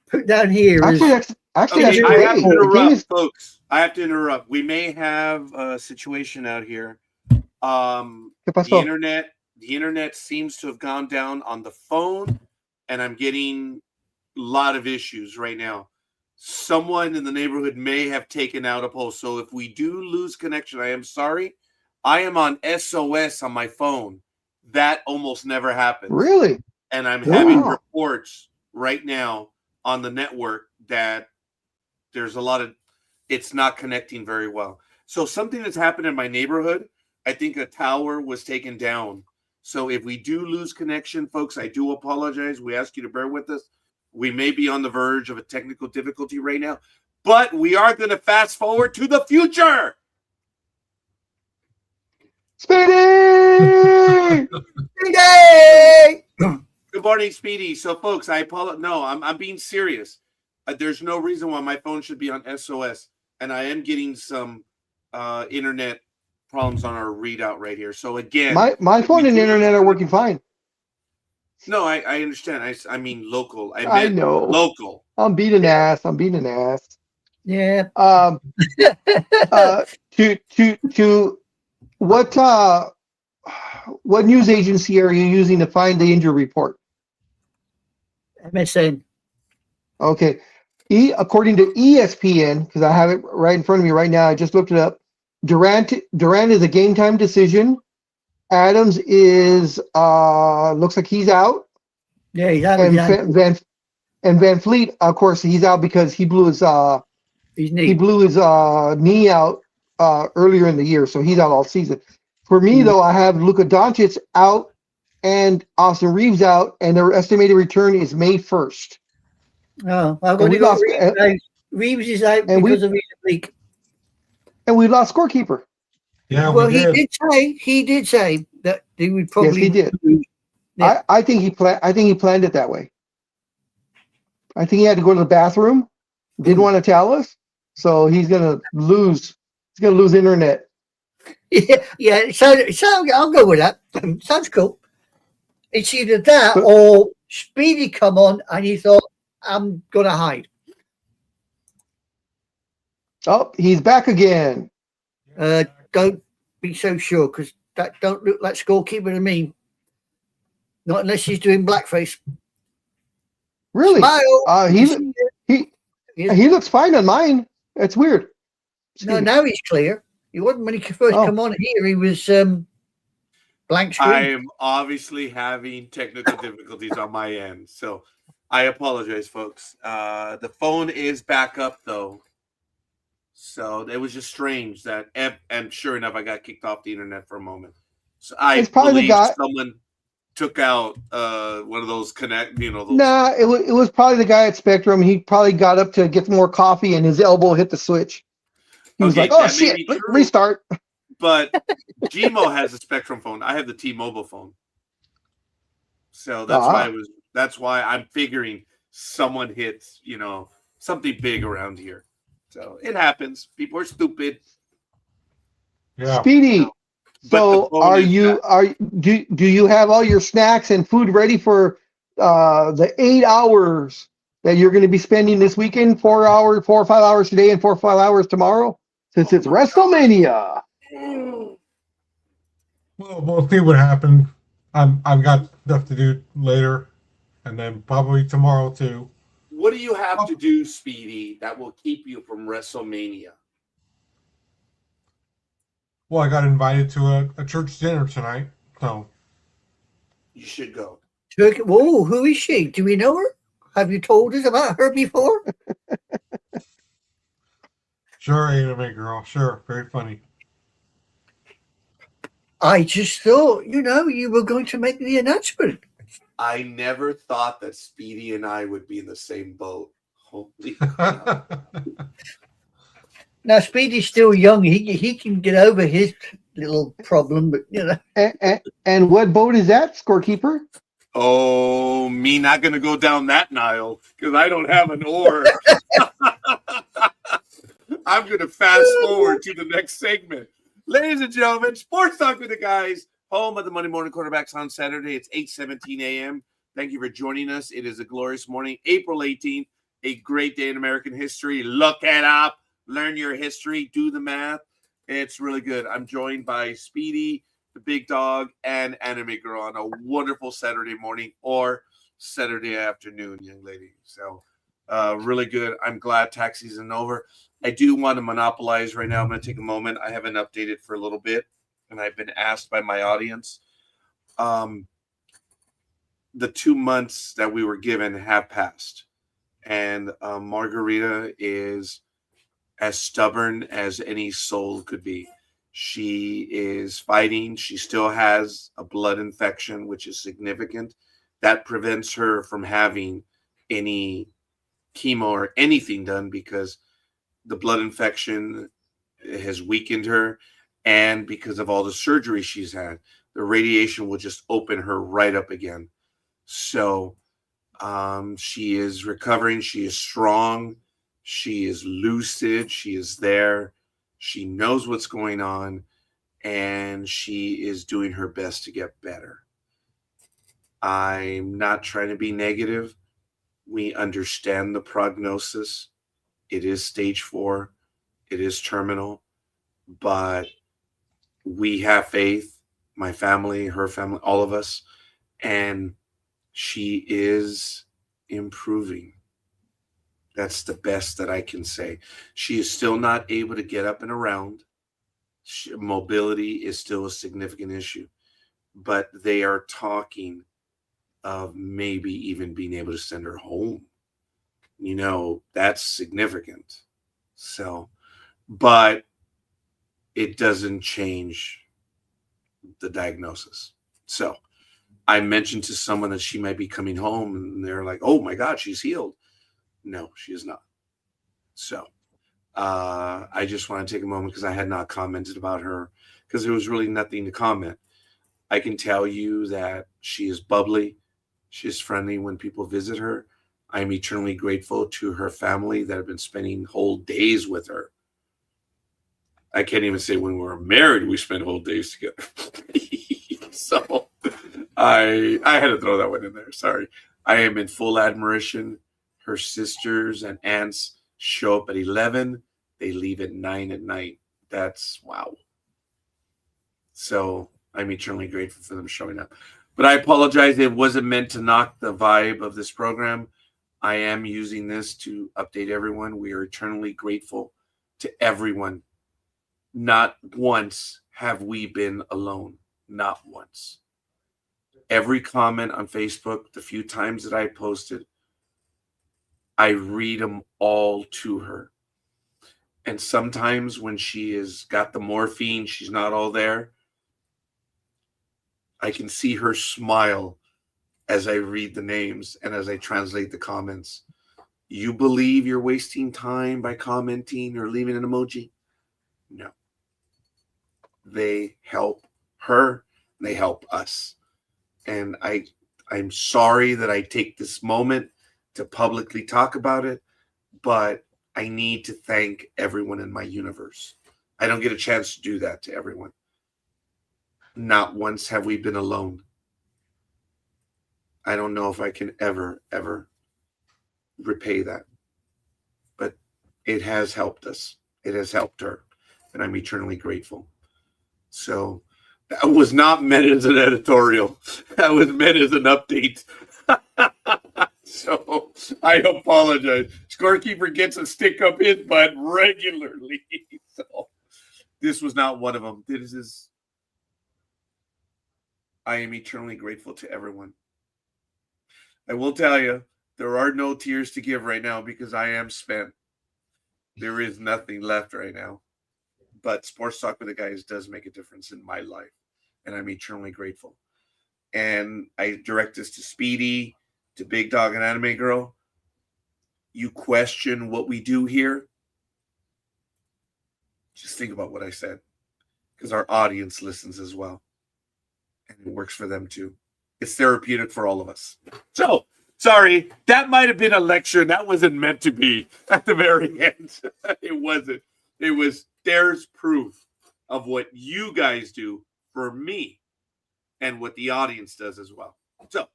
put down here as actually, Okay, that's I have to great. interrupt, folks. I have to interrupt. We may have a situation out here. ¿Qué The pasó? internet seems to have gone down on the phone, and I'm getting a lot of issues right now. Someone in the neighborhood may have taken out a pole. So if we do lose connection, I am sorry. I am on SOS on my phone. That almost never happens. Really? And I'm having Wow. reports right now on the network that there's a lot of, it's not connecting very well. So something that's happened in my neighborhood, I think a tower was taken down. So if we do lose connection, folks, I do apologize. We ask you to bear with us. We may be on the verge of a technical difficulty right now, but we are going to fast forward to the future. Speedy! Yay! Good morning, Speedy. So, folks, I apologize. No, I'm being serious. There's no reason why my phone should be on SOS, and I am getting some internet problems on our readout right here. So again, My phone and internet are working fine. No, I understand. I mean local. I I meant know. local. I'm beating ass. I'm beating ass. Yeah. To what news agency are you using to find the injury report? MSN. Okay. According to ESPN, because I have it right in front of me right now, I just looked it up. Durant is a game time decision. Adams is looks like he's out. Yeah, he's out. And Van Vleet, of course, he's out because he blew his knee out earlier in the year, so he's out all season. For me, though, I have Luka Doncic out and Austin Reeves out, and their estimated return is May 1st. Oh, I've only got Reeves out. Reeves is out because of his leak. And we lost scorekeeper. Yeah, well, he did say that he would probably. Yes, he did. Yeah. I think he planned it that way. I think he had to go to the bathroom. Didn't want to tell us, so he's gonna lose. He's gonna lose internet. Yeah. So I'll go with that. Sounds cool. It's either that or Speedy come on and he thought, I'm gonna hide. Oh, he's back again. Don't be so sure, because that don't look like scorekeeper to me. Not unless she's doing blackface. Really? Smile. He looks fine on mine. That's weird. No, now he's clear. He wasn't when he first come on here. He was blank screen. I am obviously having technical difficulties on my end, so I apologize, folks. The phone is back up though, So it was just strange that, and sure enough, I got kicked off the internet for a moment. So I It's probably the believe guy. someone took out one of those those. Nah, it was probably the guy at Spectrum. He probably got up to get some more coffee, and his elbow hit the switch. He was Okay, like, "Oh that may shit, be true. restart." But Gmo has a Spectrum phone. I have the T-Mobile phone. So that's why I'm figuring someone hits, something big around here. So it happens. People are stupid. Yeah. Speedy. But the So phone is back. do you have all your snacks and food ready for the 8 hours that you're going to be spending this weekend? 4 or 5 hours today and 4 or 5 hours tomorrow, since it's WrestleMania. Well, we'll see what happens. I've got stuff to do later, and then probably tomorrow too. What do you have to do, Speedy, that will keep you from WrestleMania? Well, I got invited to a church dinner tonight, so You should go. Whoa, who is she? Do we know her? Have you told us about her before? sure, anime girl, sure, very funny. I just thought, you were going to make the announcement. I never thought that Speedy and I would be in the same boat. Holy crap. Now, Speedy's still young. He can get over his little problem, but And what boat is that, scorekeeper? Oh, me not going to go down that Nile because I don't have an oar. I'm going to fast forward to the next segment. Ladies and gentlemen, Sports Talk with the Guys, home of the Monday Morning Quarterbacks on Saturday. It's 8:17 a.m. Thank you for joining us. It is a glorious morning, April 18th, a great day in American history. Look it up, learn your history, do the math. It's really good. I'm joined by Speedy, the big dog, and Anime Girl on a wonderful Saturday morning or Saturday afternoon, young lady. So really good. I'm glad tax season over. I do want to monopolize right now. I'm going to take a moment. I haven't updated for a little bit, and I've been asked by my audience. The 2 months that we were given have passed, and Margarita is as stubborn as any soul could be. She is fighting. She still has a blood infection, which is significant. That prevents her from having any chemo or anything done because the blood infection has weakened her, and because of all the surgery she's had, the radiation will just open her right up again. So she is recovering. She is strong. She is lucid. She is there. She knows what's going on, and she is doing her best to get better. I'm not trying to be negative. We understand the prognosis. It is stage 4. It is terminal, but we have faith, my family, her family, all of us, and she is improving. That's the best that I can say. She is still not able to get up and around. Mobility is still a significant issue, but they are talking of maybe even being able to send her home. That's significant. So, but it doesn't change the diagnosis. So I mentioned to someone that she might be coming home, and they're like, oh my God, she's healed. No, she is not. So I just want to take a moment because I had not commented about her because there was really nothing to comment. I can tell you that she is bubbly. She is friendly when people visit her. I am eternally grateful to her family that have been spending whole days with her. I can't even say when we were married, we spent whole days together. So I had to throw that one in there. Sorry. I am in full admiration. Her sisters and aunts show up at 11. They leave at 9 at night. That's wow. So I'm eternally grateful for them showing up. But I apologize. It wasn't meant to knock the vibe of this program. I am using this to update everyone. We are eternally grateful to everyone. Not once have we been alone. Not once. Every comment on Facebook, the few times that I posted, I read them all to her. And sometimes when she has got the morphine, she's not all there. I can see her smile as I read the names and as I translate the comments. You believe you're wasting time by commenting or leaving an emoji? No. They help her. They help us. And I'm sorry that I take this moment to publicly talk about it, but I need to thank everyone in my universe. I don't get a chance to do that to everyone. Not once have we been alone. I don't know if I can ever repay that. But it has helped us. It has helped her. And I'm eternally grateful. So that was not meant as an editorial. That was meant as an update. So I apologize. Scorekeeper gets a stick up his butt regularly. So this was not one of them. This is. I am eternally grateful to everyone. I will tell you, there are no tears to give right now because I am spent. There is nothing left right now. But Sports Talk with the Guys does make a difference in my life. And I'm eternally grateful. And I direct this to Speedy, to Big Dog and Anime Girl. You question what we do here? Just think about what I said. Because our audience listens as well. And it works for them too. It's therapeutic for all of us. So, sorry, that might have been a lecture. That wasn't meant to be at the very end. It wasn't. It was, there's proof of what you guys do for me and what the audience does as well. So,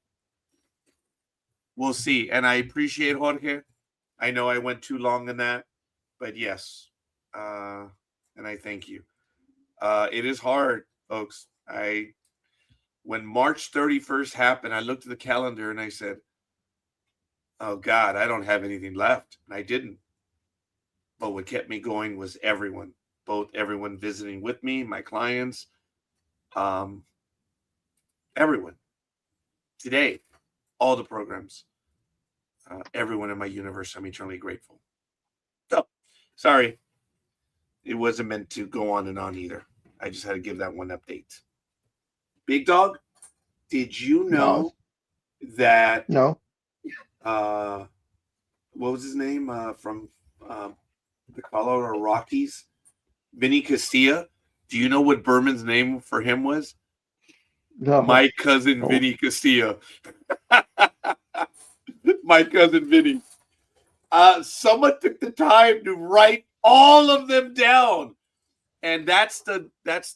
we'll see. And I appreciate Jorge. I know I went too long in that, but yes. And I thank you. It is hard, folks. When March 31st happened, I looked at the calendar and I said, oh God, I don't have anything left. And I didn't. But what kept me going was everyone, both everyone visiting with me, my clients, everyone. Today, all the programs, everyone in my universe, I'm eternally grateful. So, sorry. It wasn't meant to go on and on either. I just had to give that one update. Big Dog, did you know that? No. What was his name from the Colorado Rockies? Vinny Castilla. Do you know what Berman's name for him was? No. My cousin Vinny Castilla. My cousin Vinny. Someone took the time to write all of them down. And that's the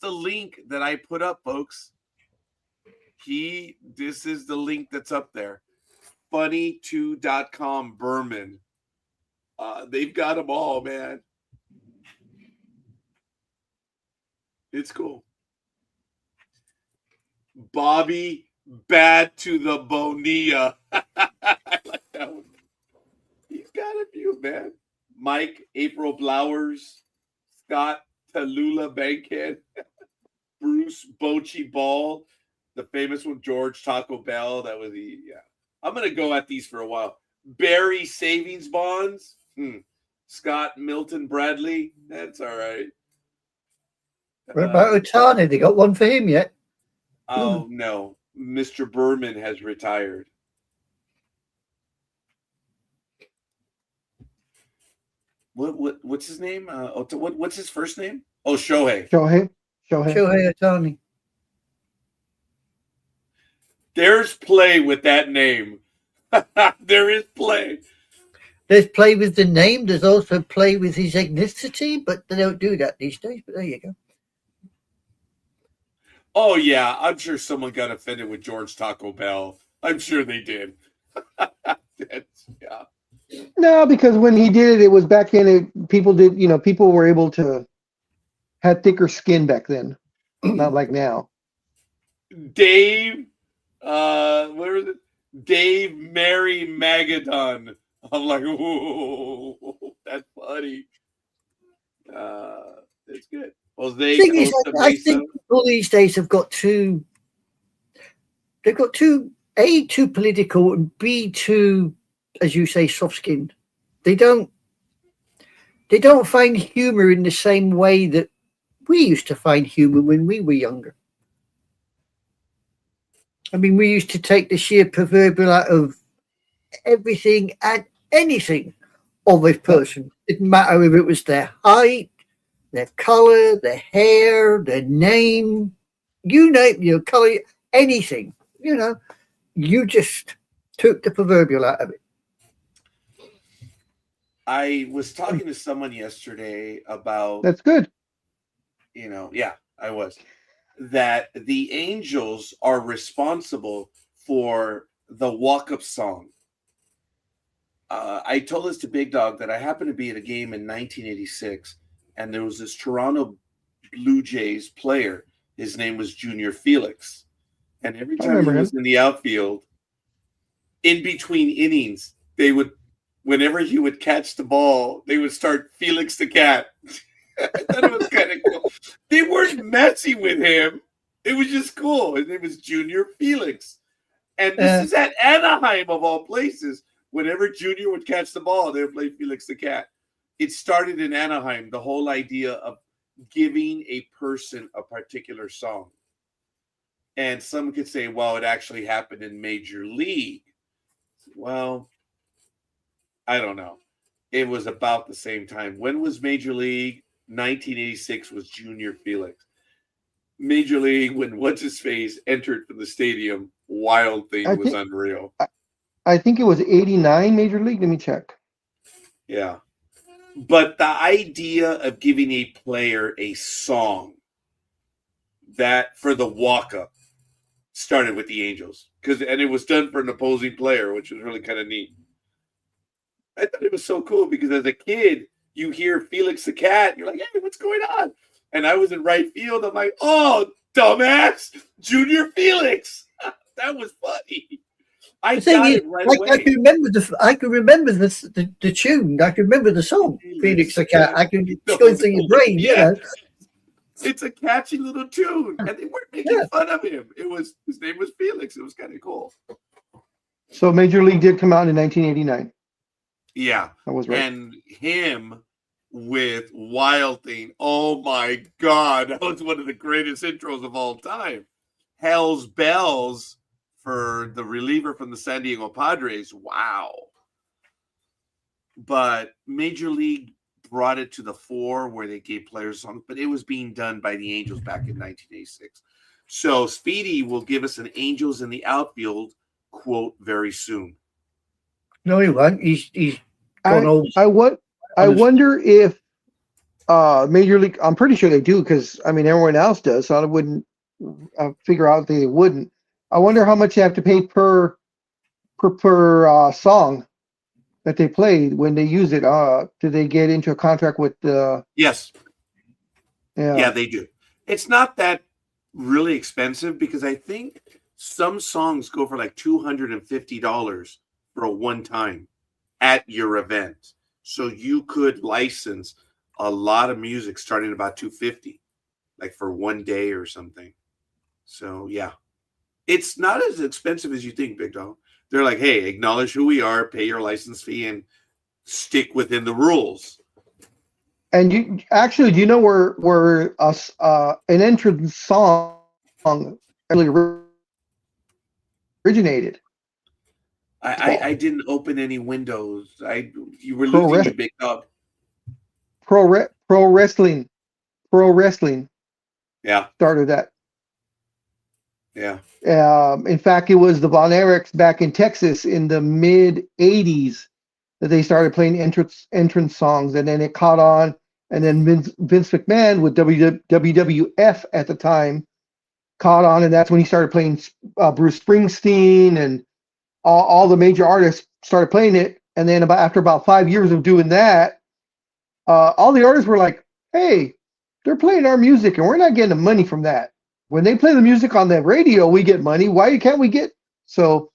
link that I put up, folks. This is the link that's up there. Funny2.com Berman. They've got them all, man. It's cool. Bobby Bad to the Bonilla. I like that one. He's got a few, man. Mike April Blowers. Scott Tallulah Bankhead. Bruce Bochy Ball. The famous one, George Taco Bell. That was I'm going to go at these for a while. Barry Savings Bonds. Scott Milton Bradley. That's all right. What about Otani? They got one for him yet? Oh, no. Mr. Berman has retired. What's his name? What's his first name? Oh, Shohei. Shohei Otani. There's play with that name. There is play. There's play with the name. There's also play with his ethnicity, but they don't do that these days. But there you go. Oh, yeah. I'm sure someone got offended with George Taco Bell. I'm sure they did. Yeah. No, because when he did it, it was back in it. People were able to have thicker skin back then. Not like now. Dave, where is it? Dave Mary Magadon. I'm like, ooh, that's funny. It's good. Jose The thing is, Costa I Mesa. think all these days have got two. They've got two. A, too political, and B, too, as you say, soft-skinned. They don't they don't find humor in the same way that we used to find humor when we were younger. I mean, we used to take the sheer proverbial out of everything and anything of a person. It didn't matter if it was their height, their color, their hair, their name, you name your color, anything. You know, you just took the proverbial out of it. I was talking to someone yesterday about, That's good. yeah, I was, that the Angels are responsible for the walk-up song. I told this to Big Dog that I happened to be at a game in 1986, and there was this Toronto Blue Jays player. His name was Junior Felix. And every time he was in the outfield, in between innings, they would, whenever he would catch the ball, they would start Felix the Cat. I thought it was kind of cool. They weren't messy with him. It was just cool. His name was Junior Felix. And this is at Anaheim, of all places. Whenever Junior would catch the ball, they would play Felix the Cat. It started in Anaheim, the whole idea of giving a person a particular song. And some could say, well, it actually happened in Major League. Well, I don't know. It was about the same time. When was Major League? 1986 was Junior Felix. Major League, when what's-his-face entered from the stadium, Wild Thing was unreal. I think it was 89 Major League. Let me check. Yeah. But the idea of giving a player a song that for the walk-up started with the Angels. And it was done for an opposing player, which was really kind of neat. I thought it was so cool because as a kid, you hear Felix the Cat, you're like, hey, what's going on? And I was in right field. I'm like, oh, dumbass, Junior Felix. That was funny. I got it right away. I can remember the tune. I can remember the song, Felix the Cat. I can go through your brain, you know. It's a catchy little tune, and they weren't making fun of him. His name was Felix. It was kind of cool. So Major League did come out in 1989. Yeah, that was right. And him with Wild Thing. Oh my God, that was one of the greatest intros of all time. Hell's Bells for the reliever from the San Diego Padres. Wow. But Major League brought it to the fore where they gave players songs, but it was being done by the Angels back in 1986. So Speedy will give us an Angels in the Outfield quote very soon. No, he won't. He's gone old. I wonder if Major League, I'm pretty sure they do because, I mean, everyone else does, so I wouldn't figure out they wouldn't. I wonder how much you have to pay per song that they play when they use it. Do they get into a contract with the? Yes. Yeah, they do. It's not that really expensive because I think some songs go for like $250 for a one time at your event. So you could license a lot of music starting at about $250, like for one day or something. So yeah. It's not as expensive as you think, Big Dog. They're like, hey, acknowledge who we are, pay your license fee, and stick within the rules. And you actually, do you know where an entrance song really originated? I didn't open any windows. You were losing me, Big Dog. Pro wrestling. Yeah. Started that. Yeah. In fact, it was the Von Erichs back in Texas in the mid '80s that they started playing entrance songs, and then it caught on. And then Vince McMahon with WWF at the time caught on, and that's when he started playing Bruce Springsteen and all the major artists started playing it. And then after about 5 years of doing that, all the artists were like, "Hey, they're playing our music, and we're not getting the money from that. When they play the music on the radio, we get money. Why can't we get?" So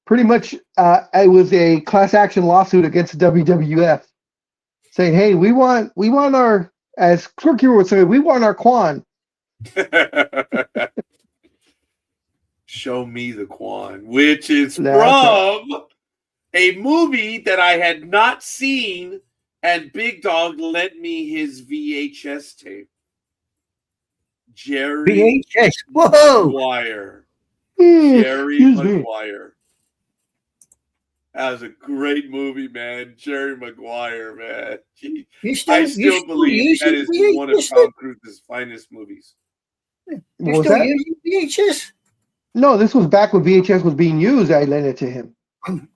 pretty much it was a class action lawsuit against the WWF saying, hey, we want our, as Clerk Hero would say, we want our Quan. Show me the Quan, which is from a movie that I had not seen And Big Dog lent me his VHS tape. Jerry VHS. Whoa. Maguire. Hmm, Jerry excuse me. Maguire. That was a great movie, man. Jerry Maguire, man. Gee, I still believe that is one of Tom Cruise's finest movies. What You was still that? using VHS? No, this was back when VHS was being used. I lent it to him.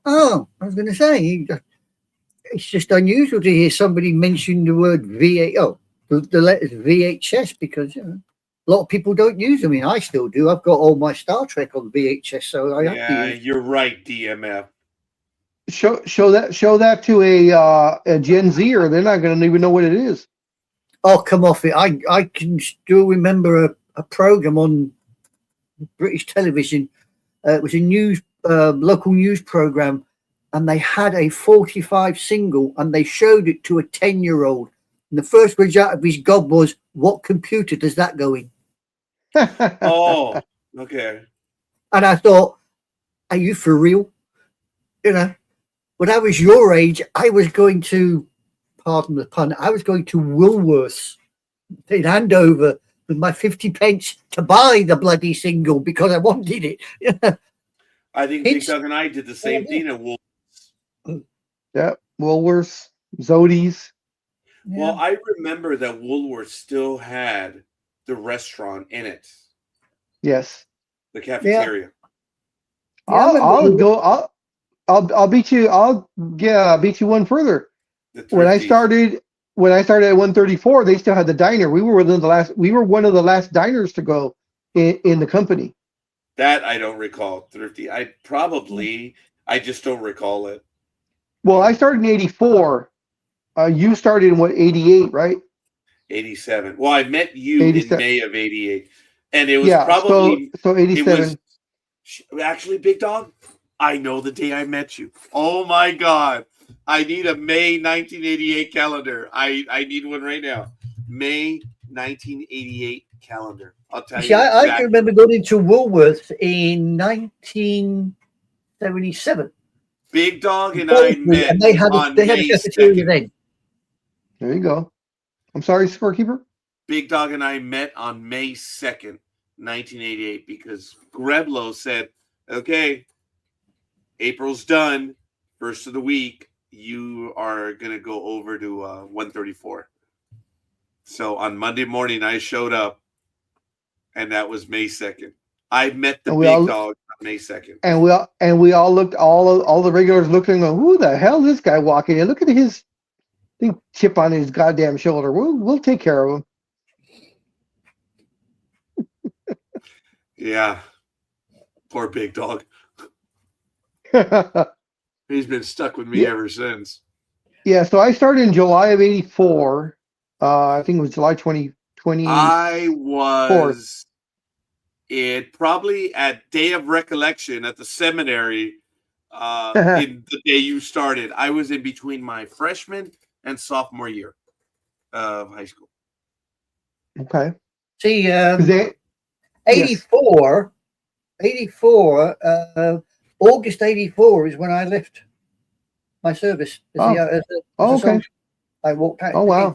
Oh, I was going to say, it's just unusual to hear somebody mention the word the letters VHS, because a lot of people don't use them. I mean, I still do. I've got all my Star Trek on VHS, so I have to use. You're right, DMF. Show that to a Gen Zer. They're not going to even know what it is. Oh, come off it. I can still remember a program on British television. It was a local news program, and they had a 45 single, and they showed it to a 10-year-old. And the first words out of his gob was, "What computer does that go in?" Oh, okay. And I thought, are you for real? When I was your age, I was going to, pardon the pun, I was going to Woolworths in Andover with my 50 pence to buy the bloody single because I wanted it. I think Big Doug and I did the same thing at Woolworths. Yeah, Woolworths, Zodi's. Well, I remember that Woolworths still had the restaurant in it. Yes. The cafeteria. I'll beat you. I'll beat you one further. When I started at 134, they still had the diner. We were one of the last diners to go in the company. That I don't recall, Thrifty. I just don't recall it. Well, I started in 84. You started in 88, right? 87. Well, I met you in May of 88. And it was probably so 87. Actually, Big Dog, I know the day I met you. Oh my God. I need a May 1988 calendar. I need one right now. May 1988 calendar. I'll tell you. I can remember going into Woolworths in 1977. Big Dog and I met and they had a cafeteria then. There you go. I'm sorry, Scorekeeper. Big Dog and I met on May 2nd, 1988, because Greblo said, okay, April's done. First of the week, you are going to go over to 134. So on Monday morning, I showed up, and that was May 2nd. I met the Big Dog on May 2nd. And we all looked, all the regulars looked and go, who the hell is this guy walking in? Look at his chip on his goddamn shoulder. We'll take care of him. Yeah. Poor Big Dog. He's been stuck with me ever since. Yeah, so I started in July of 84. I think it was July 2020. I was probably at Day of Recollection at the seminary in the day you started. I was in between my freshman and sophomore year of high school. Okay. See, 84, August 84 is when I left my service. Okay. I walked out. Oh, wow.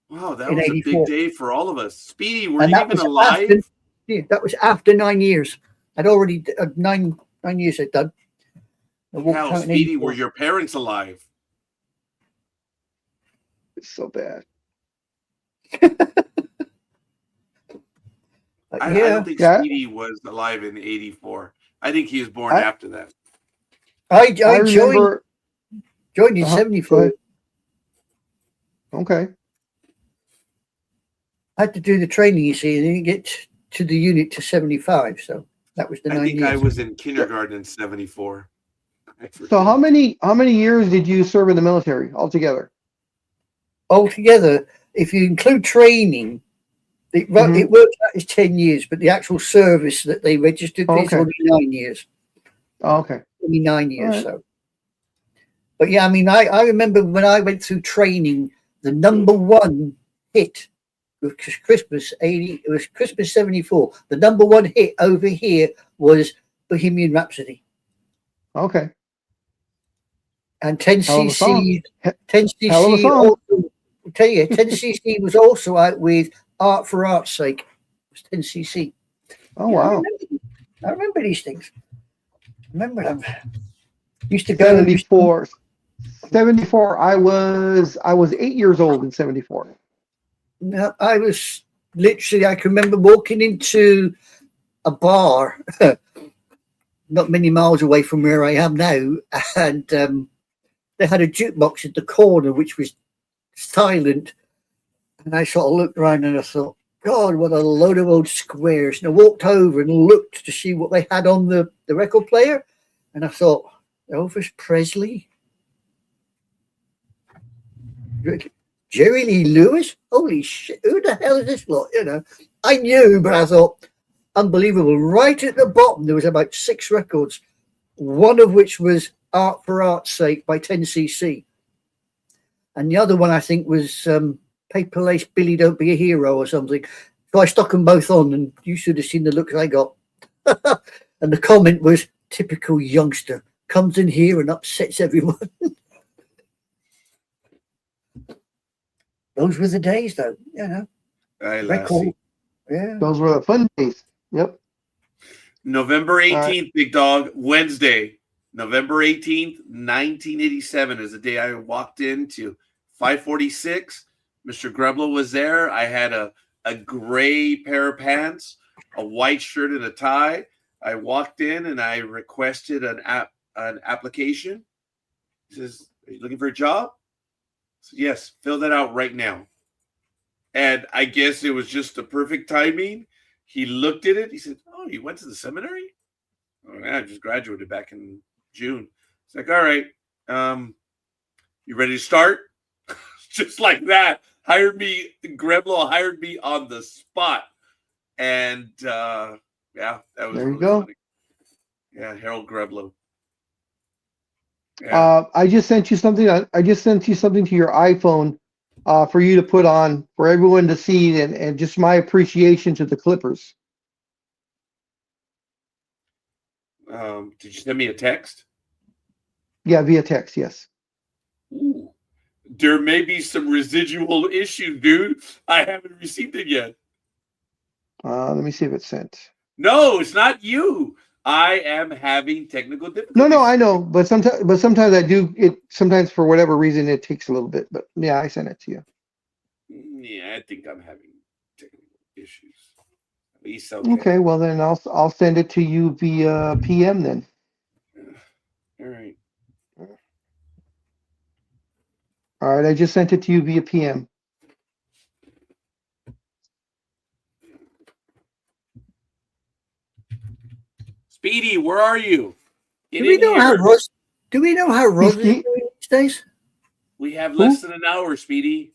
Wow, that was 84. A big day for all of us. Speedy, were you even alive? That was after 9 years. I'd already 9 years I'd done. How, Speedy, were your parents alive? It's so bad. I don't think Speedy was alive in 84. I think he was born after that. I joined in 74. Okay. I had to do the training, you see, and then get to the unit to 75. So that was the 9 years. I think I was in kindergarten in 74. So how many years did you serve in the military altogether? Altogether, if you include training, it works out as 10 years, but the actual service that they registered is only 9 years. Okay. Only 9 years, so. But yeah, I mean, I remember when I went through training, the number one hit was Christmas 80. It was Christmas 74. The number one hit over here was Bohemian Rhapsody. Okay. And Hell of a song. 10cc, Hell of a 10cc song. also, I'll tell you, 10cc was also out with Art for Art's Sake. It was 10cc. Oh, Yeah, wow. I remember these things. Remember them. Used to go. 74. 74. I was 8 years old in 74. No, I was literally, I can remember walking into a bar not many miles away from where I am now, and they had a jukebox at the corner which was silent, and I sort of looked around and I thought, God, what a load of old squares. And I walked over and looked to see what they had on the record player, and I thought, Elvis Presley, Jerry Lee Lewis, holy shit, who the hell is this lot? You know, I knew, but I thought, unbelievable. Right at the bottom, there was about 6 records, one of which was Art for Art's Sake by 10cc. And the other one, I think, was Paper Lace Billy Don't Be a Hero or something. So I stuck them both on, and you should have seen the looks I got. And the comment was, typical youngster, comes in here and upsets everyone. Those were the days, though, you know. Record. Yeah. Those were the fun days. Yep. November 18th, big dog, Wednesday, November 18th, 1987 is the day I walked into 546. Mr. Greblo was there. I had a gray pair of pants, a white shirt, and a tie. I walked in and I requested an application. He says, "Are you looking for a job?" I said, "Yes, fill that out right now." And I guess it was just the perfect timing. He looked at it. He said, "Oh, you went to the seminary?" "Oh, yeah, I just graduated back in June." It's like, "All right, you ready to start?" Just like that. Greblo hired me on the spot. And yeah, that was there you really go. funny. Yeah, Harold Greblo. Yeah. I just sent you something. I just sent you something to your iPhone for you to put on for everyone to see, and just my appreciation to the Clippers. Did you send me a text? Yeah, via text. Yes. Ooh. There may be some residual issue, dude. I haven't received it yet. Let me see if it's sent. No, it's not you. I am having technical difficulties. No, I know, but sometimes I do it. Sometimes for whatever reason it takes a little bit, but yeah, I sent it to you. Yeah, I think I'm having technical issues. At least okay. Okay, well then I'll send it to you via PM then. All right. All right, I just sent it to you via PM. Speedy, where are you? Do we know how Roz is doing these days? We have less than an hour, Speedy.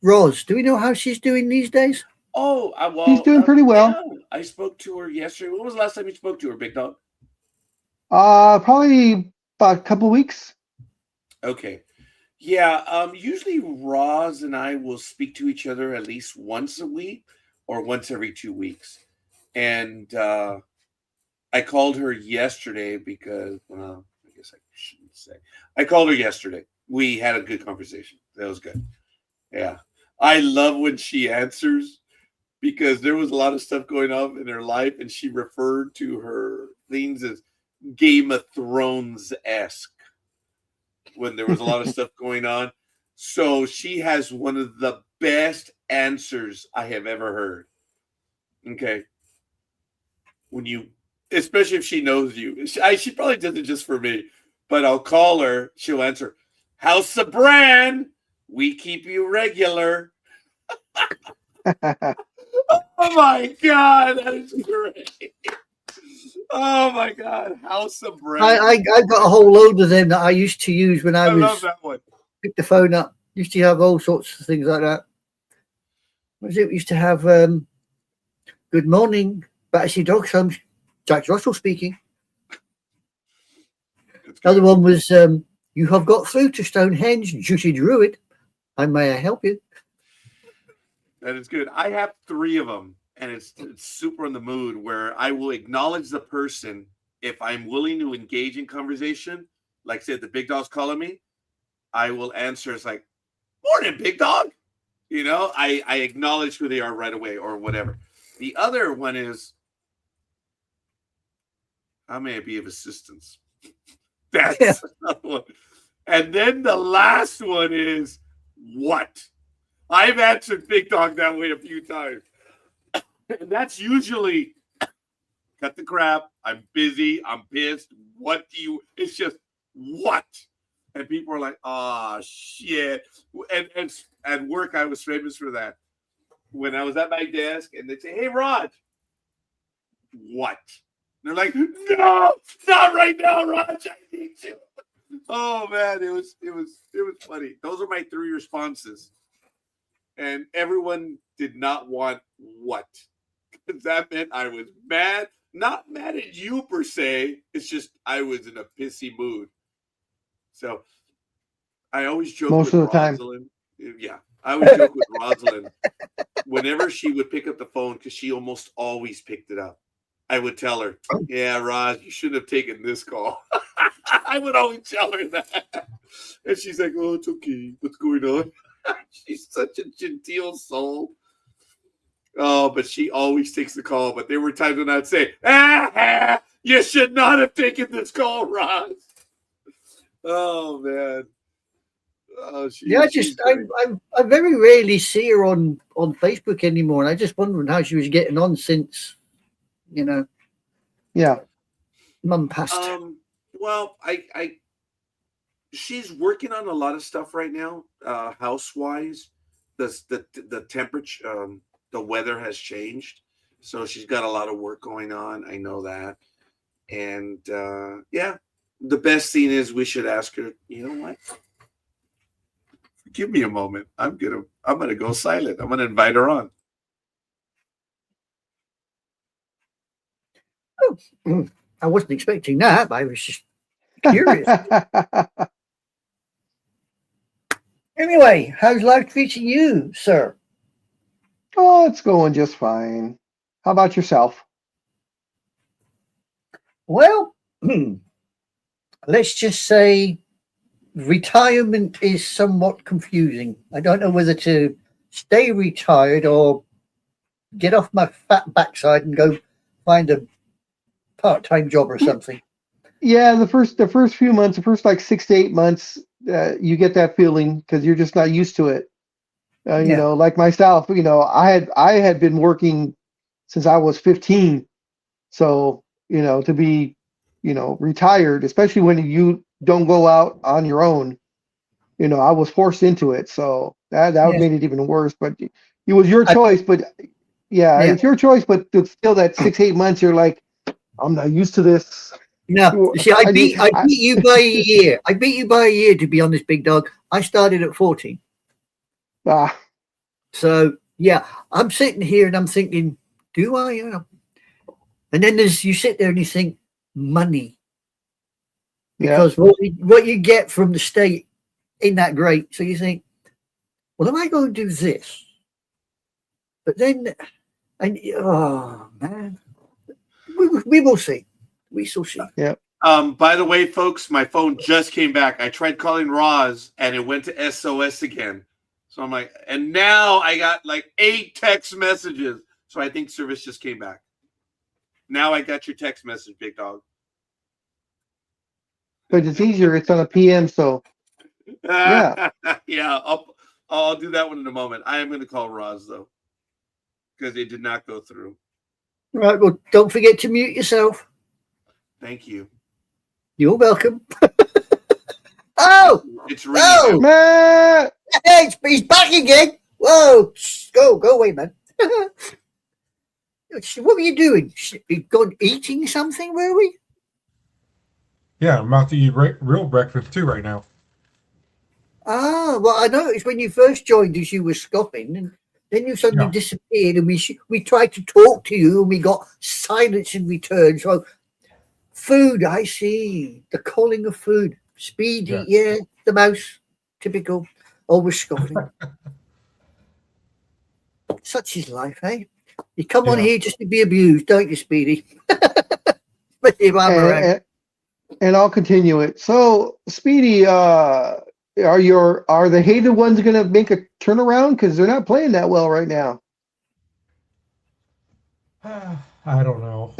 Roz, do we know how she's doing these days? Oh, well, She's doing pretty well. Yeah, I spoke to her yesterday. When was the last time you spoke to her, big dog? Probably about a couple weeks. Okay. Yeah, usually Roz and I will speak to each other at least once a week or once every 2 weeks. And I called her yesterday because, well, I guess I shouldn't say. I called her yesterday. We had a good conversation. That was good. Yeah. I love when she answers because there was a lot of stuff going on in her life, and she referred to her things as Game of Thrones-esque when there was a lot of stuff going on. So she has one of the best answers I have ever heard. Okay. Especially if she knows you. She probably does it just for me, but I'll call her. She'll answer, "House of Bran, we keep you regular." Oh my God, that is great. Oh my God, House of Bran. I got a whole load of them that I used to use when I love that one. Pick the phone up. Used to have all sorts of things like that. What was it? We used to have "Good morning, Battersea Dogs Home, Jack Russell speaking." The other one was "You have got through to Stonehenge, Juicy Druid. How may I help you?" That is good. I have 3 of them, and it's super in the mood where I will acknowledge the person if I'm willing to engage in conversation, like I said, the big dog's calling me, I will answer. It's like, morning, big dog. You know, I acknowledge who they are right away or whatever. The other one is, how may I be of assistance? That's another one. And then the last one is, what? I've answered big dog that way a few times. And that's usually, cut the crap. I'm busy. I'm pissed. What do you, it's just, what? And people are like, oh, shit. And at work, I was famous for that. When I was at my desk and they'd say, hey, Rod, what? And they're like, no, not right now, Rod. I need you. Oh, man, it was funny. Those are my 3 responses. And everyone did not want what. Because that meant I was mad. Not mad at you per se. It's just I was in a pissy mood. So I always joke Most with of the time. Rosalind. Yeah, I always joke with Rosalind. Whenever she would pick up the phone, because she almost always picked it up, I would tell her, yeah, Roz, you shouldn't have taken this call. I would always tell her that. And she's like, oh, it's okay. What's going on? She's such a genteel soul. Oh, but she always takes the call. But there were times when I'd say, you should not have taken this call, Roz. Oh, man. Oh, I very rarely see her on Facebook anymore. And I just wondering how she was getting on since, Yeah. Mum passed. Well, she's working on a lot of stuff right now, house-wise. The temperature, the weather has changed, so she's got a lot of work going on. I know that, and yeah, the best thing is we should ask her. You know what? Give me a moment. I'm gonna go silent. I'm gonna invite her on. Oh, I wasn't expecting that, but I was just curious. Anyway, how's life treating you, sir? Oh, it's going just fine. How about yourself? Well, let's just say retirement is somewhat confusing. I don't know whether to stay retired or get off my fat backside and go find a part-time job or something. Yeah, the first few months, the first like 6 to 8 months, you get that feeling because you're just not used to it. You know, like myself, I had been working since I was 15. So, to be, retired, especially when you don't go out on your own, I was forced into it. So that made it even worse. But it was your choice. But it's your choice. But it's still that 6, 8 months, you're like, I'm not used to this. No, see, I beat you by a year. I beat you by a year, to be honest, big dog. I started at 14. So yeah, I'm sitting here and I'm thinking, do I? And then you sit there and you think, money, because what you get from the state ain't that great. So you think, well, am I going to do this? But then, oh man, we will see. We shall see. Yeah. By the way, folks, my phone just came back. I tried calling Roz and it went to SOS again. So I'm like, and now I got like 8 text messages. So I think service just came back. Now I got your text message, big dog. But it's easier. It's on a PM. So yeah. Yeah, I'll do that one in a moment. I am going to call Roz though, because it did not go through. Right. Well, don't forget to mute yourself. Thank you. You're welcome. Oh, it's ringing. Man. He's back again. Whoa, go away, man. What were you doing? You gone eating something, were we? Yeah, I'm about to eat real breakfast too right now. Ah, well, I noticed when you first joined us, you were scoffing, and then you suddenly disappeared, and we tried to talk to you, and we got silence in return. So, food, I see. The calling of food. Speedy, yeah, the mouse. Typical. Always scoffing. Such is life, eh? You come on here just to be abused, don't you, Speedy? and I'll continue it. So, Speedy, are the hated ones going to make a turnaround? Because they're not playing that well right now. I don't know.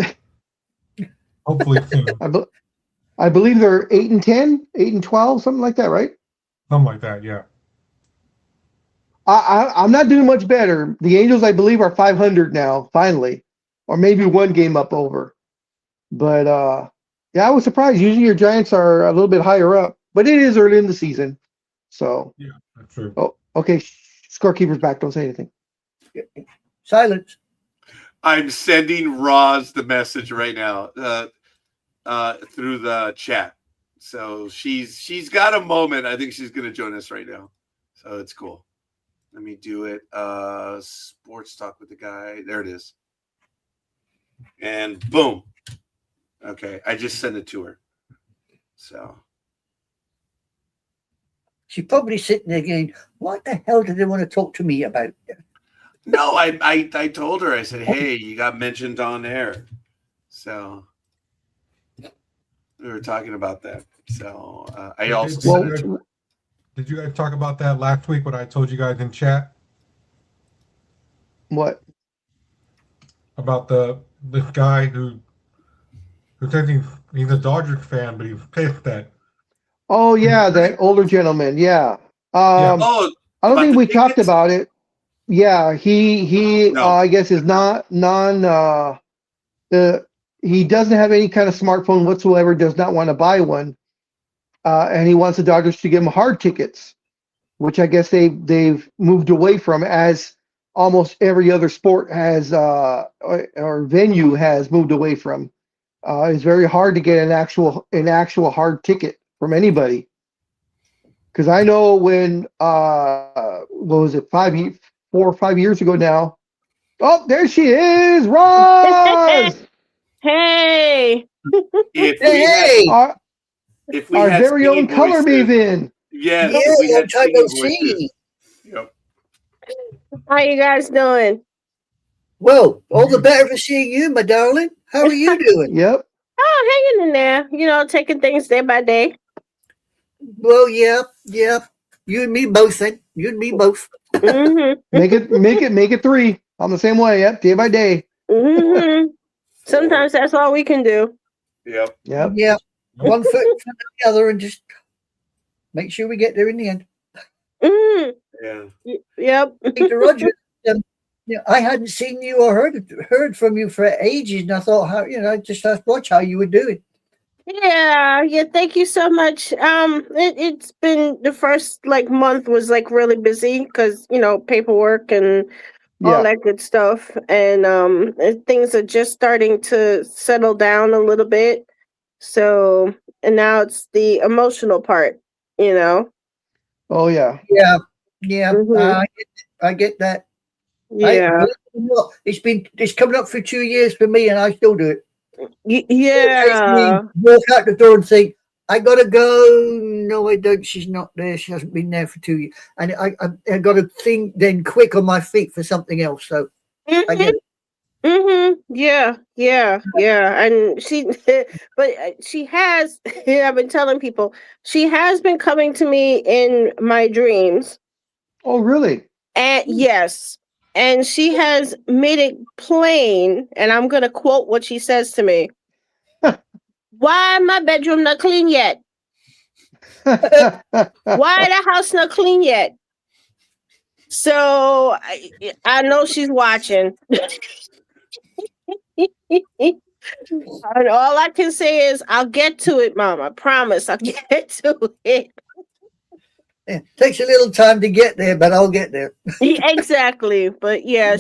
Hopefully soon. I believe they're 8-10, 8-12, something like that, right? Something like that, yeah. I'm not doing much better. The Angels, I believe, are 500 now, finally, or maybe one game up over. But yeah, I was surprised. Usually your Giants are a little bit higher up, but it is early in the season. So, Yeah, that's true. oh, okay. Scorekeeper's back. Don't say anything. Silence. I'm sending Roz the message right now through the chat. So she's got a moment. I think she's going to join us right now. So it's cool. Let me do it. Sports talk with the guy. There it is. And boom. Okay, I just sent it to her. So She's probably sitting there going, what the hell do they want to talk to me about? no, I told her. I said, hey, you got mentioned on air. So we were talking about that. So I also said, did you guys talk about that last week when I told you guys in chat What? about this guy who says he's a Dodgers fan, but he's pissed that. Oh yeah, that older gentleman. Yeah. Yeah. oh, I don't about think the we talked tickets? about it. Yeah, he No. I guess is not he doesn't have any kind of smartphone whatsoever, does not want to buy one. And he wants the Dodgers to give him hard tickets, which I guess they've moved away from, as almost every other sport has or venue has moved away from. It's very hard to get an actual hard ticket from anybody. Because I know when what was it, 4 or 5 years ago now. Oh, there she is, Roz! Hey, If we Hey! our if we our had very own singing color voices, maven. yes, Yeah, if we had type singing of voices. singing. Yep. how you guys doing? Well, all the better for seeing you, my darling. How are you doing? Yep. Oh, hanging in there. You know, taking things day by day. Well, yeah. You and me both then. You and me both. Mm-hmm. Make it 3. I'm the same way. Yep. Day by day. Mm-hmm. Sometimes that's all we can do. Yep. Yep. Yeah. One foot in front of the other and just make sure we get there in the end. Mm-hmm. Yeah. Yep. Peter Roger, I hadn't seen you or heard from you for ages, and I thought, I just asked Roger how you were doing. Yeah. Thank you so much. It's been the first month was really busy because paperwork and all Yeah. that good stuff, and things are just starting to settle down a little bit. So, and now it's the emotional part, Oh yeah. Yeah. Mhm. I get that. Yeah. It's coming up for 2 years for me, and I still do it. Yeah. Walk out the door and think, I gotta go. No, I don't. She's not there. She hasn't been there for 2 years, and I got to think then quick on my feet for something else. So I get it. Yeah. And she, but she has. I've been telling people she has been coming to me in my dreams, Oh really? and yes, and she has made it plain. And I'm gonna quote what she says to me. Why my bedroom not clean yet? Why the house not clean yet? So I know she's watching. And all I can say is I'll get to it, Mom. I promise I'll get to it. Yeah, takes a little time to get there, but I'll get there. Exactly. But yeah,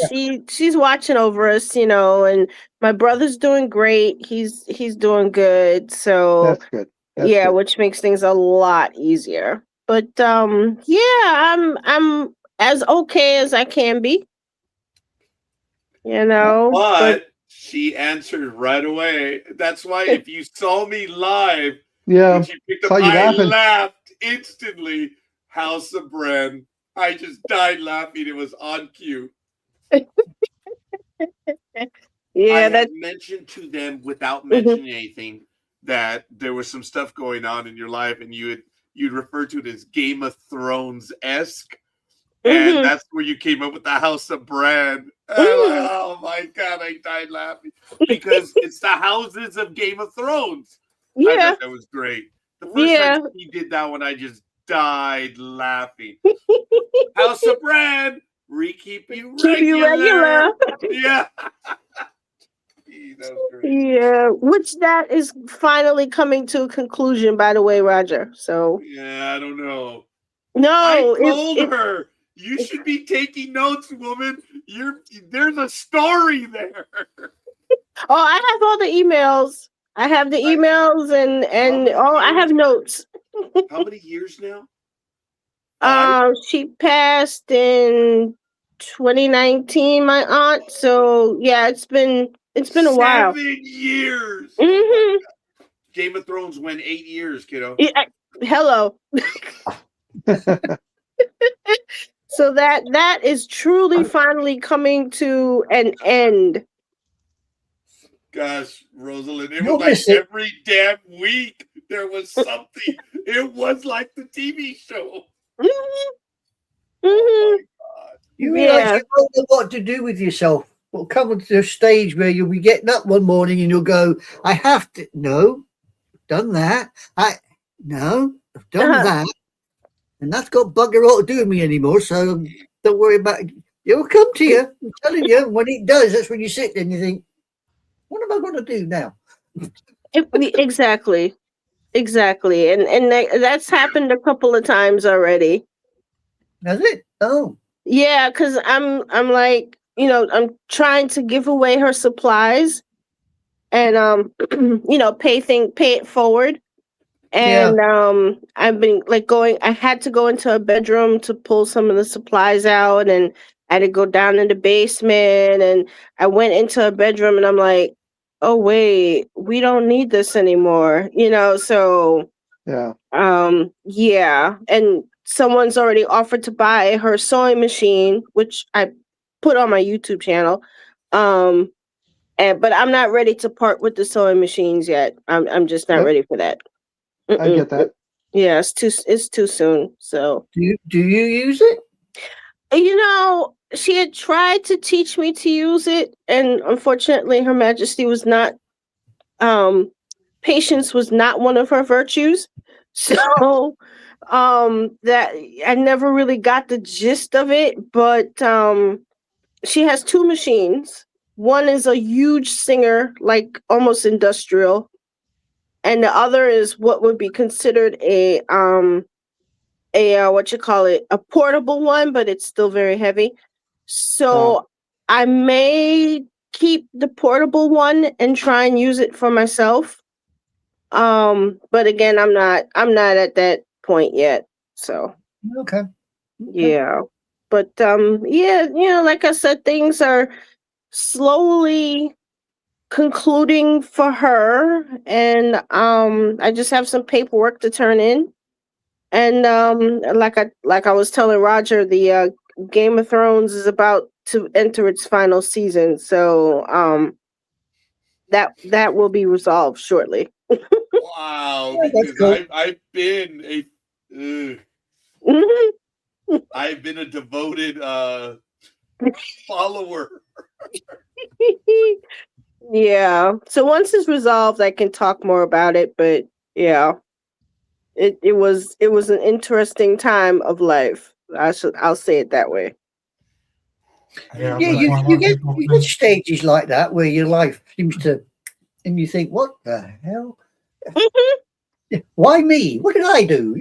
she's watching over us, and my brother's doing great. He's doing good. So That's good. That's yeah, good. which makes things a lot easier. But yeah, I'm as okay as I can be. But she answered right away. That's why if you saw me live, Yeah. when she picked Saw up, you I laughing. laughed instantly. House of Bren. I just died laughing. It was on cue. Yeah, I that had mentioned to them without mentioning anything that there was some stuff going on in your life, and you'd refer to it as Game of Thrones esque, and Mhm. that's where you came up with the House of Bran. And I'm Mhm. like, oh my god, I died laughing because it's the houses of Game of Thrones. I Yeah, thought that was great. The first yeah. time he did that one, I just died laughing. House of Bran, keep you Keep you regular. Yeah. That was great. Yeah, which that is finally coming to a conclusion, by the way, Roger. So Yeah, I don't know. no, I told her you should be taking notes, woman. There's a story there. Oh, I have all the emails. I have the emails and I have notes. How many years now? 5? She passed in 2019, my aunt. So yeah, it's been a while. 7 years. Mm-hmm. Game of Thrones went 8 years, kiddo. Hello. So that is truly finally coming to an end. Gosh, Rosalind, it You'll was like miss it. every damn week there was something. It was like the TV show. Mm-hmm. Oh my God. You realize Yeah. you don't know what to do with yourself. Will come to a stage where you'll be getting up one morning and you'll go, I have to. No, I've done that. No, I've done that. And that's got bugger all to do with me anymore. So don't worry about it. It'll come to you. I'm telling you, when it does, that's when you sit there and you think, what am I going to do now? Exactly. And that's happened a couple of times already. Has it? Oh. Yeah, because I'm like, I'm trying to give away her supplies and pay it forward. And I've been like I had to go into a bedroom to pull some of the supplies out, and I had to go down in the basement, and I went into a bedroom and I'm like, oh wait, we don't need this anymore, so Yeah. yeah, and someone's already offered to buy her sewing machine, which I put on my YouTube channel. But I'm not ready to part with the sewing machines yet. I'm just not Yep. ready for that. I get that. Yeah, it's too soon. So Do you use it? She had tried to teach me to use it, and unfortunately Her Majesty was not patience was not one of her virtues. So that I never really got the gist of it, but she has 2 machines. One is a huge singer, like almost industrial, and the other is what would be considered a portable one, but it's still very heavy. So I may keep the portable one and try and use it for myself. But again, I'm not at that point yet. So Okay. yeah. But yeah, like I said, things are slowly concluding for her, and I just have some paperwork to turn in. And like I was telling Roger, the Game of Thrones is about to enter its final season, so that will be resolved shortly. Wow, Yeah, that's because cool. I've been I've been a devoted follower. Yeah. So once it's resolved, I can talk more about it. But yeah, it was an interesting time of life. I'll say it that way. Yeah, Yeah, that's why a lot you of get people you get think- stages like that where your life seems to, and you think, what the hell? Why me? What did I do?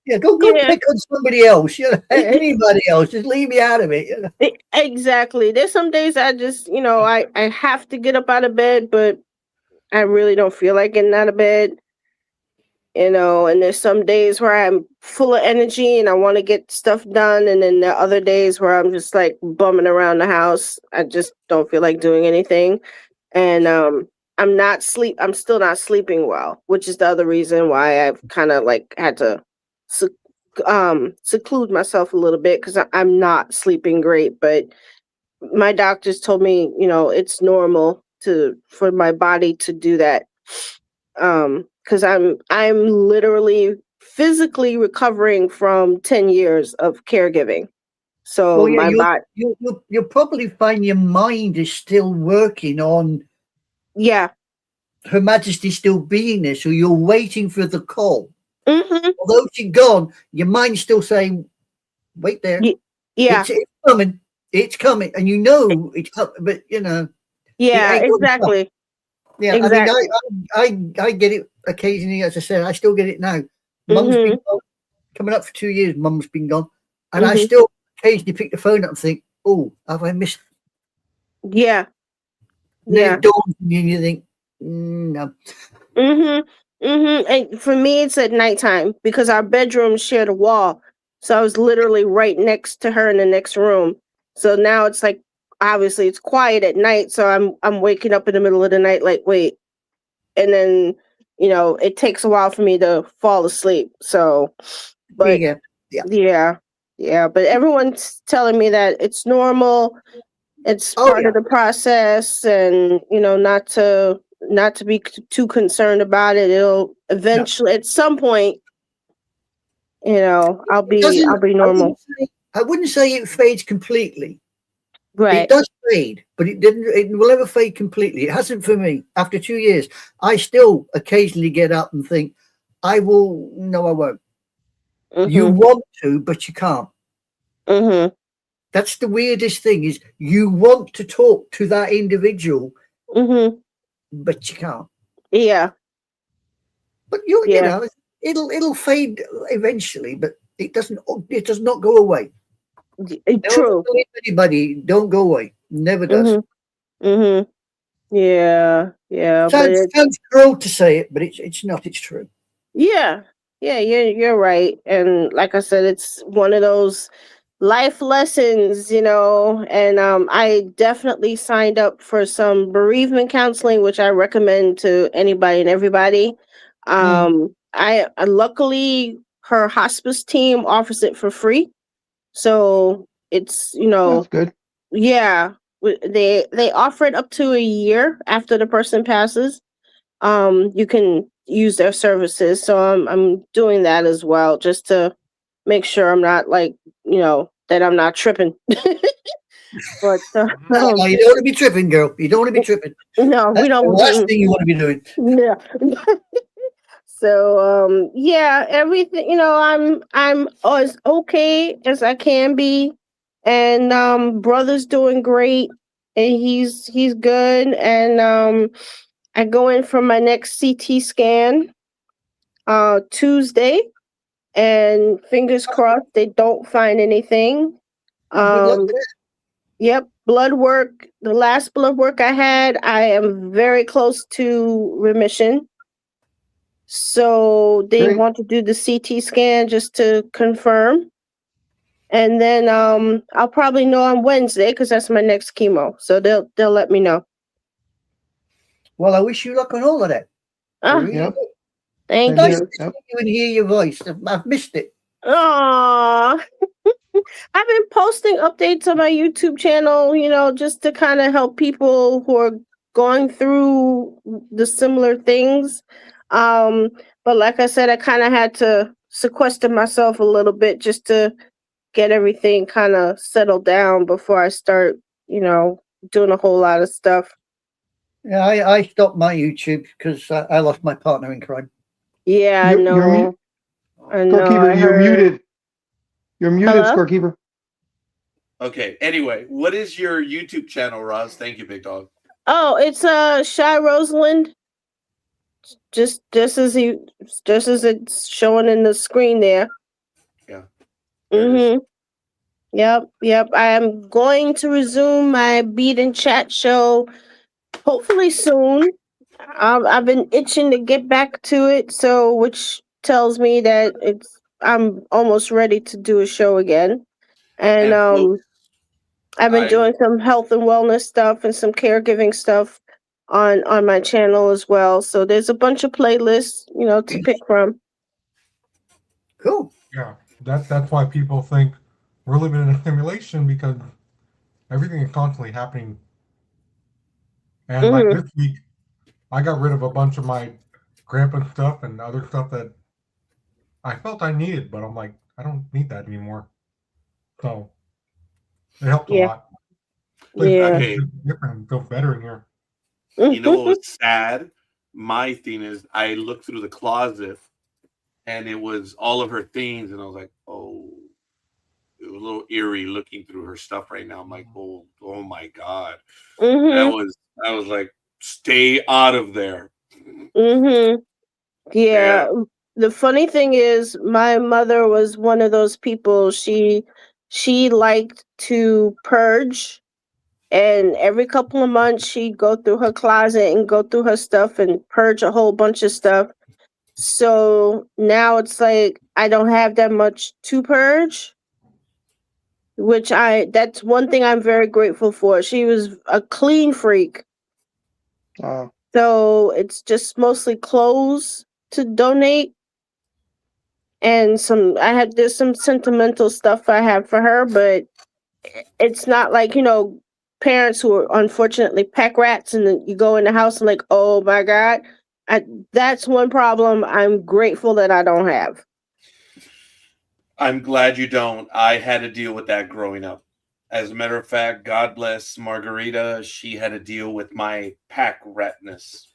Yeah, go Yeah. pick on somebody else. Anybody else. Just leave me out of it. Exactly. There's some days I just, I have to get up out of bed, but I really don't feel like getting out of bed. And there's some days where I'm full of energy and I want to get stuff done, and then there are other days where I'm just like bumming around the house. I just don't feel like doing anything. And I'm still not sleeping well, which is the other reason why I've kind of like had to seclude myself a little bit, because I'm not sleeping great. But my doctors told me, it's normal for my body to do that Because I'm literally physically recovering from 10 years of caregiving. So Well, yeah, my body, you'll probably find your mind is still working on yeah. Her Majesty still being there, so you're waiting for the call. Mm-hmm. Although she's gone, your mind's still saying, "Wait there, Yeah. it's coming, it's coming," and you know it's coming, but you know, Yeah, it ain't gonna stop. exactly. Yeah, Exactly. I mean, I get it occasionally. As I said, I still get it now. Mum's been gone, coming up for 2 years. Mum's been gone, and I still occasionally pick the phone up and think, "Oh, have I missed?" Yeah. And then Yeah. it dawns on you, and you think, "No." And for me, it's at nighttime because our bedrooms share the wall. So I was literally right next to her in the next room. So now it's like, obviously it's quiet at night. So I'm waking up in the middle of the night, like, wait. And then, it takes a while for me to fall asleep. So, but Yeah. yeah. But everyone's telling me that it's normal. It's part of the process, and not to be too concerned about it. It'll eventually, at some point, I'll be normal. I wouldn't say it fades completely. Right. It does fade, but it will never fade completely. It hasn't for me. After 2 years, I still occasionally get up and think, I won't. You want to, but you can't. That's the weirdest thing, is you want to talk to that individual, but you can't. Yeah. But it'll fade eventually, but it does not go away. True. Anybody, don't go away. Never does. Yeah. Sounds cruel to say it, but it's not. It's true. Yeah. You're right. And like I said, it's one of those life lessons, and I definitely signed up for some bereavement counseling, which I recommend to anybody and everybody. I luckily, her hospice team offers it for free, so it's That's good. yeah, they offer it up to a year after the person passes. You can use their services, so I'm doing that as well, just to make sure I'm not that I'm not tripping. But No, you don't want to be tripping, girl. You don't want to be tripping. No, we don't. The last thing you want to be doing. Yeah. So yeah, everything, I'm as okay as I can be, and brother's doing great, and he's good, and I go in for my next CT scan Tuesday, and fingers crossed they don't find anything. Good luck with that. Yep, blood work. The last blood work I had, I am very close to remission. So they Great. want to do the CT scan just to confirm. And then I'll probably know on Wednesday, because that's my next chemo. So they'll let me know. Well, I wish you luck on all of that. Yep. Thank Nice you. to see you and hear your voice. I've missed it. Aww. I've been posting updates on my YouTube channel, just to kind of help people who are going through the similar things. But like I said, I kind of had to sequester myself a little bit just to get everything kind of settled down before I start, doing a whole lot of stuff. Yeah, I stopped my YouTube because I lost my partner in crime. Yeah, I know. I know. Scorekeeper, you're muted. You're muted, Hello? Scorekeeper. Okay. Anyway, what is your YouTube channel, Roz? Thank you, Big Dog. Oh, it's Shy Rosalind. Just as it's showing in the screen there. Yeah. Yep. I am going to resume my beat and chat show hopefully soon. I've been itching to get back to it, which tells me that I'm almost ready to do a show again. And I've been doing some health and wellness stuff and some caregiving stuff on my channel as well. So there's a bunch of playlists, to pick from. Cool. Yeah, that's why people think we're living in a simulation, because everything is constantly happening. And like this week, I got rid of a bunch of my grandpa stuff and other stuff that I felt I needed, but I'm like, I don't need that anymore. So it helped a Yeah. lot. Place Yeah. Okay. different and feel better in here. You know what was sad? My thing is, I looked through the closet, and it was all of her things, and I was like, oh, it was a little eerie looking through her stuff right now. I'm like, oh my god, Mhm. I was like, stay out of there. Mhm. Yeah. Yeah. The funny thing is, my mother was one of those people. She liked to purge, and every couple of months she'd go through her closet and go through her stuff and purge a whole bunch of stuff. So now it's like I don't have that much to purge, which that's one thing I'm very grateful for. She was a clean freak. Uh, So it's just mostly clothes to donate, and there's some sentimental stuff I have for her, but it's not like, parents who are unfortunately pack rats, and then you go in the house and like, oh my God. That's one problem I'm grateful that I don't have. I'm glad you don't. I had to deal with that growing up. As a matter of fact, God bless Margarita. She had to deal with my pack ratness,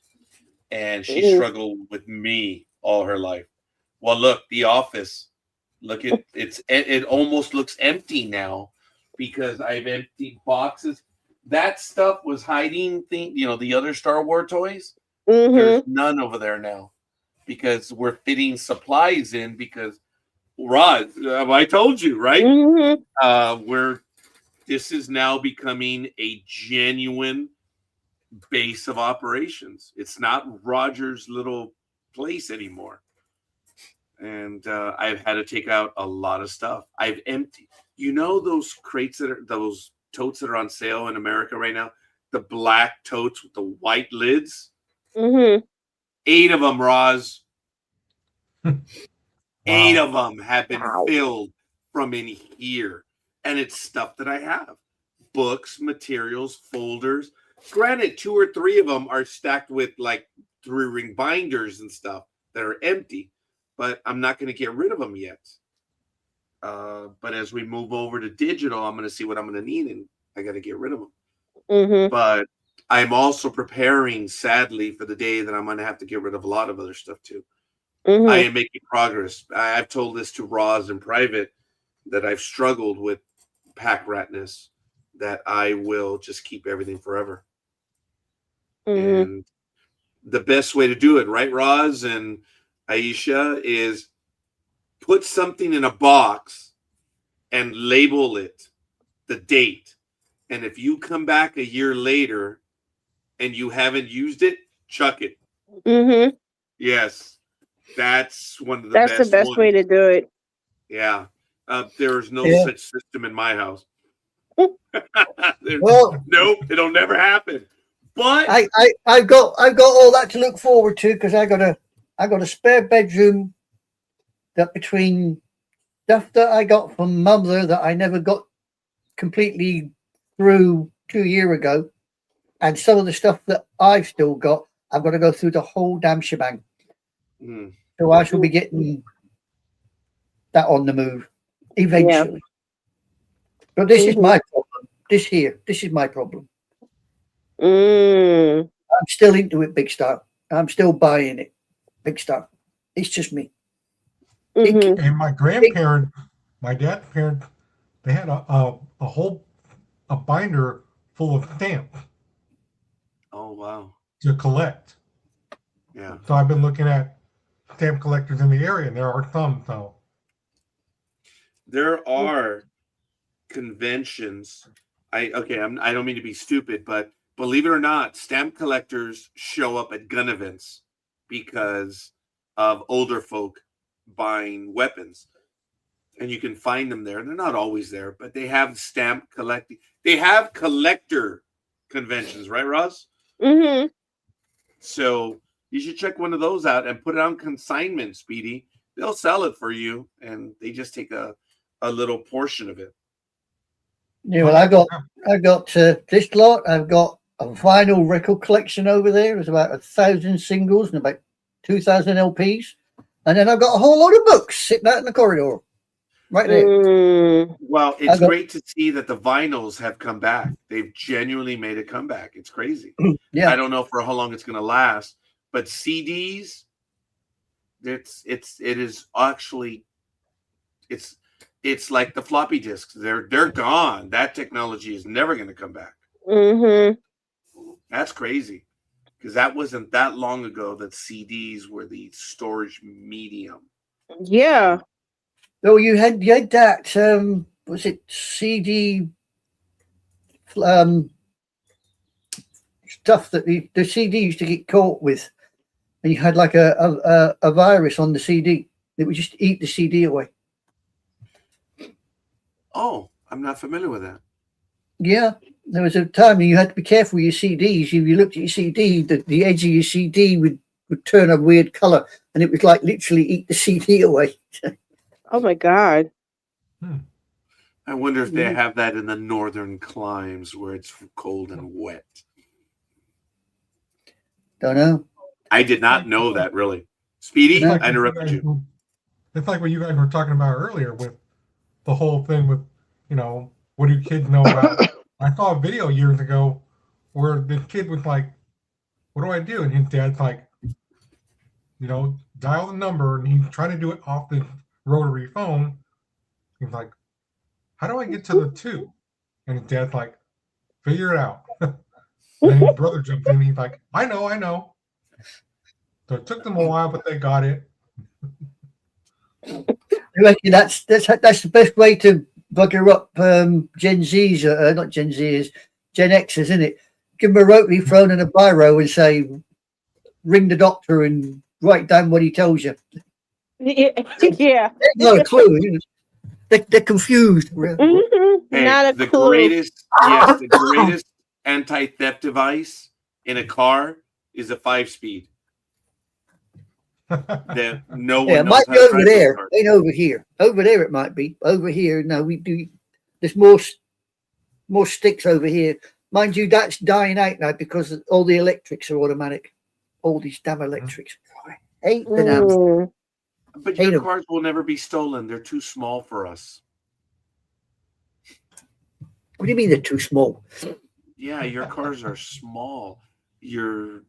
and she Mhm. struggled with me all her life. Well, look, The Office. Look at it almost looks empty now because I've emptied boxes. That stuff was hiding the other Star Wars toys. There's Mhm. none over there now because we're fitting supplies in because Rod, I told you, right? Mhm. Where this is now becoming a genuine base of operations. It's not Roger's little place anymore. And I've had to take out a lot of stuff. I've emptied. You know those crates those totes that are on sale in America right now? The black totes with the white lids. Mhm. 8 of them, Roz. 8 Wow. of them have been Wow. filled from in here. And it's stuff that I have. Books, materials, folders. Granted, 2 or 3 of them are stacked with like 3-ring binders and stuff that are empty, but I'm not going to get rid of them yet. But as we move over to digital, I'm going to see what I'm going to need, and I got to get rid of them. Mhm. But I'm also preparing, sadly, for the day that I'm going to have to get rid of a lot of other stuff too. I Mhm. am making progress. I've told this to Roz in private that I've struggled with pack ratness, that I will just keep everything forever. Mhm. And the best way to do it, right, Roz and Aisha, is put something in a box and label it the date. And if you come back a year later and you haven't used it, chuck it. Mhm. Yes, that's one of the That's the best best way ones. to do it. Yeah. There is no Yeah. such system in my house. Well, Nope, it'll never happen. But I've got all that to look forward to because I got a spare bedroom that between stuff that I got from mother that I never got completely through 2 years ago, and some of the stuff that I've still got, I've got to go through the whole damn shebang. mm, So I shall be getting that on the move eventually. But this is Mhm. my problem. This is my problem. Mm. I'm still into it, big star. I'm still buying it, big star. It's just me. Mhm. And my grandparents, my dad's parents, they had a whole binder full of stamps oh wow. to collect. Yeah. So I've been looking at stamp collectors in the area, and there are some. So There are conventions. I don't mean to be stupid, but believe it or not, stamp collectors show up at gun events because of older folk buying weapons. And you can find them there. They're not always there, but they have stamp collecting. They have collector conventions, right, Ross? Mhm. So you should check one of those out and put it on consignment, Speedy. They'll sell it for you, and they just take a little portion of it. Yeah, well, I got this lot. I've got a vinyl record collection over there. There's about 1,000 singles and about 2,000 LPs. And then I've got a whole load of books sitting out in the corridor. Right there. Well, it's great to see that the vinyls have come back. They've genuinely made a comeback. It's crazy. Yeah. I don't know for how long it's going to last, but CDs, it is actually it's like the floppy disks. They're gone. That technology is never going to come back. That's crazy, because that wasn't that long ago that CDs were the storage medium. Yeah. Oh, you had that. Was it CD stuff that the CD used to get caught with, and you had like a virus on the CD that would just eat the CD away. Oh, I'm not familiar with that. Yeah, there was a time you had to be careful with your CDs. If you looked at your CD, the edge of your CD would turn a weird color, and it would like literally eat the CD away. Oh my God. I wonder if they have that in the northern climes where it's cold and wet. Don't know. I did not know that, really. Speedy, No. I interrupted you. It's like what you guys were talking about earlier with the whole thing with, what do kids know about? I saw a video years ago where the kid was like, what do I do? And his dad's like, dial the number, and he's trying to do it off the rotary phone. He's like, how do I get to the 2? And his dad's like, figure it out. Then his brother jumped in. He's like, I know. So it took them a while, but they got it. I reckon that's the best way to bugger up Gen Zs, not Gen Zs, Gen Xs, isn't it? Give them a rotary phone and a biro and say, ring the doctor and write down what he tells you. Yeah. They've got a clue. They're confused. Hey, Not a the clue. the greatest anti-theft device in a car is a 5-speed. That no one Yeah, it knows might how be to over drive there. those cars. Ain't over here. Over there it might be. Over here, no, we do. There's more sticks over here. Mind you, that's dying out now because all the electrics are automatic. All these damn electrics. I hate the damn. But Hate your 'em. cars will never be stolen. They're too small for us. What do you mean they're too small? Yeah, your cars are small. Your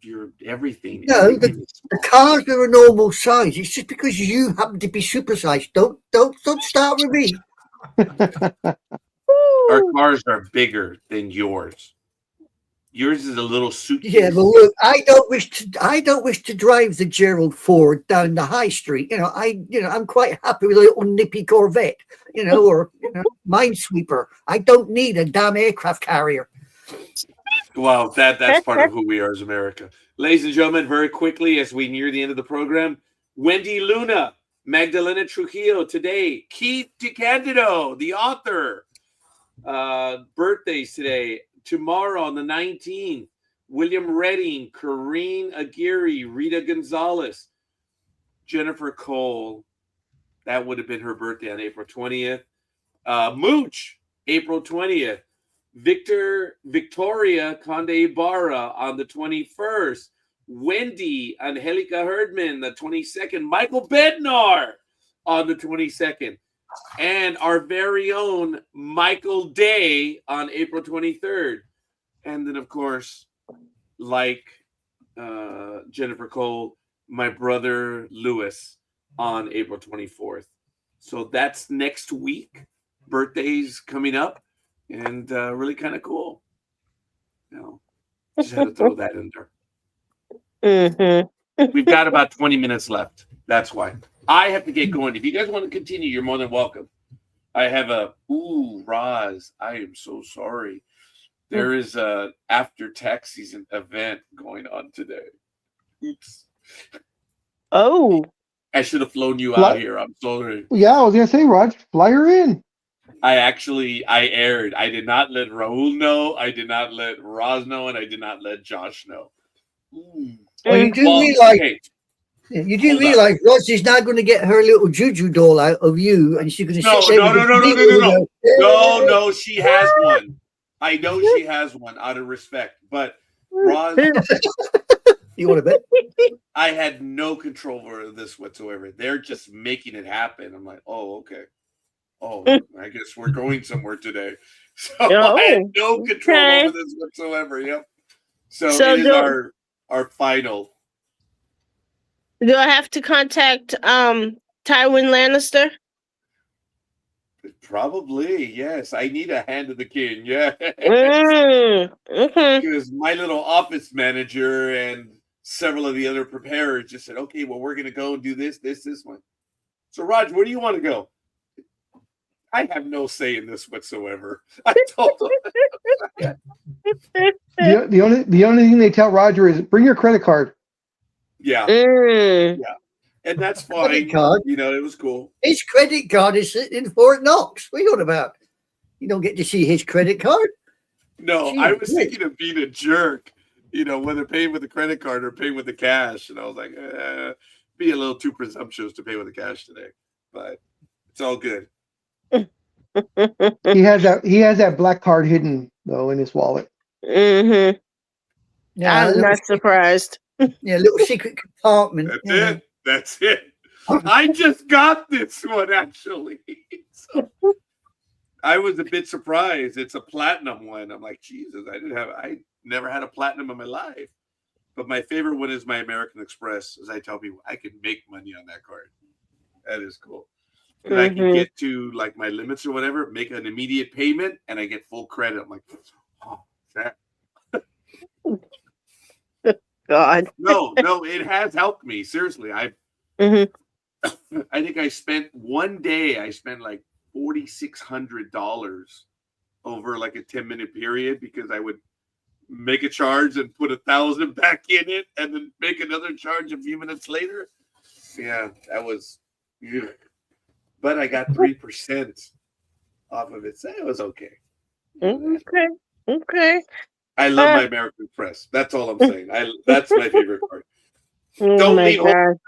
everything. No, everything is The small. cars are a normal size. It's just because you happen to be supersized. Don't start with me. Our cars are bigger than yours. Yours is a little suitcase. Yeah, but look, I don't wish to drive the Gerald Ford down the high street. I'm quite happy with a little nippy Corvette, or Minesweeper. I don't need a damn aircraft carrier. Wow, that's part of who we are as America. Ladies and gentlemen, very quickly as we near the end of the program, Wendy Luna, Magdalena Trujillo today, Keith DeCandido, the author, birthdays today. Tomorrow on the 19th, William Redding, Corrine Aguirre, Rita Gonzalez, Jennifer Cole. That would have been her birthday on April 20th. Mooch, April 20th. Victoria Conde Ibarra on the 21st. Wendy Angelica Herdman, the 22nd. Michael Bednar on the 22nd. And our very own Michael Day on April 23rd. And then, of course, like Jennifer Cole, my brother Lewis on April 24th. So that's next week. Birthdays coming up. And really kind of cool. Just had to throw that in there. We've got about 20 minutes left. That's why. I have to get going. If you guys want to continue, you're more than welcome. I have Roz, I am so sorry. There is a after tax season event going on today. Oops. Oh. I should have flown you out here. I'm sorry. Yeah, I was gonna say, Raj, fly her in. I aired. I did not let Raul know. I did not let Roz know, and I did not let Josh know. Well, you do realize. Okay. You do realize Roz is now going to get her little juju doll out of you, and she's going to No, sit there. no, she has one. I know she has one out of respect, but Roz, You want a bet? I had no control over this whatsoever. They're just making it happen. I'm like, oh, okay. Oh, I guess we're going somewhere today. So I had no control okay. over this whatsoever. Yep. So So it is our final. Do I have to contact Tywin Lannister? Probably, yes. I need a hand of the king. Yeah. Okay. Because my little office manager and several of the other preparers just said, okay, well, we're going to go and do this one. So, Raj, where do you want to go? I have no say in this whatsoever. I told them. The only thing they tell Roger is bring your credit card. Yeah. Mm. Yeah. And that's Credit fine. card. You know, it was cool. His credit card is sitting in Fort Knox. What are you on about? You don't get to see his credit card? No, Jeez, I was yes. thinking of being a jerk, you know, whether paying with the credit card or paying with the cash. And I was like, be a little too presumptuous to pay with the cash today. But it's all good. He has that black card hidden though in his wallet. Mm-hmm. Yeah, I'm not surprised. Yeah, little secret compartment. That's it. I just got this one actually. So I was a bit surprised. It's a platinum one. I'm like, Jesus, I never had a platinum in my life. But my favorite one is my American Express. As I tell people, I can make money on that card. That is cool. And I can get to like my limits or whatever, make an immediate payment, and I get full credit. I'm like, oh, that. God. No, it has helped me. Seriously. I think I spent like $4,600 over like a 10-minute period because I would make a charge and put 1,000 back in it and then make another charge a few minutes later. Yeah, that was, but I got 3% off of it. So it was okay. Okay. I love my American Express. That's all I'm saying. That's my favorite part. Oh Don't my leave home God.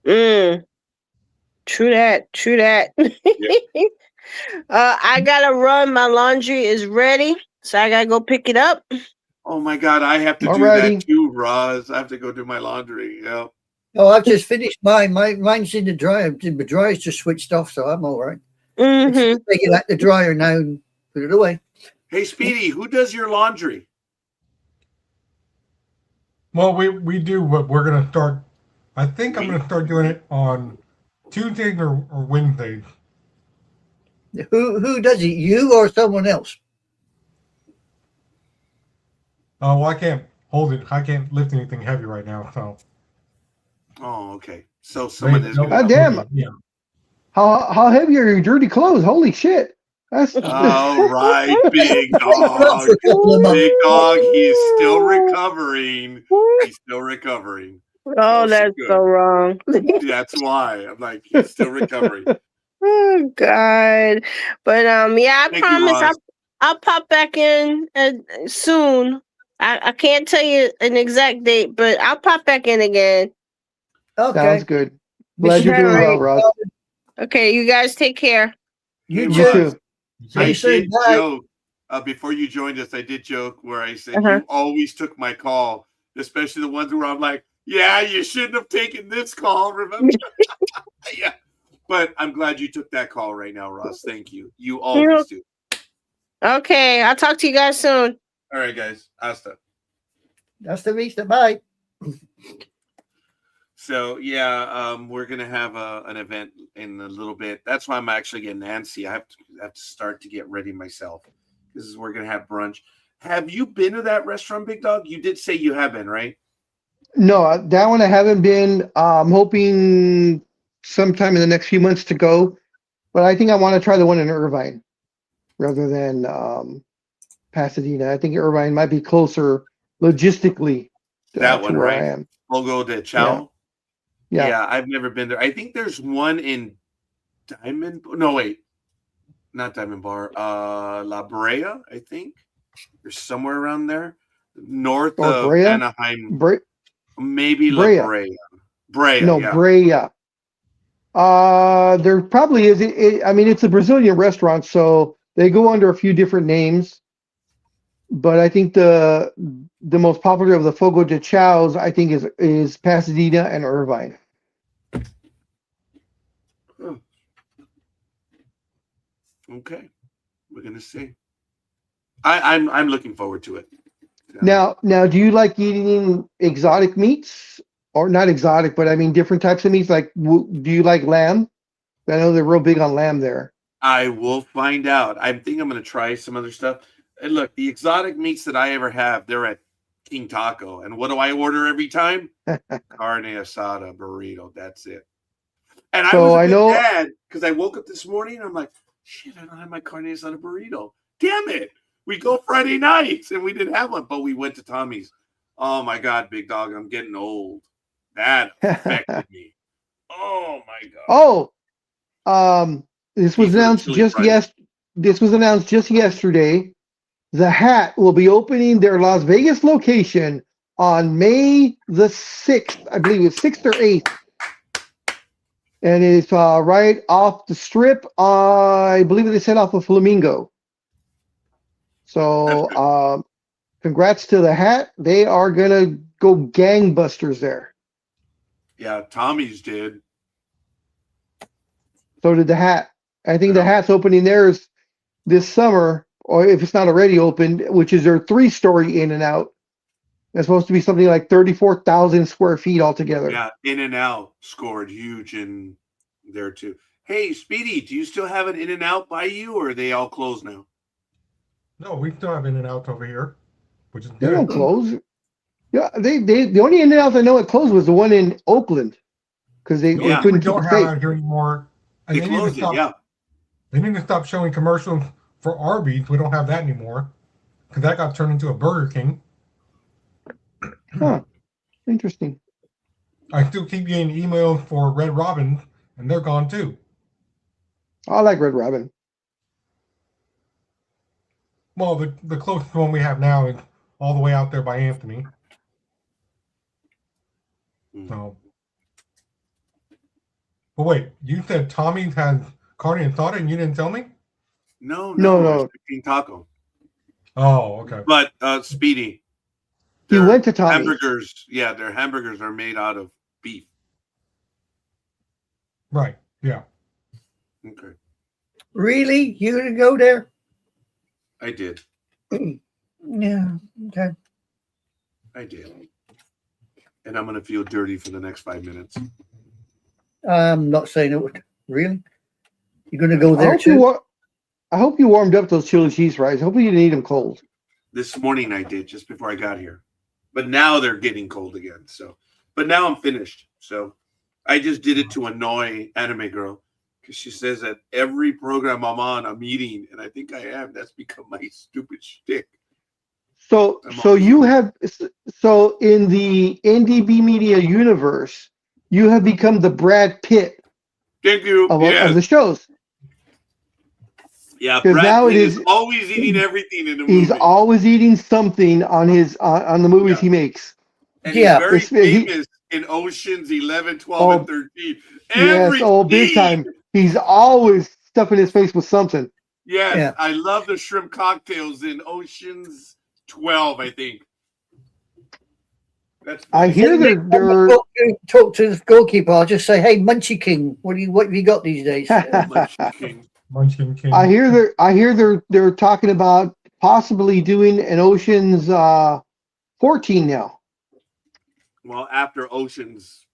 without it. True that. Yeah. I gotta run. My laundry is ready, so I gotta go pick it up. Oh my God, I have to do Alrighty. that too, Roz. I have to go do my laundry. Yeah. Oh, I've just finished mine. Mine's in the dryer. The dryer's just switched off, so I'm all right. Mm-hmm. Just take it out the dryer now and put it away. Hey, Speedy, who does your laundry? Well, we do, but we're gonna start. I think I'm gonna start doing it on Tuesdays or Wednesdays. Who does it? You or someone else? Oh, well, I can't hold it. I can't lift anything heavy right now. So. Oh, okay. So someone is. God damn. Yeah. How heavy are your dirty clothes? Holy shit! That's All right, big dog. Big dog. He's still recovering. Oh, that's good. so wrong. That's why I'm like, he's still recovering. Oh God. But yeah, I Thank you, promise Roz. I'll pop back in soon. I can't tell you an exact date, but I'll pop back in again. Okay. sounds good. Glad you're doing well, Ross. Okay, you guys take care. You Hey, You too. too. I You too. did Bye. joke before you joined us. I did joke where I said Uh-huh. you always took my call, especially the ones where I'm like, "Yeah, you shouldn't have taken this call." Remember? Yeah, but I'm glad you took that call right now, Ross. Thank you. You always do. Okay, I'll talk to you guys soon. All right, guys. Hasta. That's the reason. Bye. So yeah, we're gonna have an event in a little bit. That's why I'm actually getting Nancy. I have to start to get ready myself because we're gonna have brunch. Have you been to that restaurant, Big Dog? You did say you have been, right? No, that one I haven't been. I'm hoping sometime in the next few months to go, but I think I want to try the one in Irvine rather than Pasadena. I think Irvine might be closer logistically That to one, where right? I am. Fogo de Chao. Yeah. Yeah, I've never been there. I think there's one in Diamond. No, wait, not Diamond Bar. La Brea, I think. There's somewhere around there, north Or of Brea? Anaheim. Brea? Maybe Brea. La Brea. Brea. No, yeah. Brea. There probably is. I mean, it's a Brazilian restaurant, so they go under a few different names. but I think the most popular of the Fogo de Chaos, I think, is Pasadena and Irvine. Huh. Okay, we're gonna see. I'm looking forward to it. Now, do you like eating exotic meats, or not exotic, but I mean different types of meats? Like, do you like lamb? I know they're real big on lamb there. I will find out. I think I'm gonna try some other stuff. And look, the exotic meats that I ever have, they're at King Taco. And what do I order every time? Carne asada burrito. That's it. And So I I was know- mad because I woke up this morning and I'm like, shit, I don't have my carne asada burrito. Damn it. We go Friday nights and we didn't have one, but we went to Tommy's. Oh my God, big dog, I'm getting old. That affected me. Oh my God. Oh, this was Beef or announced chili just fries? This was announced just yesterday. The Hat will be opening their Las Vegas location on May the 6th. I believe it's 6th or 8th. And it's right off the strip. I believe they said off of Flamingo. So congrats to the Hat. They are gonna go gangbusters there. Yeah, Tommy's did. So did the Hat. I think the Yeah. Hat's opening theirs this summer, or if it's not already opened, which is their 3-story In and Out. It's supposed to be something like 34,000 square feet altogether. Yeah, In and Out scored huge in there too. Hey, Speedy, do you still have an In and Out by you, or are they all closed now? No, we still have In and Out over here, which is They don't good. close. Yeah, they the only In and Out I know it closed was the one in Oakland because they The only thing couldn't we keep don't it have safe. out here anymore. And They closed it, yeah. They need to stop showing commercials for Arby's. We don't have that anymore because that got turned into a Burger King. Huh. Interesting. I still keep getting emails for Red Robin, and they're gone too. I like Red Robin. Well, the closest one we have now is all the way out there by Anthony. So, but wait, you said Tommy's has carne asada and you didn't tell me? No, No. it's King Taco. Oh, okay. But Speedy, He their went to Tommy's. hamburgers. Yeah, their hamburgers are made out of beef. Right. Yeah. Okay, Really? You gonna go there? I did. Yeah. Okay. I did. And I'm gonna feel dirty for the next 5 minutes. I'm not saying it would. Really? You're gonna go I there hope you too? I hope you warmed up those chili cheese fries. Hopefully you didn't eat them cold. This morning I did just before I got here, but now they're getting cold again. So, but now I'm finished. So, I just did it to annoy Anime Girl because she says that every program I'm on, I'm eating, and I think I am. That's become my stupid shtick. So you have in the NDB Media universe, you have become the Brad Pitt Thank you. of the shows. Yeah, 'Cause Brad now Pitt it is is- always eating everything in the movie. He's always eating something on his on the movies Yeah. he makes. And Yeah. he's very He- famous in Oceans 11, 12, and 13. Yes, big scene. time. He's always stuffing his face with something. Yes, Yeah. I love the shrimp cocktails in Oceans 12, I think. That's I hear they're Talk to the goalkeeper. I'll just say, "Hey, Munchie King, what have you got these days?" Munchkin King. I hear they're talking about possibly doing an Ocean's 14 now. Well, after Oceans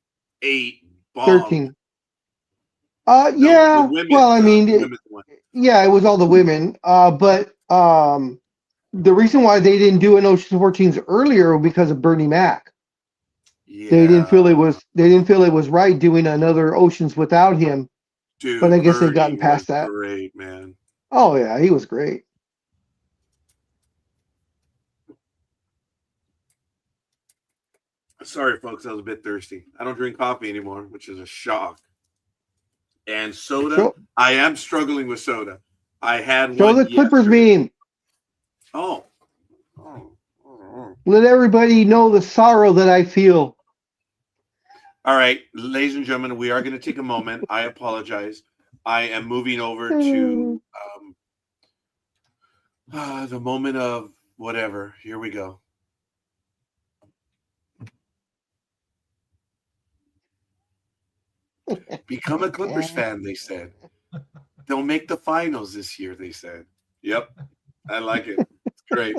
8, bombed. 13. No, Yeah. the women, Well, I mean, the women's one. yeah, it was all the women. But the reason why they didn't do an Ocean's 14s earlier was because of Bernie Mac. Yeah. They didn't feel it was right doing another Oceans without him. Dude, but I guess they've Bernie gotten past was that. Great, man. Oh yeah, he was great. Sorry, folks, I was a bit thirsty. I don't drink coffee anymore, which is a shock. And soda, Show- I am struggling with soda. I had Show one the Clippers yesterday. meme. Oh. Let everybody know the sorrow that I feel. All right, ladies and gentlemen, we are going to take a moment. I apologize. I am moving over to the moment of Whatever. Here we go. Become a Clippers fan, they said. They'll make the finals this year, they said. Yep. I like it. It's great.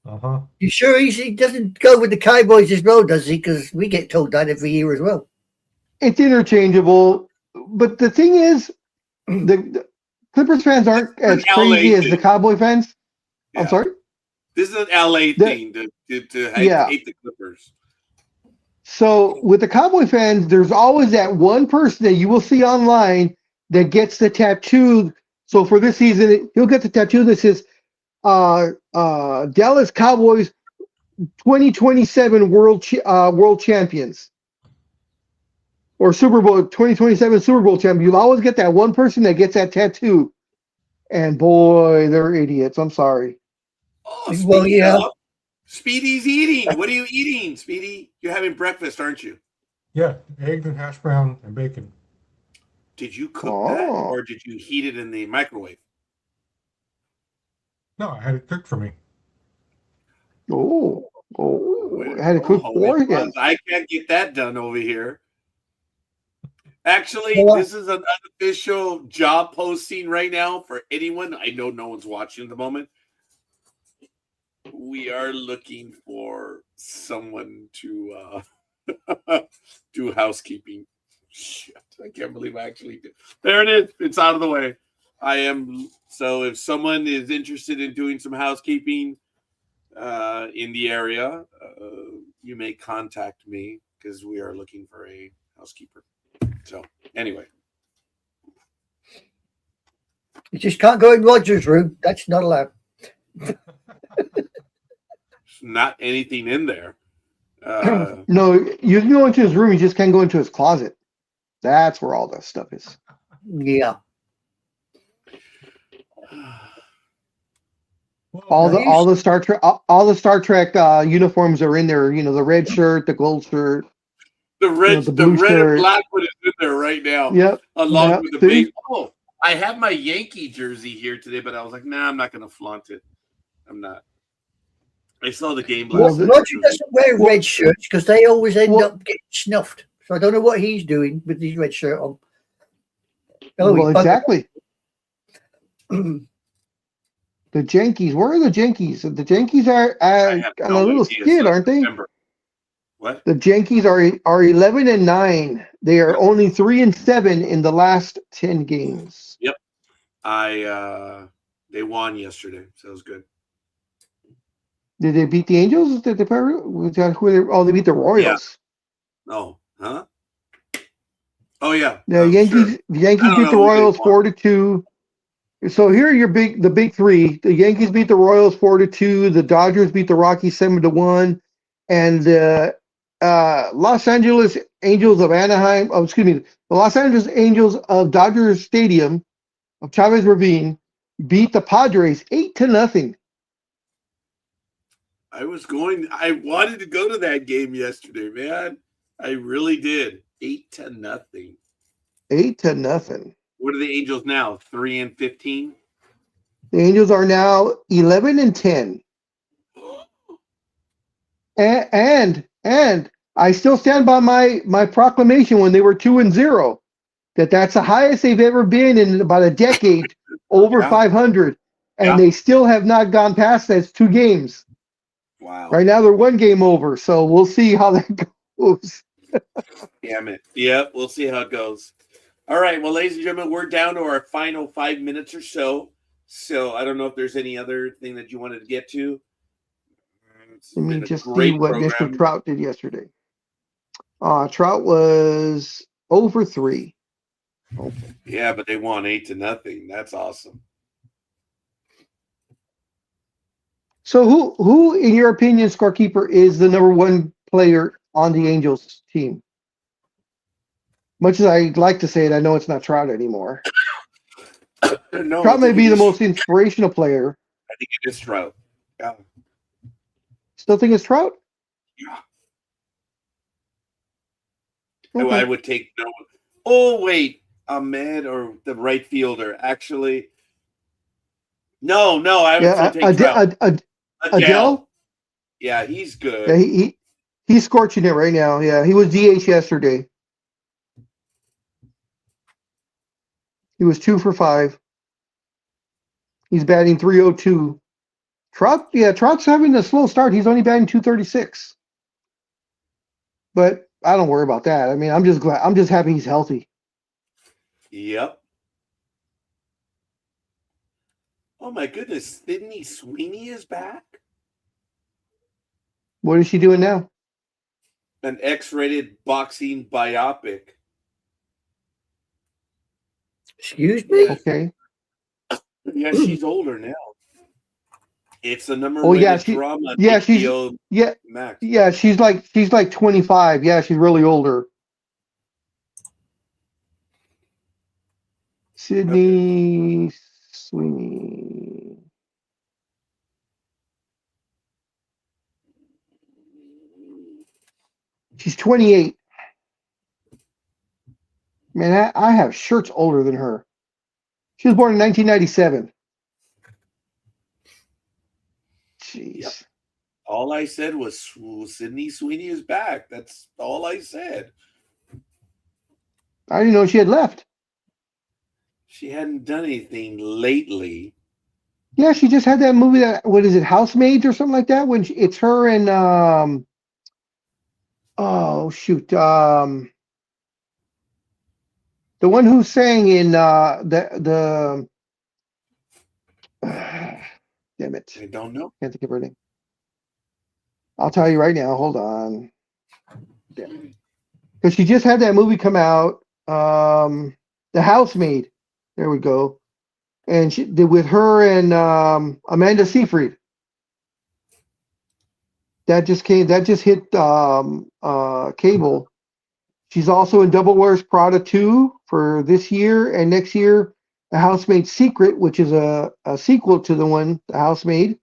Uh-huh. You sure he doesn't go with the Cowboys as well, does he? Because we get told that every year as well. It's interchangeable, but the thing is, the Clippers fans aren't as LA crazy as thing. the Cowboy fans. Yeah. I'm sorry? This is an LA thing to hate the Clippers. So with the Cowboy fans, there's always that one person that you will see online that gets the tattoo. So for this season, he'll get the tattoo that says Dallas Cowboys 2027 world champions. Or Super Bowl 2027 Super Bowl champion. You'll always get that one person that gets that tattoo. And boy, they're idiots. I'm sorry. Oh, Well, yeah. Speedy's eating. What are you eating, Speedy? You're having breakfast, aren't you? Yeah, eggs and hash brown and bacon. Did you cook that, or did you heat it in the microwave? No, I had it cooked for me. I had to cook for him. I can't get that done over here. Actually, this is an unofficial job posting right now for anyone. I know no one's watching at the moment. We are looking for someone to do housekeeping. Shit, I can't believe I actually did. There it is. It's out of the way. So if someone is interested in doing some housekeeping in the area, you may contact me because we are looking for a housekeeper. So anyway. You just can't go in Roger's room. That's not allowed. Not anything in there. No, you can go into his room. You just can't go into his closet. That's where all that stuff is. Yeah. All the Star Trek uniforms are in there. You know, the red shirt, the gold shirt, the red and black one is in there right now. Yep. Along with the base. Oh, I have my Yankee jersey here today, but I was like, nah, I'm not going to flaunt it. I'm not. I saw the game last night. Roger doesn't wear red shirts because they always end up getting snuffed. So I don't know what he's doing with his red shirt on. Well, exactly. The Yankees. Where are the Yankees? The Yankees are on a little skid, aren't they? What? The Yankees are 11-9. They are only 3-7 in the last 10 games. Yep. They won yesterday, so it was good. Did they beat the Angels? Did they beat the Royals. Yeah. Oh, huh? Oh yeah. The Yankees beat the Royals 4-2. So here are the big three. The Yankees beat the Royals 4-2. The Dodgers beat the Rockies 7-1, and the Los Angeles Angels of Anaheim. Oh, excuse me. The Los Angeles Angels of Dodgers Stadium of Chavez Ravine beat the Padres 8-0. I wanted to go to that game yesterday, man. I really did. 8-0. 8-0. What are the Angels now? 3-15? The Angels are now 11-10. And I still stand by my proclamation when they were 2-0 that's the highest they've ever been in about a decade, over 500, and they still have not gone past that. 2 games. Wow. Right now they're 1 game over, so we'll see how that goes. Damn it. Yeah, we'll see how it goes. All right. Well, ladies and gentlemen, we're down to our final 5 minutes or so. So I don't know if there's any other thing that you wanted to get to. Let me just see what Mr. Trout did yesterday. Trout was over 3. Okay. Yeah, but they won 8-0. That's awesome. So who, in your opinion, scorekeeper, is the number 1 player on the Angels team? Much as I'd like to say it, I know it's not Trout anymore. No, Trout may be the most inspirational player. I think it is Trout. Yeah. Still think it's Trout? Yeah. Okay. I would take no. Oh, wait. Ahmed or the right fielder. Actually, no. I would take Trout. Adele? Yeah, he's good. Yeah, he's scorching it right now. Yeah, he was DH yesterday. He was 2 for 5. He's batting 302. Trout's having a slow start. He's only batting 236. But I don't worry about that. I mean, I'm just happy he's healthy. Yep. Oh my goodness, Sydney Sweeney is back? What is she doing now? An X-rated boxing biopic. Excuse me? Okay. Yeah, she's older now. It's a number Oh yeah, drama. yeah, she's HBO yeah, Max. yeah, she's like 25. Yeah, she's really older. Sydney Sweeney. She's 28. Man, I have shirts older than her. She was born in 1997. Jeez. Yep. All I said was Sydney Sweeney is back. That's all I said. I didn't know she had left. She hadn't done anything lately. Yeah, she just had that movie what is it, Housemaids or something like that? It's her and oh shoot, the one who sang in the damn it, I don't know. can't think of her name. I'll tell you right now. Hold on, because she just had that movie come out, The Housemaid. There we go. And she did with her and Amanda Seyfried. That just hit cable. She's also in Double Wears Prada 2 for this year and next year. The Housemaid's Secret, which is a sequel to the one, The Housemaid,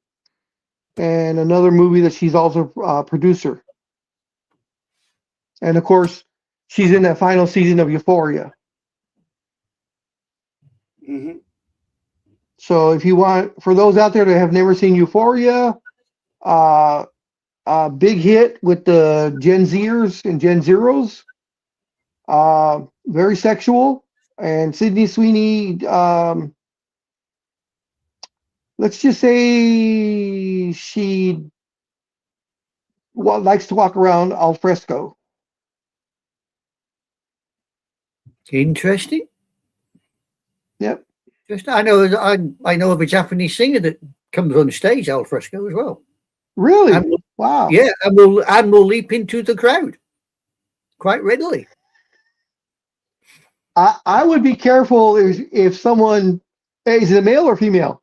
and another movie that she's also a producer. And of course, she's in that final season of Euphoria. Mm-hmm. So if you want, for those out there that have never seen Euphoria, big hit with the Gen Zers and Gen Zeros, very sexual. And Sydney Sweeney, let's just say she likes to walk around al fresco. Interesting. Yep. I know of a Japanese singer that comes on stage al fresco as well. Really? And wow. Yeah, and will leap into the crowd quite readily. I would be careful if someone, is it a male or female?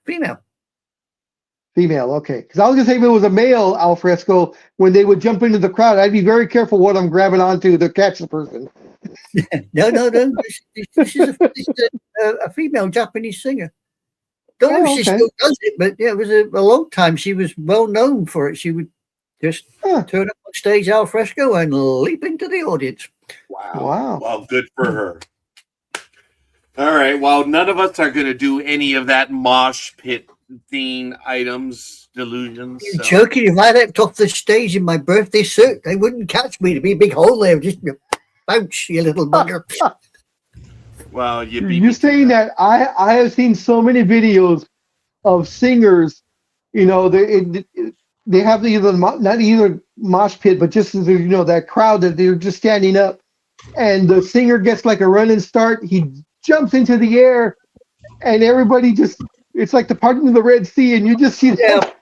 Female. Female, okay. Because I was gonna say if it was a male al fresco, when they would jump into the crowd, I'd be very careful what I'm grabbing onto to catch the person. No. This is a female Japanese singer. Don't know if she still does it, but yeah, it was a long time. She was well known for it. She would just turn up on stage al fresco and leap into the audience. Wow. Well, good for her. All right. Well, none of us are going to do any of that mosh pit theme items, delusions. You're joking. If I leapt off the stage in my birthday suit, they wouldn't catch me. There'd be a big hole there. Just bounce, you little bugger. Well, you're saying that I have seen so many videos of singers, you know, they have not either mosh pit, but just, you know, that crowd that they're just standing up, and the singer gets like a running start. He jumps into the air, and everybody just, it's like the parting of the Red Sea, and you just see that.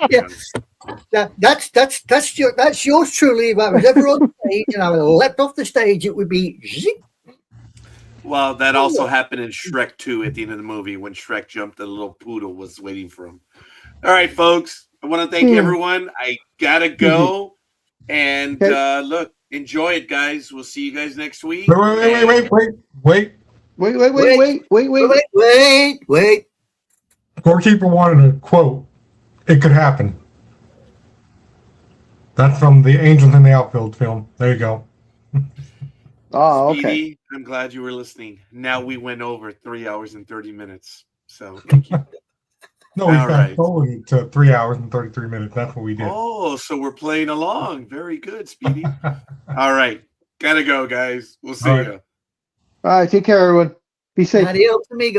Yeah. That's yours truly. If I was ever on stage and I leapt off the stage, it would be zing. Well, that also happened in Shrek 2 at the end of the movie when Shrek jumped, the little poodle was waiting for him. All right, folks. I want to thank everyone. I gotta go. And look, enjoy it, guys. We'll see you guys next week. Wait. Scorekeeper wanted a quote. It could happen. That's from the Angels in the Outfield film. There you go. Oh, okay. Speedy, I'm glad you were listening. Now we went over 3 hours and 30 minutes. So thank you. No, we All fast right. forwarded it to 3 hours and 33 minutes. That's what we did. Oh, so we're playing along. Very good, Speedy. All right. Gotta go, guys. We'll see All right. you. All right, take care, everyone. Be safe. Adios, amigo.